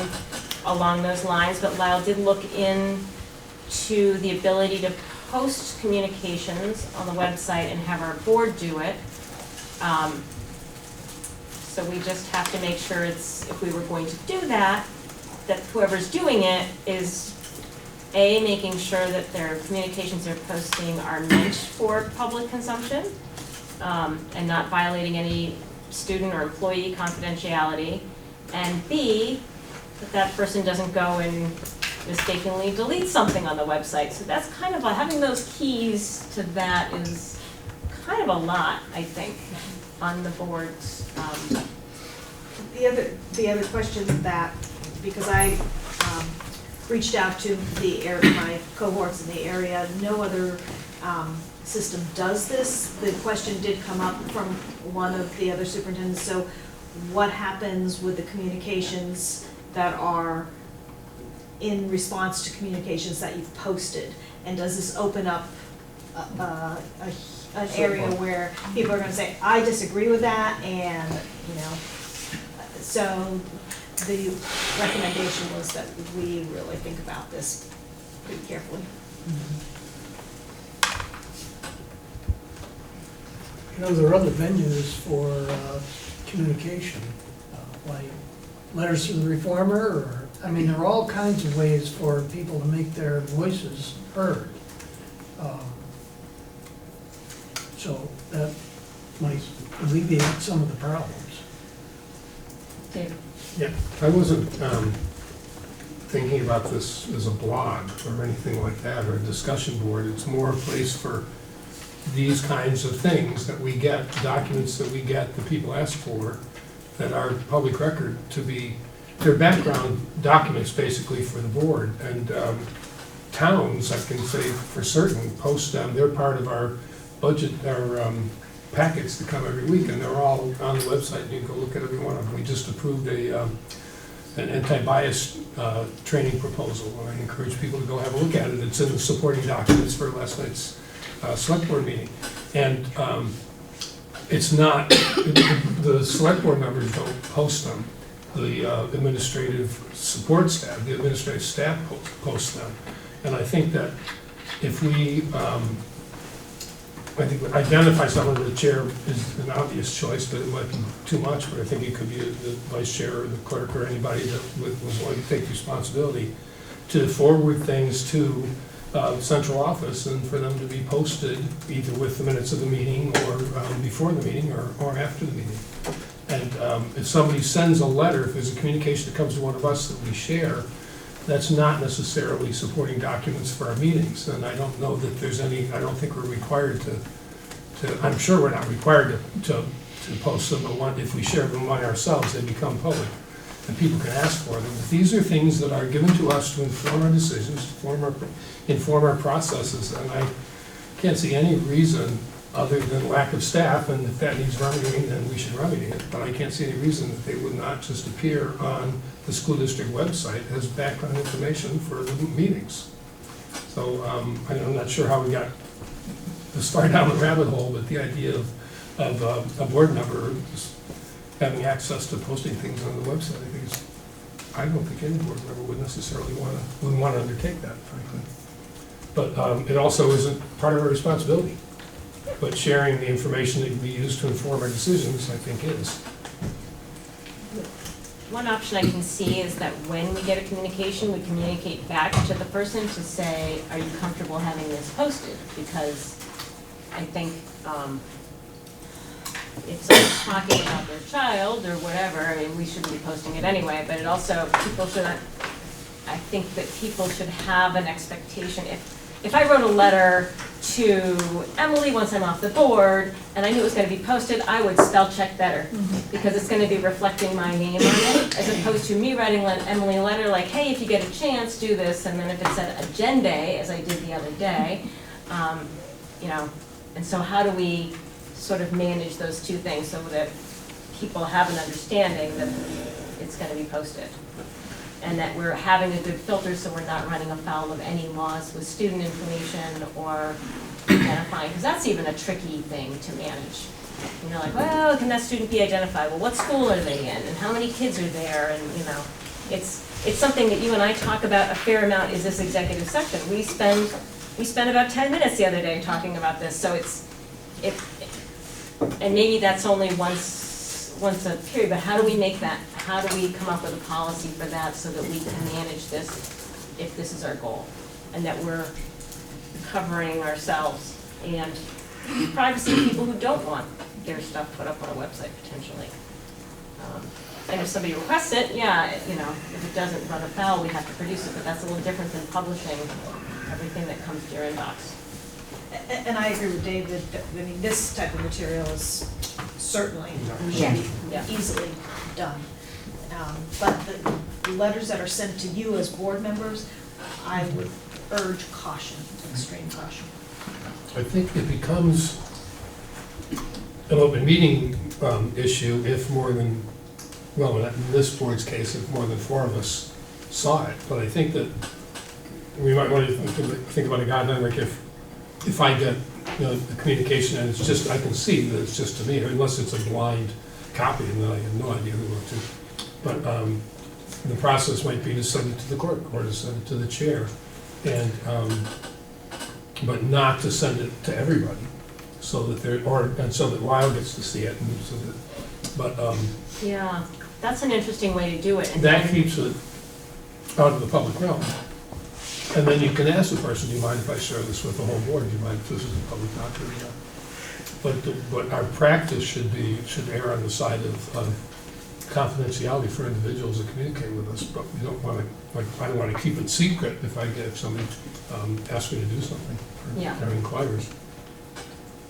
along those lines, but Lyle did look into the ability to post communications on the website and have our board do it. So we just have to make sure if we were going to do that whoever's doing it is making sure that their communications they're posting are meant for public consumption, and not violating any student or employee confidentiality, and B, that person doesn't go and mistakenly delete something on the website. So that's kind of having those keys to that is kind of a lot, I think, on the board's. The other question that, because I reached out to my cohorts in the area, no other system does this. The question did come up from one of the other superintendents, so what happens with the communications that are in response to communications that you've posted? And does this open up an area where people are gonna say, I disagree with that, and, so the recommendation was that we really think about this pretty carefully. There are other venues for communication, like letters to the reformer, there are all kinds of ways for people to make their voices heard. So that might alleviate some of the problems. David? Yeah, I wasn't thinking about this as a blog or anything like that, or a discussion board. It's more a place for these kinds of things that we get, documents that we get that people ask for, that are public record to be, they're background documents basically for the board. And towns, I can say for certain, post them. They're part of our budget, our packets that come every week, and they're all on the website, and you can go look at every one of them. We just approved an anti-bias training proposal, and I encourage people to go have a look at it. It's in the supporting documents for last night's select board meeting. And it's not, the select board members don't post them. The administrative support staff, the administrative staff posts them. And I think that if we, I think identify someone as the chair is an obvious choice, but it might be too much, but I think it could be the vice chair or the clerk or anybody that was willing to take the responsibility to forward things to central office and for them to be posted either with the minutes of the meeting or before the meeting or after the meeting. And if somebody sends a letter, if there's a communication that comes to one of us that we share, that's not necessarily supporting documents for our meetings. And I don't know that there's any, I don't think we're required to I'm sure we're not required to post them, but if we share them among ourselves, they become public and people can ask for them. But these are things that are given to us to inform our decisions, inform our processes, and I can't see any reason other than lack of staff, and if that needs remedying, then we should remedy it. But I can't see any reason that they would not just appear on the school district website as background information for the meetings. So I'm not sure how we got this far down the rabbit hole, but the idea of a board member just having access to posting things on the website, I think is I don't think any board member would necessarily wouldn't want to undertake that, frankly. But it also isn't part of our responsibility. But sharing the information that can be used to inform our decisions, I think is. One option I can see is that when we get a communication, we communicate back to the person to say, are you comfortable having this posted? Because I think if someone's talking about their child or whatever, I mean, we shouldn't be posting it anyway, but it also, I think that people should have an expectation. If I wrote a letter to Emily once I'm off the board, and I knew it was gonna be posted, I would spell check better, because it's gonna be reflecting my name on it, as opposed to me writing Emily a letter like, hey, if you get a chance, do this, and then if it said agenda, as I did the other day, you know, and so how do we sort of manage those two things so that people have an understanding that it's gonna be posted? And that we're having a good filter so we're not running afoul of any laws with student information or identifying, because that's even a tricky thing to manage. You know, like, well, can that student be identified? Well, what school are they in? And how many kids are there? And, you know, it's something that you and I talk about a fair amount is this executive section. We spent about 10 minutes the other day talking about this, so and maybe that's only once a period, but how do we make that, how do we come up with a policy for that so that we can manage this if this is our goal? And that we're covering ourselves and privacy of people who don't want their stuff put up on a website potentially. And if somebody requests it, yeah, you know, if it doesn't run afoul, we have to produce it, but that's a little different than publishing everything that comes to your inbox. And I agree with David, I mean, this type of material is certainly Yeah. should be easily done. But the letters that are sent to you as board members, I would urge caution, extreme caution. I think it becomes an open meeting issue if more than, well, in this board's case, if more than 4 of us saw it. But I think that we might want to think about a guideline, like if I get, you know, the communication and it's just, I can see that it's just to me, unless it's a blind copy and then I have no idea who wrote it. But the process might be to send it to the clerk or to send it to the chair, and but not to send it to everybody, so that and so that Lyle gets to see it, and so that, but yeah, that's an interesting way to do it. And that keeps it out of the public realm. And then you can ask the person, do you mind if I share this with the whole board? Do you mind if this is a public document? But our practice should err on the side of confidentiality for individuals that communicate with us. But we don't want to, like, I don't want to keep it secret if somebody asks me to do something or inquires.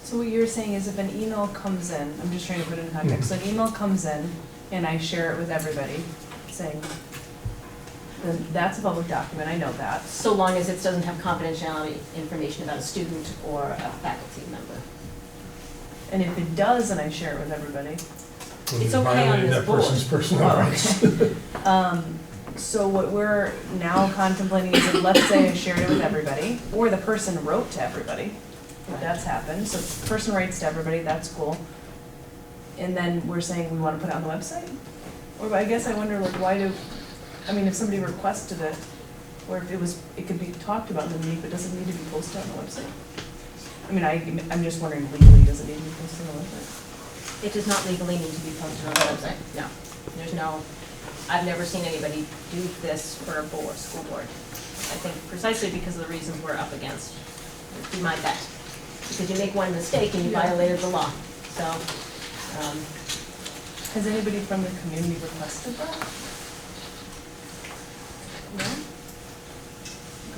So what you're saying is if an email comes in, I'm just trying to put it in context, so an email comes in and I share it with everybody saying, then that's a public document, I know that. so long as it doesn't have confidentiality information about a student or a faculty member. And if it does and I share it with everybody. It's okay on this that board. person's personal rights. So what we're now contemplating is that, let's say I shared it with everybody, or the person wrote to everybody. That's happened, so the person writes to everybody, that's cool. And then we're saying we want to put it on the website? Or I guess I wonder, like, if somebody requested it, or if it could be talked about in the meeting, but does it need to be posted on the website? I mean, I'm just wondering legally, does it need to be posted on the website? It does not legally need to be posted on the website, no. I've never seen anybody do this for a school board. I think precisely because of the reasons we're up against. Would be my bet. Because you make one mistake and you violated the law, so. Has anybody from the community requested that?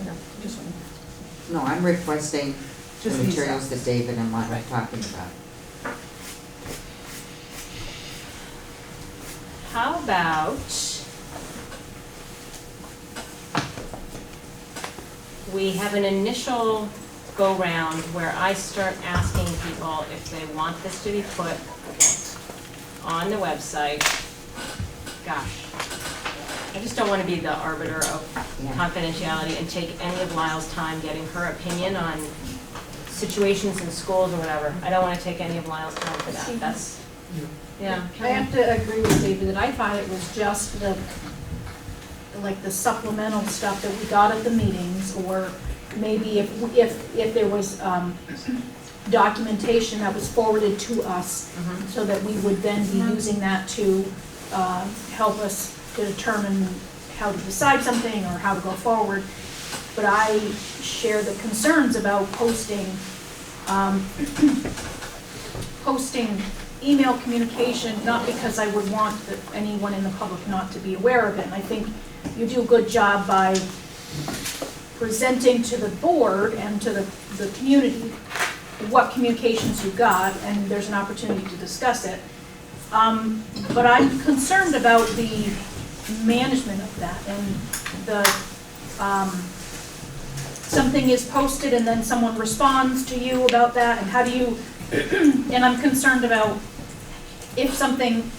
No, just one. No, I'm requesting the Just these materials steps. that David and Lon are talking about. How about we have an initial go-round where I start asking people if they want this to be put on the website. Gosh, I just don't want to be the arbiter of confidentiality and take any of Lyle's time getting her opinion on situations in schools or whatever. I don't want to take any of Lyle's time for that. That's, yeah. I have to agree with David that I thought it was just like the supplemental stuff that we got at the meetings, or maybe if there was documentation that was forwarded to us, so that we would then be using that to help us to determine how to decide something or how to go forward. But I share the concerns about posting email communication, not because I would want anyone in the public not to be aware of it. And I think you do a good job by presenting to the board and to the community what communications you got, and there's an opportunity to discuss it. But I'm concerned about the management of that, and something is posted and then someone responds to you about that, and how do you, and I'm concerned about if something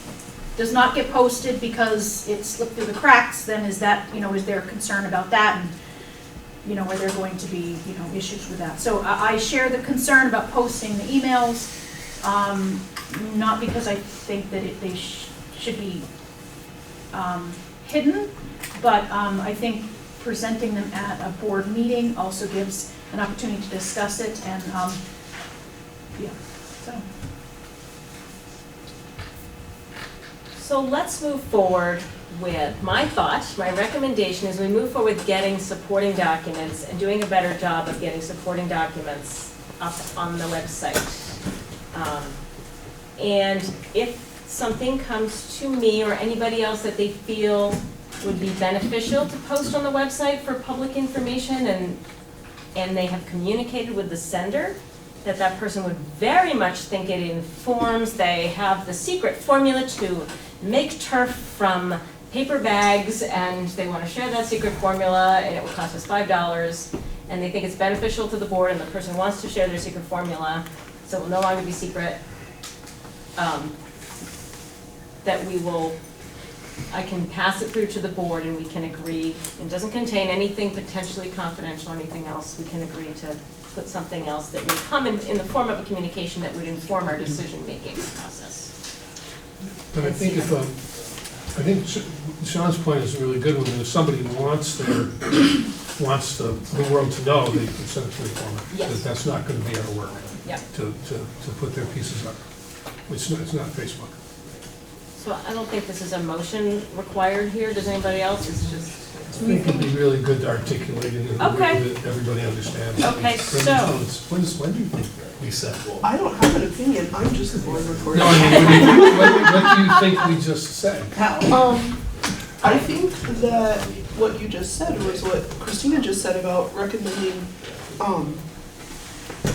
does not get posted because it slipped through the cracks, then is that, is there a concern about that? And, are there going to be, issues with that? So I share the concern about posting the emails, not because I think that they should be hidden, but I think presenting them at a board meeting also gives an opportunity to discuss it, and So let's move forward with my recommendation is we move forward with getting supporting documents and doing a better job of getting supporting documents up on the website. And if something comes to me or anybody else that they feel would be beneficial to post on the website for public information, and they have communicated with the sender, that person would very much think it informs, they have the secret formula to make turf from paper bags, and they want to share that secret formula, and it will cost us $5, and they think it's beneficial to the board, and the person wants to share their secret formula, so it will no longer be secret, I can pass it through to the board and we can agree. It doesn't contain anything potentially confidential or anything else. We can agree to put something else that would come in the form of a communication that would inform our decision-making process. But I think Sean's point is a really good one. If somebody wants the world to know, they can send it to the format. Yes. That's not going to be our work. Yep. To put their pieces up. It's not Facebook. So I don't think this is a motion required here. Does anybody else? It's just. I think it'd be really good to articulate it in a way that everybody understands. Okay, so. When do you think we said? I don't have an opinion, I'm just the board recorder. No, I mean, what do you think we just said? I think that what you just said was what Christina just said about recommending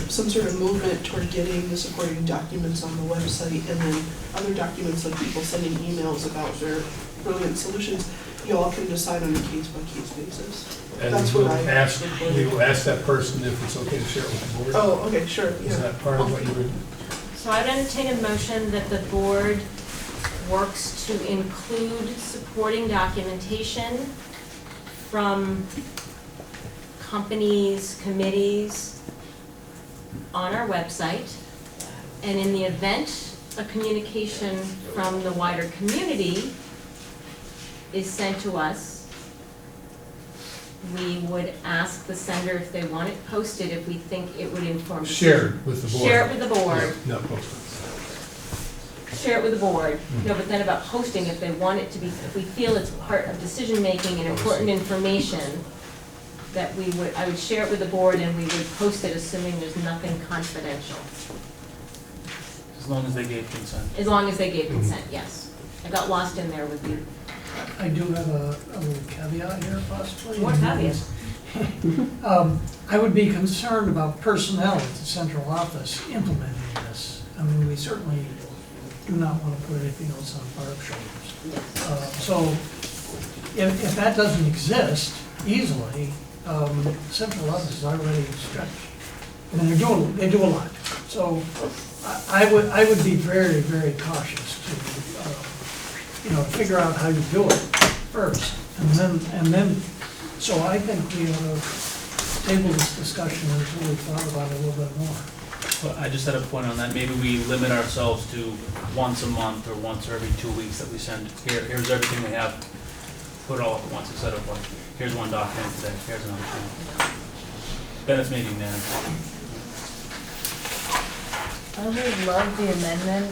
some sort of movement toward getting the supporting documents on the website, and then other documents like people sending emails about their brilliant solutions. You all can decide on a case-by-case basis. And That's we what I will ask that person if it's okay to share it with the board. Oh, okay, sure. Is that part of what you would? So I'd entertain a motion that the board works to include supporting documentation from companies, committees on our website, and in the event a communication from the wider community is sent to us, we would ask the sender if they want it posted, if we think it would inform. Shared with the board. Share it with the board. Yeah, not posted. Share it with the board. No, but then about posting, if they want it to be, if we feel it's part of decision-making and important information, that I would share it with the board and we would post it assuming there's nothing confidential. As long as they gave consent. As long as they gave consent, yes. I got lost in there with you. I do have a little caveat here possibly. What caveat? I would be concerned about personnel at the central office implementing this. I mean, we certainly do not want to put anything else on Barb's shoulders. So if that doesn't exist easily, central office is already stretched. And they do a lot. So I would be very, very cautious to figure out how you do it first, and then. So I think we ought to table this discussion until we thought about it a little bit more. Well, I just had a point on that. Maybe we limit ourselves to once a month or once every 2 weeks that we send, here's everything we have put it all up at once instead of like, here's one document today, here's another thing. Then it's maybe manageable. I would love the amendment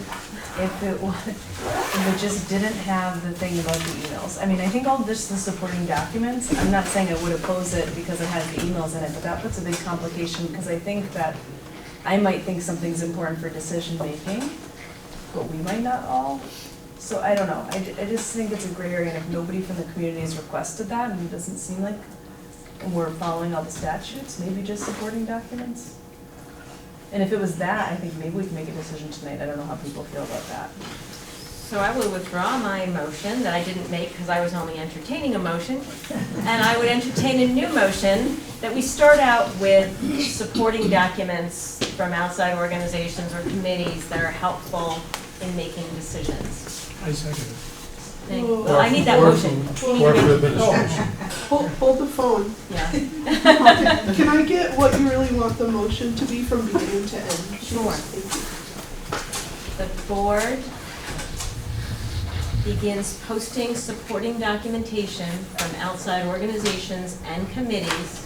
if it just didn't have the thing about the emails. I mean, I think all just the supporting documents, I'm not saying I would oppose it because it has the emails in it, but that puts a big complication because I think that I might think something's important for decision making, but we might not all. So I don't know, I just think it's a gray area, and if nobody from the community has requested that, and it doesn't seem like we're following all the statutes, maybe just supporting documents. And if it was that, I think maybe we can make a decision tonight. I don't know how people feel about that. So I will withdraw my motion that I didn't make because I was only entertaining a motion. And I would entertain a new motion that we start out with supporting documents from outside organizations or committees that are helpful in making decisions. I second it. Well, I need that motion. Or for administration. Hold the phone. Yeah. Can I get what you really want the motion to be from beginning to end? Sure. Thank you. The board begins posting supporting documentation from outside organizations and committees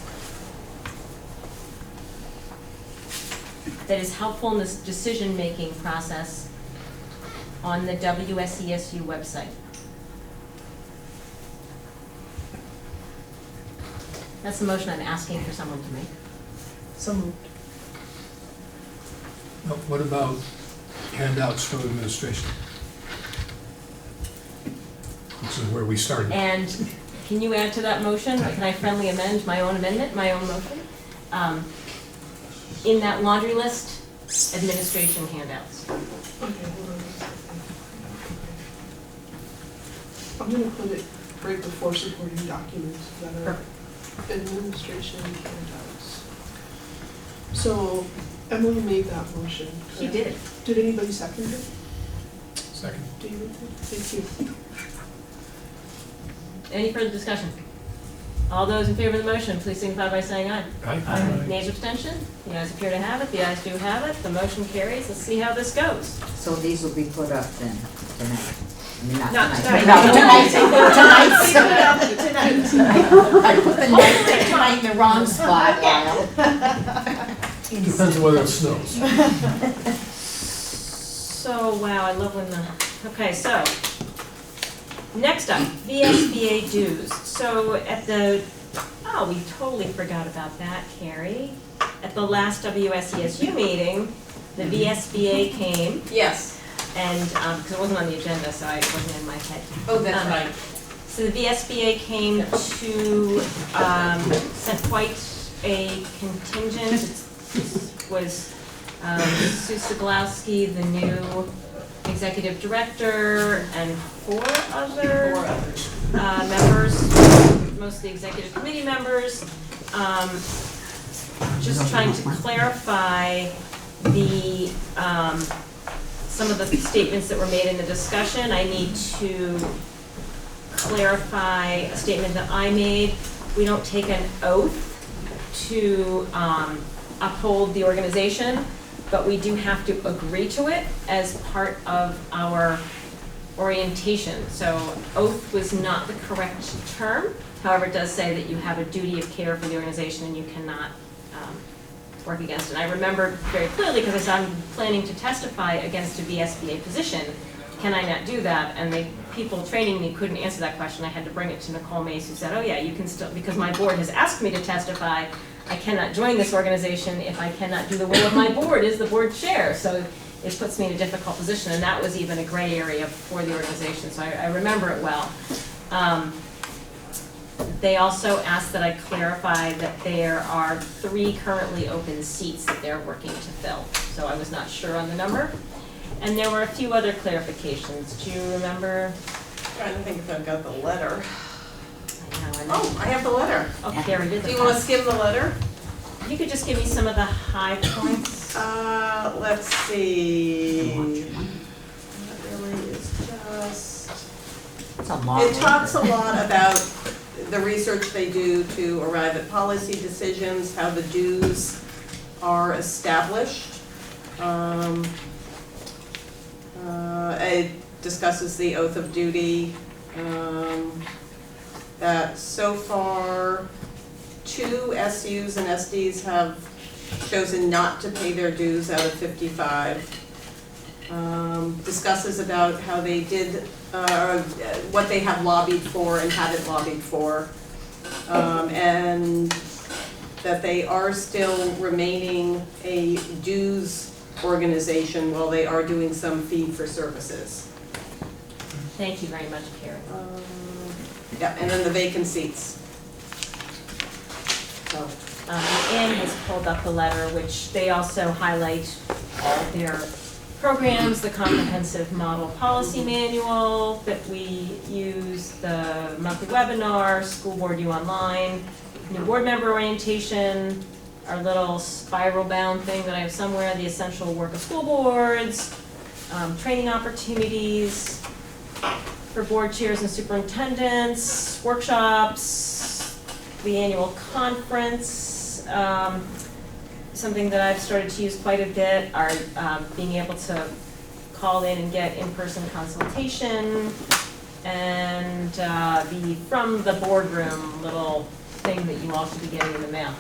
that is helpful in this decision-making process on the WSESU website. That's the motion I'm asking for someone to make. So moved. Now, what about handouts from administration? This is where we started. And can you add to that motion, or can I friendly amend my own amendment, my own motion? In that laundry list, administration handouts. Okay, hold on. I'm gonna put it right before supporting documents that are administration handouts. So Emily made that motion. She did. Did anybody second it? Second. David did? Thank you. Any further discussion? All those in favor of the motion, please signify by saying aye. Aye. Nays, abstention? The ayes appear to have it, the ayes do have it, the motion carries. Let's see how this goes. So these will be put up then tonight? I mean, Not tonight. tonight. No, tonight. Tonight. I put the night tonight in the wrong spot, Lyle. Depends on whether it snows. So, wow, I love when okay, so, next up, VSBA dues. So at we totally forgot about that, Carrie. At the last WSESU meeting, the VSBA came. Yes. And, because it wasn't on the agenda, so it wasn't in my head. Oh, that's right. So the VSBA came to, sent quite a contingent. This was Sue Siglowski, the new executive director, and four other members, mostly executive committee members. Just trying to clarify the, some of the statements that were made in the discussion. I need to clarify a statement that I made. We don't take an oath to uphold the organization, but we do have to agree to it as part of our orientation. So oath was not the correct term. However, it does say that you have a duty of care for the organization and you cannot work against it. And I remember very clearly because I said I'm planning to testify against a VSBA position. Can I not do that? And the people training me couldn't answer that question. I had to bring it to Nicole Mace, who said, oh yeah, you can still, because my board has asked me to testify, I cannot join this organization if I cannot do the will of my board as the board chair. So it puts me in a difficult position, and that was even a gray area for the organization, so I remember it well. They also asked that I clarify that there are 3 currently open seats that they're working to fill. So I was not sure on the number. And there were a few other clarifications. Do you remember? Trying to think if I've got the letter. I know. Oh, I have the letter. Oh, Carrie did. Do you want to skim the letter? You could just give me some of the high points. Let's see. That really is just. It's a lot. It talks a lot about the research they do to arrive at policy decisions, how the dues are established. It discusses the oath of duty. that so far 2 SUs and SDs have chosen not to pay their dues out of 55. Discusses about how they did, what they have lobbied for and haven't lobbied for. And that they are still remaining a dues organization while they are doing some fee for services. Thank you very much, Carrie. Yeah, and then the vacant seats. So, Anne has pulled up the letter, which they also highlight all their programs, the comprehensive model policy manual that we use, the monthly webinar, School Board U Online, new board member orientation, our little spiral bound thing that I have somewhere, the essential work of school boards, training opportunities for board chairs and superintendents, workshops, the annual conference, something that I've started to use quite a bit are being able to call in and get in-person consultation, and the from the boardroom little thing that you all should be getting in the mail.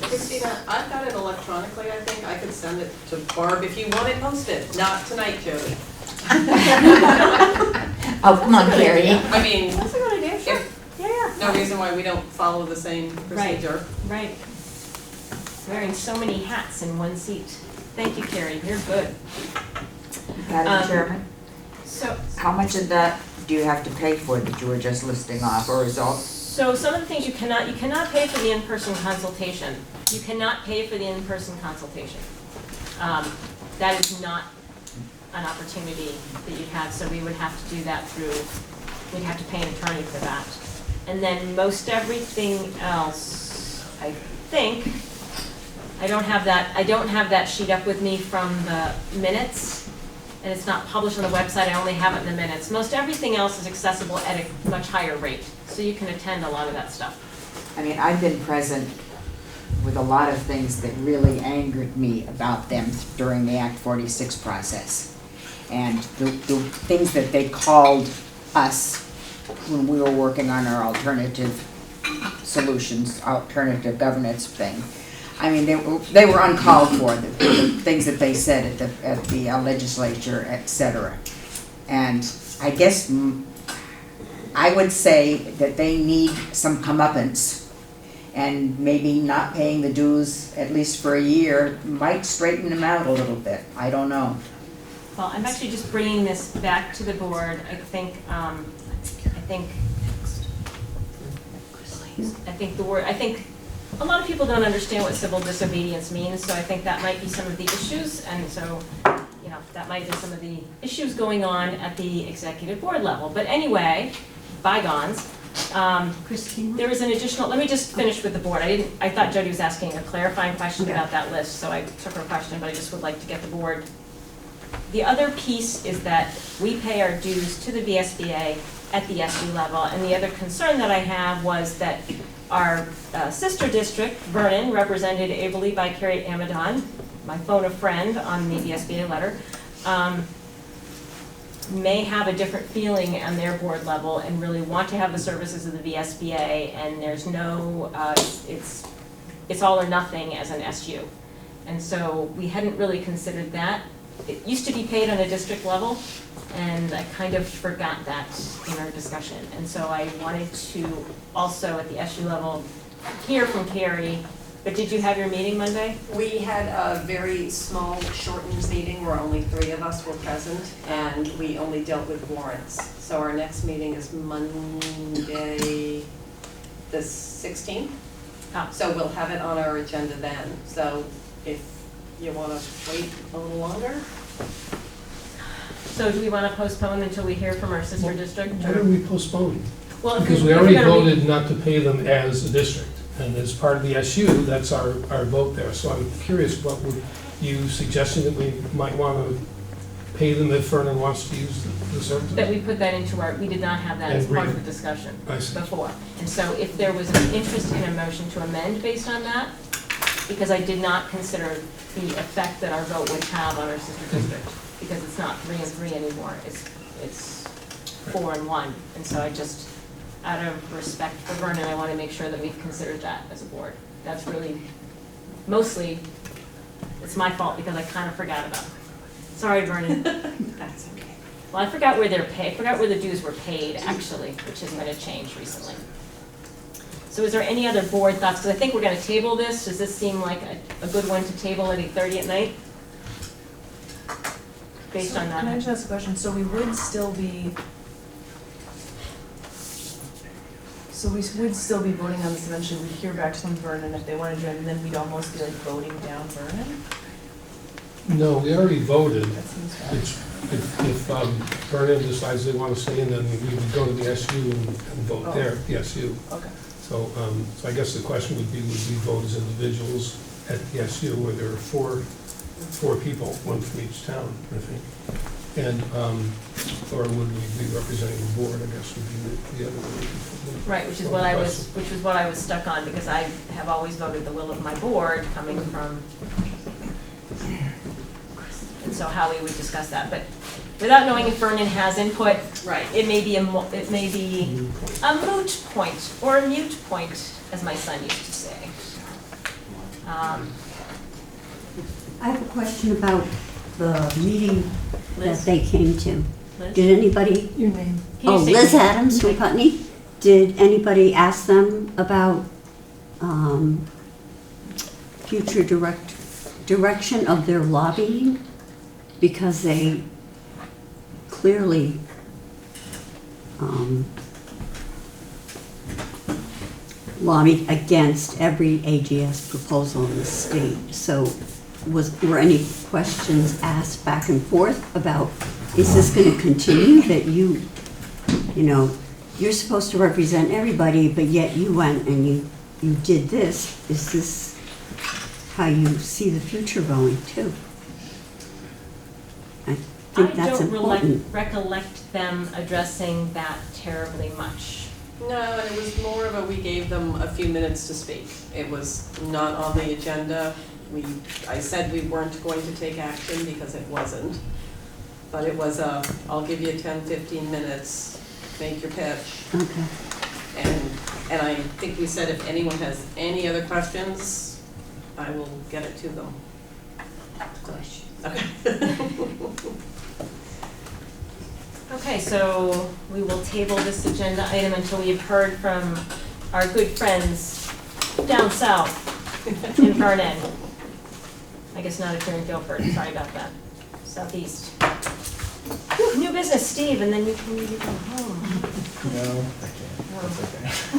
Christina, I've got it electronically, I think. I could send it to Barb if you want it posted. Not tonight, Jody. Oh, come on, Carrie. I mean, That's a good idea, sure. Yeah. no reason why we don't follow the same procedure. Right. Wearing so many hats in one seat. Thank you, Carrie, you're good. Madam Chairman, So, how much of that do you have to pay for that you were just listing off, or is all? so some of the things you cannot pay for the in-person consultation. You cannot pay for the in-person consultation. That is not an opportunity that you have, so we would have to do that through, we'd have to pay an attorney for that. And then most everything else, I think, I don't have that sheet up with me from the minutes, and it's not published on the website, I only have it in the minutes. Most everything else is accessible at a much higher rate, so you can attend a lot of that stuff. I mean, I've been present with a lot of things that really angered me about them during the Act 46 process. And the things that they called us when we were working on our alternative solutions, alternative governance thing. I mean, they were uncalled for, the things that they said at the legislature, et cetera. And I guess I would say that they need some comeuppance, and maybe not paying the dues, at least for a year, might straighten them out a little bit. I don't know. Well, I'm actually just bringing this back to the board. I think a lot of people don't understand what civil disobedience means, so I think that might be some of the issues, and so, you know, that might be some of the issues going on at the executive board level. But anyway, bygones. Christine? There is an additional, let me just finish with the board. I thought Jody was asking a clarifying question about that list, so I took her question, but I just would like to get the board. The other piece is that we pay our dues to the VSBA at the SU level, and the other concern that I have was that our sister district, Vernon, represented ably by Carrie Amadon, my phone a friend on the VSBA letter, may have a different feeling on their board level and really want to have the services of the VSBA, and there's no, it's all or nothing as an SU. And so we hadn't really considered that. It used to be paid on a district level, and I kind of forgot that in our discussion. And so I wanted to also at the SU level hear from Carrie. But did you have your meeting Monday? We had a very small shortened meeting where only 3 of us were present, and we only dealt with warrants. So our next meeting is Monday the 16th. So we'll have it on our agenda then. So if you want to wait a little longer. So do we want to postpone until we hear from our sister district? Why don't we postpone? Well, because we already voted not to pay them as a district. And as part of the SU, that's our vote there. So I'm curious, what would you suggesting that we might want to pay them if Vernon wants to use the services? That we put that into our, we did not have that as part of the discussion before. And so if there was an interest in a motion to amend based on that, because I did not consider the effect that our vote would have on our sister district, because it's not 3 and 3 anymore, it's 4 and 1. And so I just out of respect for Vernon, I want to make sure that we've considered that as a board. That's really, mostly, it's my fault because I kind of forgot about it. Sorry, Vernon. That's okay. Well, I forgot where they're paid, I forgot where the dues were paid, actually, which has been a change recently. So is there any other board thoughts? Because I think we're going to table this. Does this seem like a good one to table at 8:30 at night? Based on that. Can I just ask a question? So we would still be, voting on this eventually. We'd hear back from Vernon if they want to join, and then we'd almost be like voting down Vernon? No, we already voted. That seems bad. If Vernon decides they want to stay in, then we would go to the SU and vote Oh. there, the SU. Okay. So I guess the question would be we vote as individuals at the SU where there are four people, one from each town, I think. And, or would we be representing the board, I guess would be the other one. Right, which is what I was stuck on, because I have always voted the will of my board coming from, and so how we would discuss that, but without knowing if Vernon has input, Right. it may be a moot point, or a mute point, as my son used to say. I have a question about the meeting that Liz? they came to. Liz? Did anybody? Your name? Can you Oh, say- Liz Adams from Putney. Did anybody ask them about future direction of their lobbying? Because they clearly lobbied against every AGS proposal in the state. So were any questions asked back and forth about, is this going to continue, that you know, you're supposed to represent everybody, but yet you went and you did this. Is this how you see the future going too? I think that's important. recollect them addressing that terribly much. No, and it was more of we gave them a few minutes to speak. It was not on the agenda. I said we weren't going to take action because it wasn't. But it was I'll give you 10, 15 minutes, make your pitch. Okay. And I think we said if anyone has any other questions, I will get it to them. Question. Okay. Okay, so we will table this agenda item until we've heard from our good friends down south in Vernon. I guess not if you're in Guilford, sorry about that. Southeast. Whew, new business, Steve, and then you can maybe go home. No, I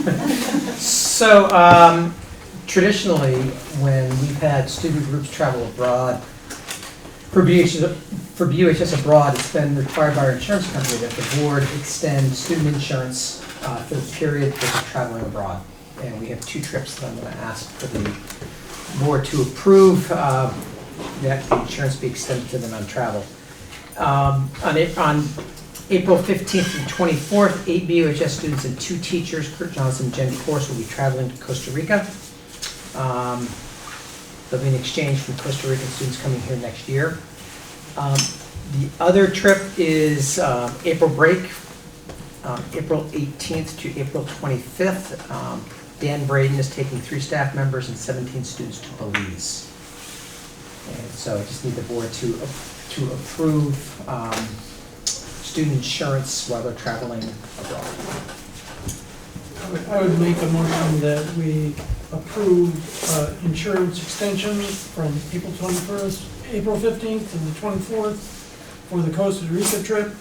can't. So, traditionally, when we've had student groups travel abroad, for BUHS abroad, it's been required by our insurance company that the board extend student insurance for the period that they're traveling abroad. And we have 2 trips that I'm going to ask for the board to approve that the insurance be extended to them on travel. On April 15th and 24th, 8 BUHS students and 2 teachers, Kurt Johnson and Jenny Force, will be traveling to Costa Rica. There'll be an exchange from Costa Rican students coming here next year. The other trip is April break, April 18th to April 25th. Dan Braden is taking 3 staff members and 17 students to Belize. And so I just need the board to approve student insurance while they're traveling abroad. I would make a motion that we approve insurance extension from April 21st, April 15th to the 24th for the Costa Rica trip,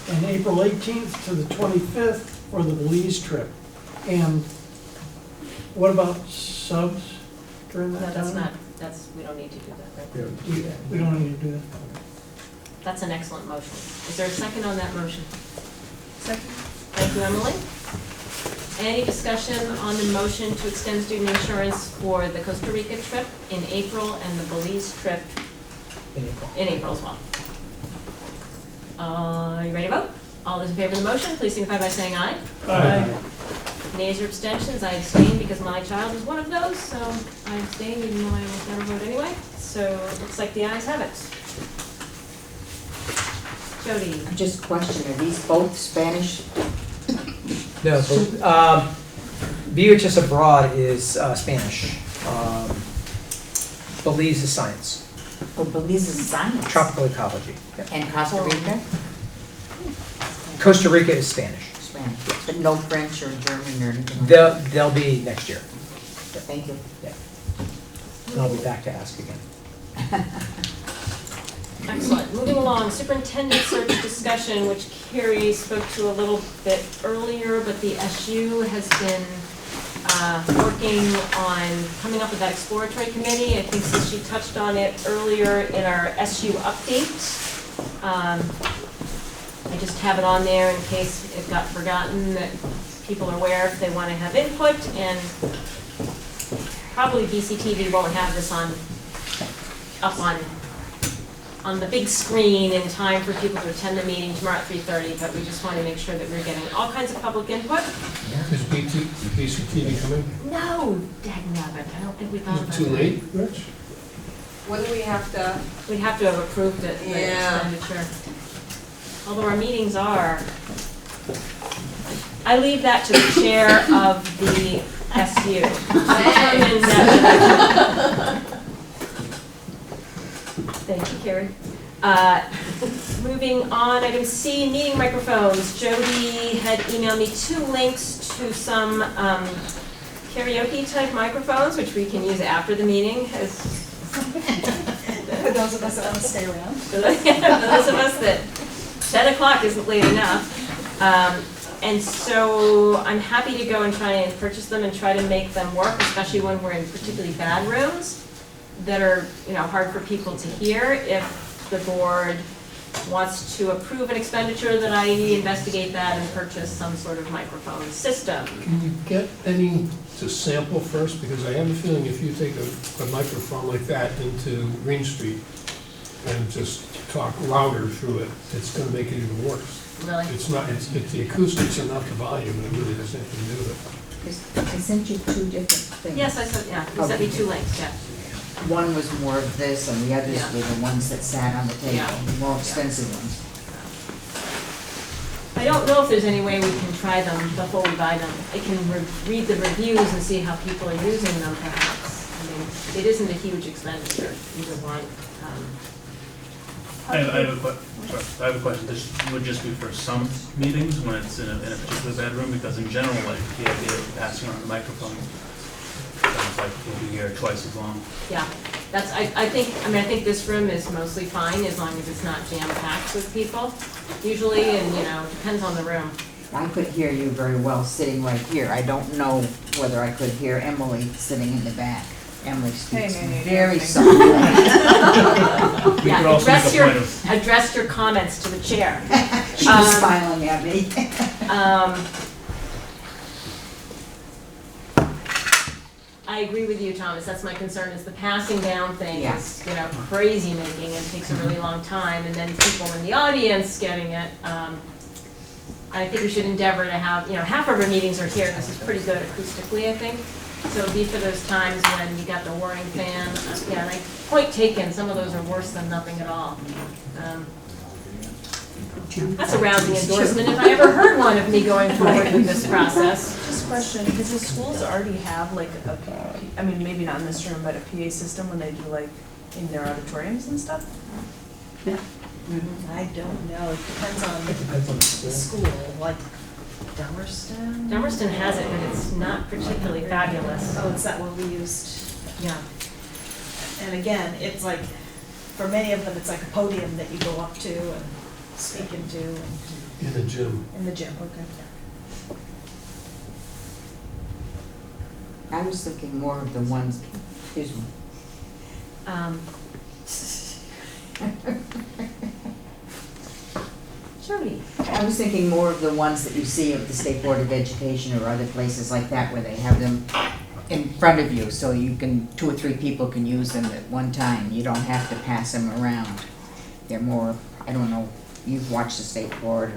and April 18th to the 25th for the Belize trip. And what about subs during that time? No, we don't need to do that, right? We don't need to do that. That's an excellent motion. Is there a second on that motion? Second. Thank you, Emily. Any discussion on the motion to extend student insurance for the Costa Rica trip in April and the Belize trip in April as well? You ready to vote? All those in favor of the motion, please signify by saying aye. Aye. Nays or abstentions? I abstain because my child is one of those, so I abstain even though I will never vote anyway. So it looks like the ayes have it. Jody? Just a question, are these both Spanish No, BUHS abroad is Spanish. Belize is science. Oh, Belize is science. Tropical ecology. Yep. And Costa Rica? Costa Rica is Spanish. Spanish, but no French or German or anything like that? They'll be next year. Thank you. Yeah. And I'll be back to ask again. Excellent. Moving along, superintendent search discussion, which Carrie spoke to a little bit earlier, but the SU has been working on coming up with that exploratory committee. I think since she touched on it earlier in our SU update. I just have it on there in case it got forgotten, that people are aware if they want to have input, and probably BCTV won't have this up on the big screen in time for people to attend the meeting tomorrow at 3:30, but we just want to make sure that we're getting all kinds of public input. Is BCTV coming? No, dagnabbit, I don't think we thought about Too that. late, Rich? What do we have to? We'd have to have approved it, the Yeah. expenditure. Although our meetings are. I leave that to the chair of the SU. Determine that. Thank you, Carrie. Moving on, item C, meeting microphones. Jody had emailed me 2 links to some karaoke type microphones, which we can use after the meeting. For those of us that want to stay around. For those of us that 10 o'clock isn't late enough. And so I'm happy to go and try and purchase them and try to make them work, especially when we're in particularly bad rooms that are, hard for people to hear. If the board wants to approve an expenditure, that I investigate that and purchase some sort of microphone system. Can you get any to sample first? Because I have a feeling if you take a microphone like that into Green Street and just talk louder through it, it's gonna make it even worse. Really? It's the acoustics and not the volume, and it really has nothing to do with it. I sent you 2 different things. Yes, I said, yeah, you sent me 2 links, yeah. One was more of this, and the others Yeah. were the ones that sat on the table, Yeah. the more expensive ones. I don't know if there's any way we can try them before we buy them. I can read the reviews and see how people are using them perhaps. I mean, it isn't a huge expenditure, either one. I have a question. This would just be for some meetings when it's in a particular bedroom, because in general, like the idea of passing around the microphone, sounds like we'll be here twice as long. Yeah, I think this room is mostly fine as long as it's not jam-packed with people, usually, and, depends on the room. I could hear you very well sitting right here. I don't know whether I could hear Emily sitting in the back. Emily speaks very softly. Yeah, address your comments to the chair. She was smiling at me. I agree with you, Thomas. That's my concern, is the passing down thing Yeah. is, crazy making and takes a really long time, and then people in the audience getting it. I think we should endeavor to have, half of our meetings are here. This is pretty good acoustically, I think. So it'd be for those times when you got the whirring fan. Point taken, some of those are worse than nothing at all. That's a rousing endorsement if I ever heard one of me going forward with this process. Just a question, because the schools already have like maybe not in this room, but a PA system when they do in their auditoriums and stuff? Yeah. I don't know, it depends on the school, like Dummerston? Dummerston has it, but it's not particularly fabulous. Oh, it's that one we used. Yeah. And again, it's like, for many of them, it's like a podium that you go up to and speak into. In the gym. In the gym, okay. I was thinking more of the ones, here's one. Jody. I was thinking more of the ones that you see at the State Board of Education or other places like that where they have them in front of you, so you can, 2 or 3 people can use them at one time. You don't have to pass them around. They're more, I don't know, you've watched the State Board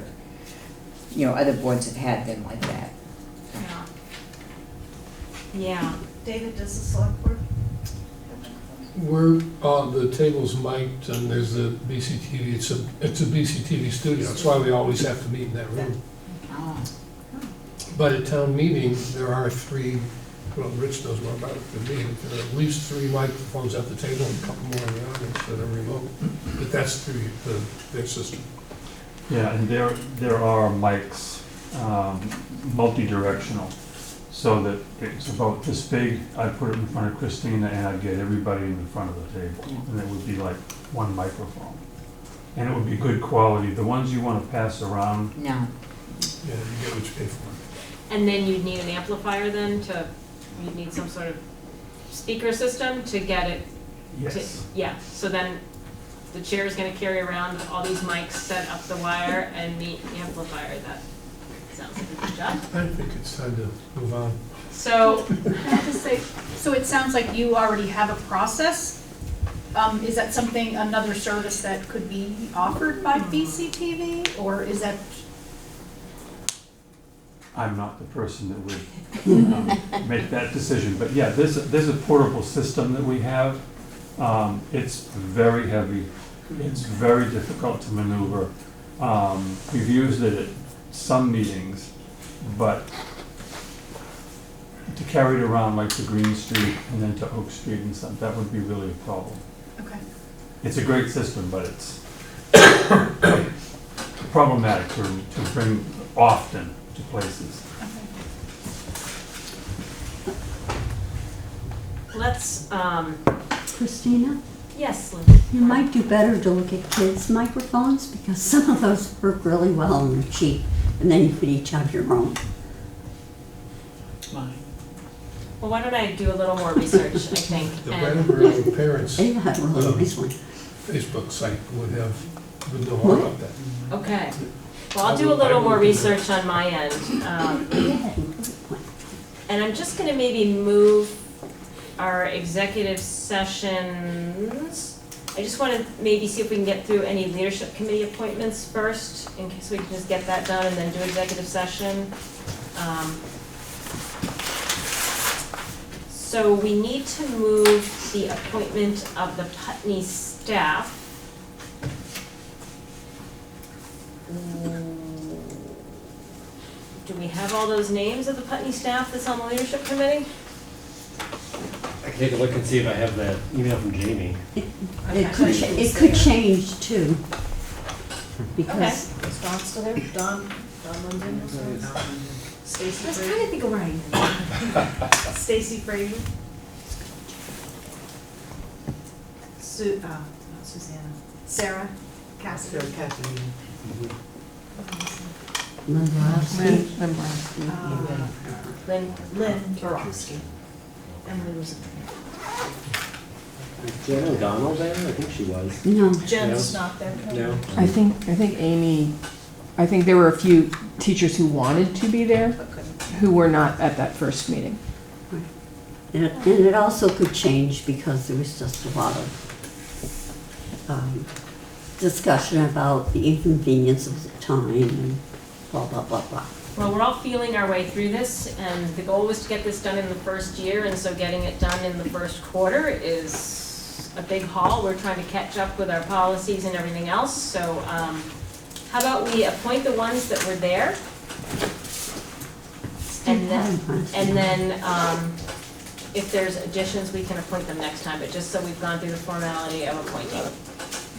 or, other boards have had them like that. Yeah. Yeah. David, does the select board? We're, the table's mic'd and there's the BCTV, it's a BCTV studio, that's why we always have to meet in that room. Oh. But at town meeting, there are three, well, Rich knows more about it than me, but there are at least three microphones at the table and a couple more in the audience that are remote. But that's through their system. Yeah, and there are mics, multi-directional, so that it's about this big. I'd put it in front of Christina and I'd get everybody in the front of the table, and it would be like one microphone. And it would be good quality. The ones you want to pass around. No. Yeah, you get what you pay for. And then you'd need an amplifier then you'd need some sort of speaker system to get it. Yes. Yeah, so then the chair is gonna carry around all these mics, set up the wire and the amplifier. That sounds like a good job. I think it's time to move on. So, Can I just say, so it sounds like you already have a process. Is that something, another service that could be offered by BCTV, or is that? I'm not the person that would make that decision, but yeah, there's a portable system that we have. It's very heavy. It's very difficult to maneuver. We've used it at some meetings, but to carry it around like to Green Street and then to Oak Street and stuff, that would be really a problem. Okay. It's a great system, but it's problematic to bring often to places. let's, Christina, yes, Lynn. you might do better to look at kids' microphones because some of those work really well and they're cheap, and then you could each have your own. Well, why don't I do a little more research, I think. The Brattleboro parents They had really nice one. Facebook site would know all about that. Okay. Well, I'll do a little more research on my end. And I'm just gonna maybe move our executive sessions. I just wanna maybe see if we can get through any leadership committee appointments first, in case we can just get that done and then do executive session. So we need to move the appointment of the Putney staff. Do we have all those names of the Putney staff that's on the leadership committee? I can take a look and see if I have the email from Jamie. It could change too. Because Is Dawn still there? Dawn London? Stacy Let's Fraser? kind of think of right. Stacy Fraser. Susanna. Sarah Cassidy. Sarah Cassidy. Lynn. Lynn Borowski. Emily was. Is Jen O'Donnell there? I think she was. No. Jen's not there. No. I think Amy, I think there were a few teachers who wanted to be there, who were not at that first meeting. And it also could change because there was just a lot of discussion about the inconvenience of the time and blah, blah, blah, blah. Well, we're all feeling our way through this, and the goal was to get this done in the first year, and so getting it done in the first quarter is a big haul. We're trying to catch up with our policies and everything else, so how about we appoint the ones that were there? And then if there's additions, we can appoint them next time, but just so we've gone through the formality of appointing.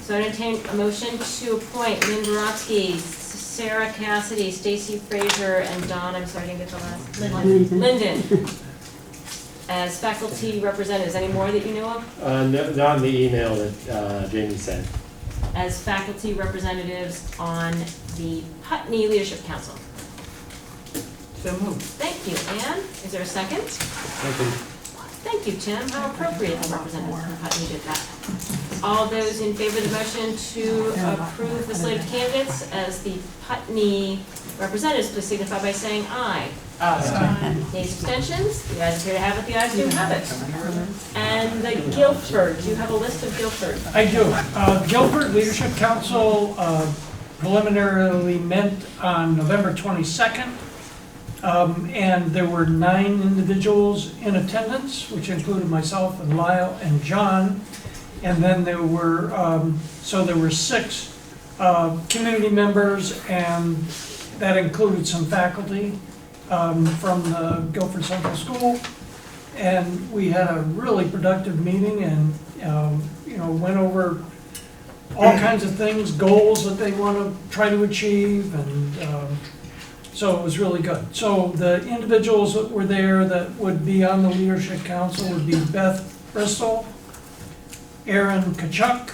So I entertain a motion to appoint Lynn Borowski, Sarah Cassidy, Stacy Fraser, and Dawn, I'm sorry, I didn't get the last. Linden. As faculty representatives. Any more that you know of? Not in the email that Jamie sent. As faculty representatives on the Putney Leadership Council. So moved. Thank you. Anne, is there a second? Second. Thank you, Tim. How appropriate the representative from Putney did that. All those in favor of the motion to approve the slate of candidates as the Putney representatives, please signify by saying aye. Aye. Nays, abstentions? The ayes appear to have it, the ayes do have it. And the Guilford, do you have a list of Guilford? I do. Guilford Leadership Council preliminarily met on November 22nd. And there were 9 individuals in attendance, which included myself and Lyle and John. And then there were, there were 6 community members, and that included some faculty. from the Guilford Central School. And we had a really productive meeting and, went over all kinds of things, goals that they want to try to achieve, and so it was really good. So the individuals that were there that would be on the Leadership Council would be Beth Bristol, Aaron Kachuk,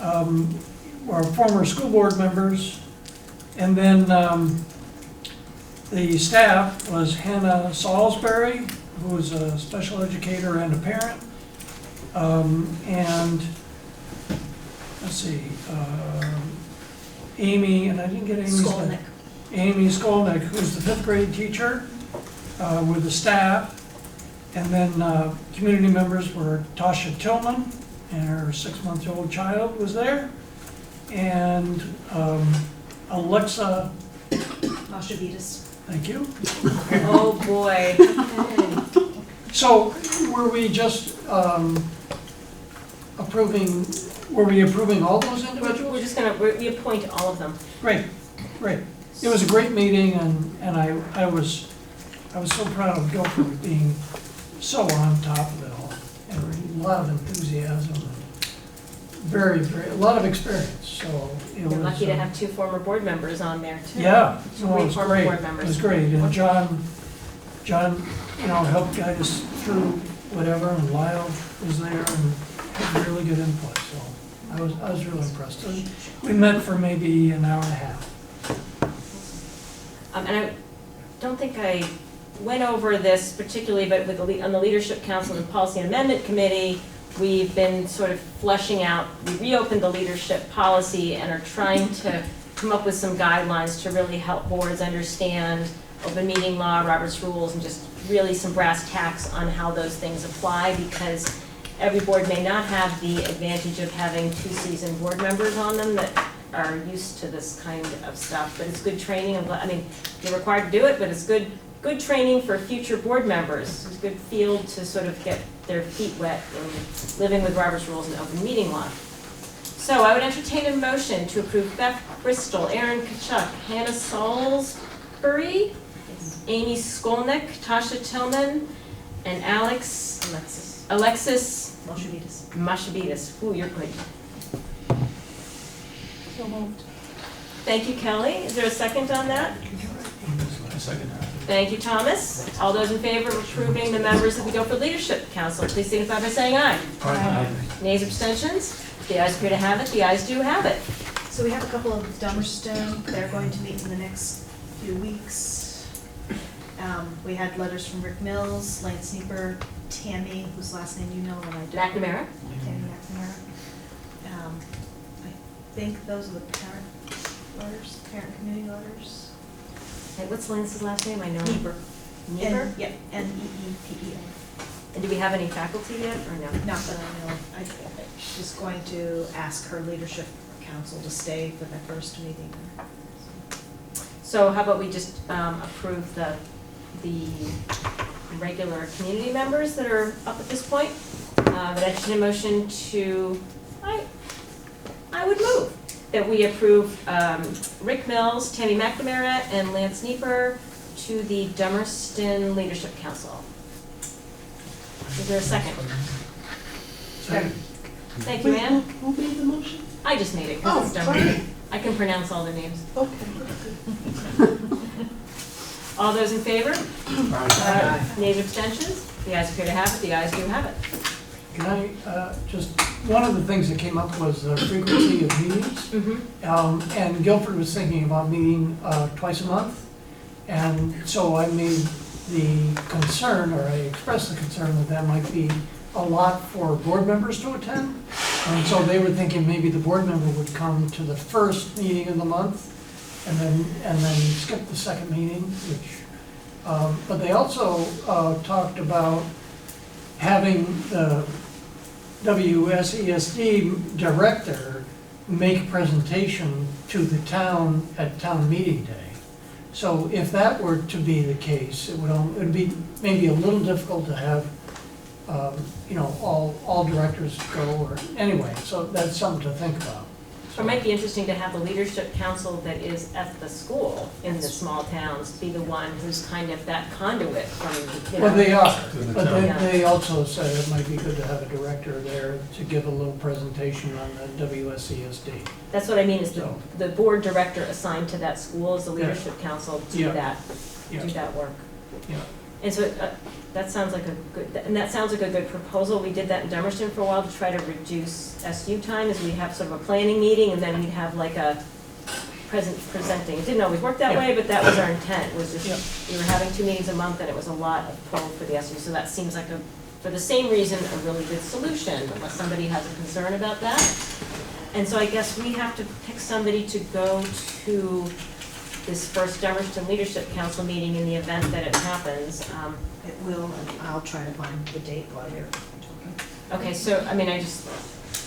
our former school board members, and then the staff was Hannah Salisbury, who is a special educator and a parent, and let's see, Amy, and I didn't get Amy's name. Amy Skolnick, who's the 5th grade teacher with the staff. And then community members were Tasha Tillman, and her 6-month-old child was there. And Alexa. Mashavitas. Thank you. Oh, boy. So were we just approving all those individuals? We're just gonna, we appoint all of them. Great, great. It was a great meeting, and I was so proud of Guilford being so on top of it all. And a lot of enthusiasm, and a lot of experience, so it was. We're lucky to have 2 former board members on there, too. Yeah, so it Great was former great. board members. It was great, and John, helped guide us through whatever, and Lyle was there and had really good input, so I was really impressed. And we met for maybe an hour and a half. And I don't think I went over this particularly, but with on the Leadership Council and Policy Amendment Committee, we've been sort of fleshing out, we reopened the leadership policy and are trying to come up with some guidelines to really help boards understand open meeting law, Robert's rules, and just really some brass tacks on how those things apply, because every board may not have the advantage of having 2 seasoned board members on them that are used to this kind of stuff, but it's good training. I mean, you're required to do it, but it's good training for future board members. It's a good field to sort of get their feet wet in living with Robert's rules and open meeting law. So I would entertain a motion to approve Beth Bristol, Aaron Kachuk, Hannah Salisbury, Amy Skolnick, Tasha Tillman, and Alexis Mashavitas. Ooh, you're good. So moved. Thank you, Kelly. Is there a second on that? A second. Thank you, Thomas. All those in favor of approving the members of the Guilford Leadership Council, please signify by saying aye. Aye. Nays, abstentions? The ayes appear to have it. The ayes do have it. So we have a couple of Dummerston, they're going to meet in the next few weeks. We had letters from Rick Mills, Lance Sneeper, Tammy, whose last name you know and I don't. McNamara? Tammy McNamara. I think those are the parent letters, parent community letters. Hey, what's Lance's last name? I know. Nieper. Nieper? Yep, N-E-E-P-E-A. And do we have any faculty yet, or no? Not that I know of. She's going to ask her leadership council to stay for the first meeting. So how about we just approve the regular community members that are up at this point? But I entertain a motion to, I would move that we approve Rick Mills, Tammy McNamara, and Lance Sneeper to the Dummerston Leadership Council. Is there a second? Second. Thank you, Ann. Who made the motion? I just made it Oh, because it's sorry. Dummerston. I can pronounce all the names. Okay. All those in favor? Aye. Nays, abstentions? The ayes appear to have it. The ayes do have it. Can I, just, one of the things that came up was the frequency of meetings. And Guilford was thinking about meeting twice a month. And so I made the concern, or I expressed the concern that might be a lot for board members to attend. And so they were thinking maybe the board member would come to the first meeting of the month and then skip the second meeting, which, but they also talked about having the WSESD director make a presentation to the town at town meeting day. So if that were to be the case, it would be maybe a little difficult to have, all directors go, or anyway, so that's something to think about. Or it might be interesting to have the leadership council that is at the school in the small towns be the one who's kind of that conduit from, you know. Well, they are, the but town. they also said it might be good to have a director there to give a little presentation on the WSESD. That's what I mean, is So- the board director assigned to that school is the Yeah. leadership council to Yeah. do that work. Yeah. And so that sounds like that sounds like a good proposal. We did that in Dummerston for a while to try to reduce SU time, is we have sort of a planning meeting and then we'd have like a presenting. It didn't always work that way, but that was our intent, was just, we were having 2 meetings a month and it was a lot of pull for the SU. So that seems like for the same reason, a really good solution, unless somebody has a concern about that. And so I guess we have to pick somebody to go to this first Dummerston Leadership Council meeting in the event that it happens. It will, and I'll try to find the date while you're talking. Okay, so, I mean, I just,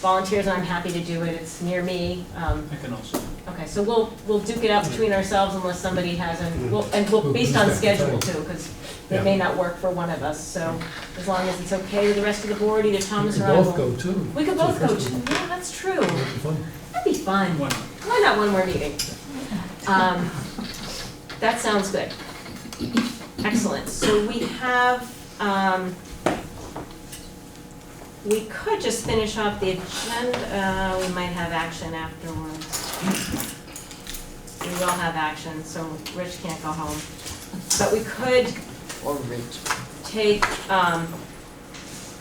volunteers, and I'm happy to do it, it's near me. I can also. Okay, so we'll duke it out between ourselves unless somebody has, and we'll, based on schedule too, because it may not work for one of us, so as long as it's okay with the rest of the board, either Thomas or I will. both go too. We could both go too, yeah, that's true. That'd be fun. Why not one more meeting? That sounds good. Excellent. So we have, we could just finish off the agenda. We might have action afterwards. We will have action, so Rich can't go home. But we could take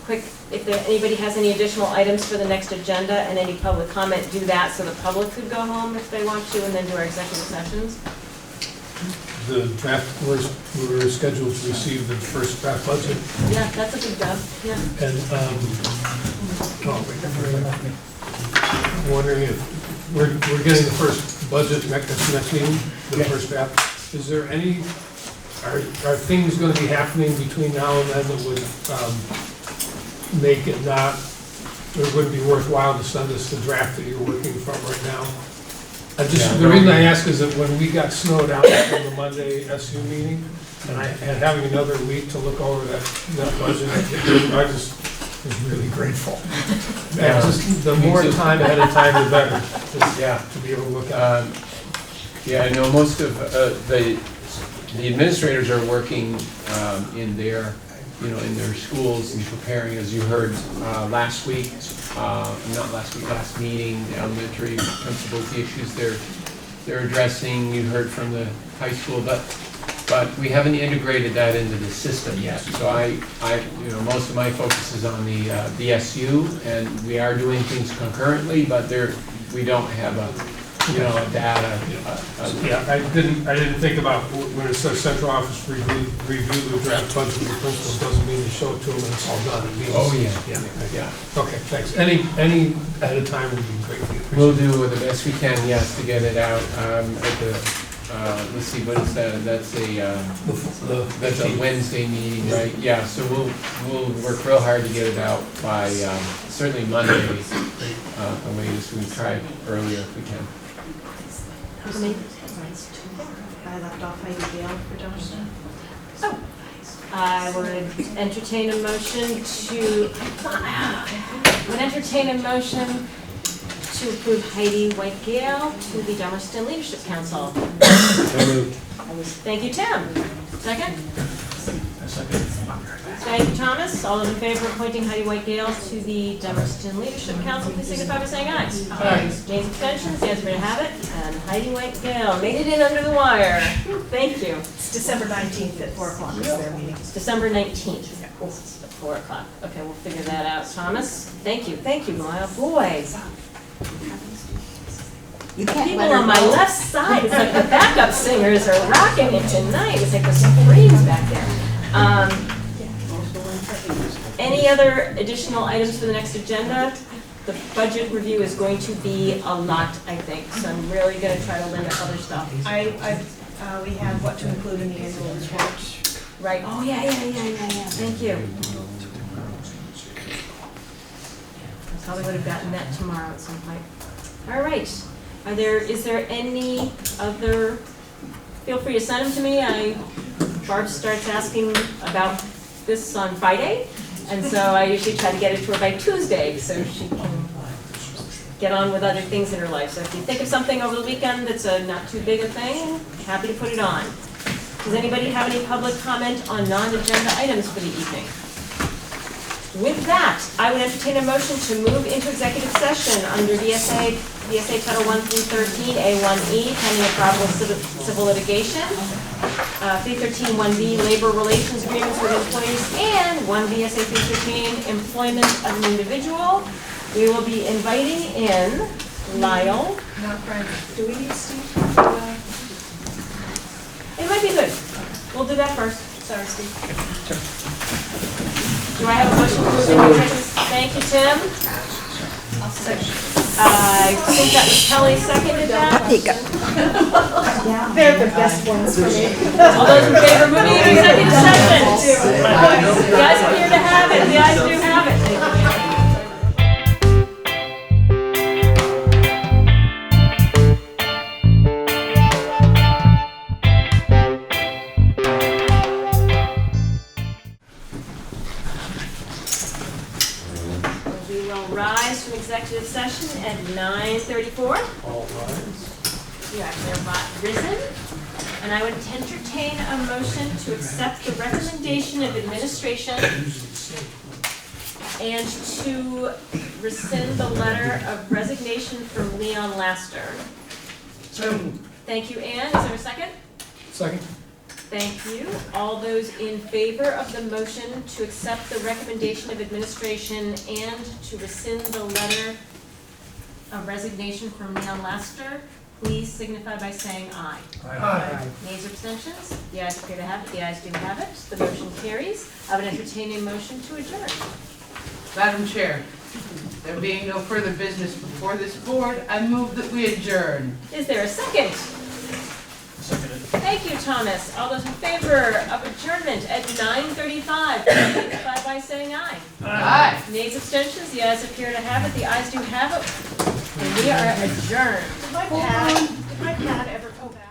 quick, if anybody has any additional items for the next agenda and any public comment, do that so the public could go home if they want to, and then do our executive sessions. The draft, we're scheduled to receive the first draft budget. Yeah, that's a good job, yeah. And, I'm wondering if, we're getting the first budget next meeting, the first draft. Is there any, are things gonna be happening between now and then that would, make it not, it wouldn't be worthwhile to send us the draft that you're working from right now? The reason I ask is that when we got snowed out from the Monday SU meeting, and having another week to look over that budget, I just was really grateful. And just the more time ahead of time, the better, to be able to look at it. Yeah, I know most of the administrators are working in their, in their schools and preparing, as you heard last week, last meeting, the elementary principals, the issues they're addressing. You heard from the high school, but we haven't integrated that into the system yet. So I most of my focus is on the SU, and we are doing things concurrently, but we don't have a data. Yeah, I didn't think about when it says central office review the draft budget with the principals, doesn't mean you show it to them and it's all done. It means, yeah. Okay, thanks. Any at a time would be greatly appreciated. We'll do the best we can, yes, to get it out at the, let's see, what is that? That's a Wednesday meeting, right? Yeah, so we'll work real hard to get it out by certainly Monday. We try earlier if we can. I left off Heidi Gale for Dummerston. Oh, I would entertain a motion to approve Heidi White-Gale to the Dummerston Leadership Council. Thank you, Tim. Second? Thank you, Thomas. All those in favor of appointing Heidi White-Gale to the Dummerston Leadership Council, please signify by saying aye. Aye. Names abstentions, the ayes are to have it, and Heidi White-Gale made it in under the wire. Thank you. It's December 19th at 4 o'clock is their meeting. It's December 19th at 4 o'clock. Okay, we'll figure that out. Thomas, thank you, Lyle. Boy. People on my left side, it's like the backup singers are rocking it tonight. It's like the Supremes back there. Any other additional items for the next agenda? The budget review is going to be a lot, I think, so I'm really going to try to limit other stuff. We have what to include in the annual report. Right. Oh, yeah. Thank you. I probably would have gotten that tomorrow at some point. All right. Is there any other, feel free to send them to me. Barb starts asking about this on Friday, and so I usually try to get it to her by Tuesday so she can get on with other things in her life. So if you think of something over the weekend that's a not too big a thing, happy to put it on. Does anybody have any public comment on non-agenda items for the evening? With that, I would entertain a motion to move into executive session under VSA Title 1 through 13, A1E, pending a probable civil litigation, 313 1B, labor relations agreements with employees, and 1 VSA 313, employment of an individual. We will be inviting in Lyle. Not Frank. Do we need Steve? It might be good. We'll do that first. Sorry, Steve. Do I have a motion to move into executive? Thank you, Tim. I'll second. I think that was Kelly seconded that. They're the best ones for me. All those in favor, moving into executive session. The ayes appear to have it. The ayes do have it. We will rise from executive session at 9:34. All rise. You actually are risen. And I would entertain a motion to accept the recommendation of administration and to rescind the letter of resignation from Leon Laster. Thank you, Ann. Is there a second? Second. Thank you. All those in favor of the motion to accept the recommendation of administration and to rescind the letter of resignation from Leon Laster, please signify by saying aye. Aye. Nays or abstentions? The ayes appear to have it. The ayes do have it. The motion carries. I would entertain a motion to adjourn. Madam Chair, there being no further business before this board, I move that we adjourn. Is there a second? Thank you, Thomas. All those in favor of adjournment at 9:35, please signify by saying aye. Aye. Nays, abstentions? The ayes appear to have it. The ayes do have it. And we are adjourned. Did my pad ever go back?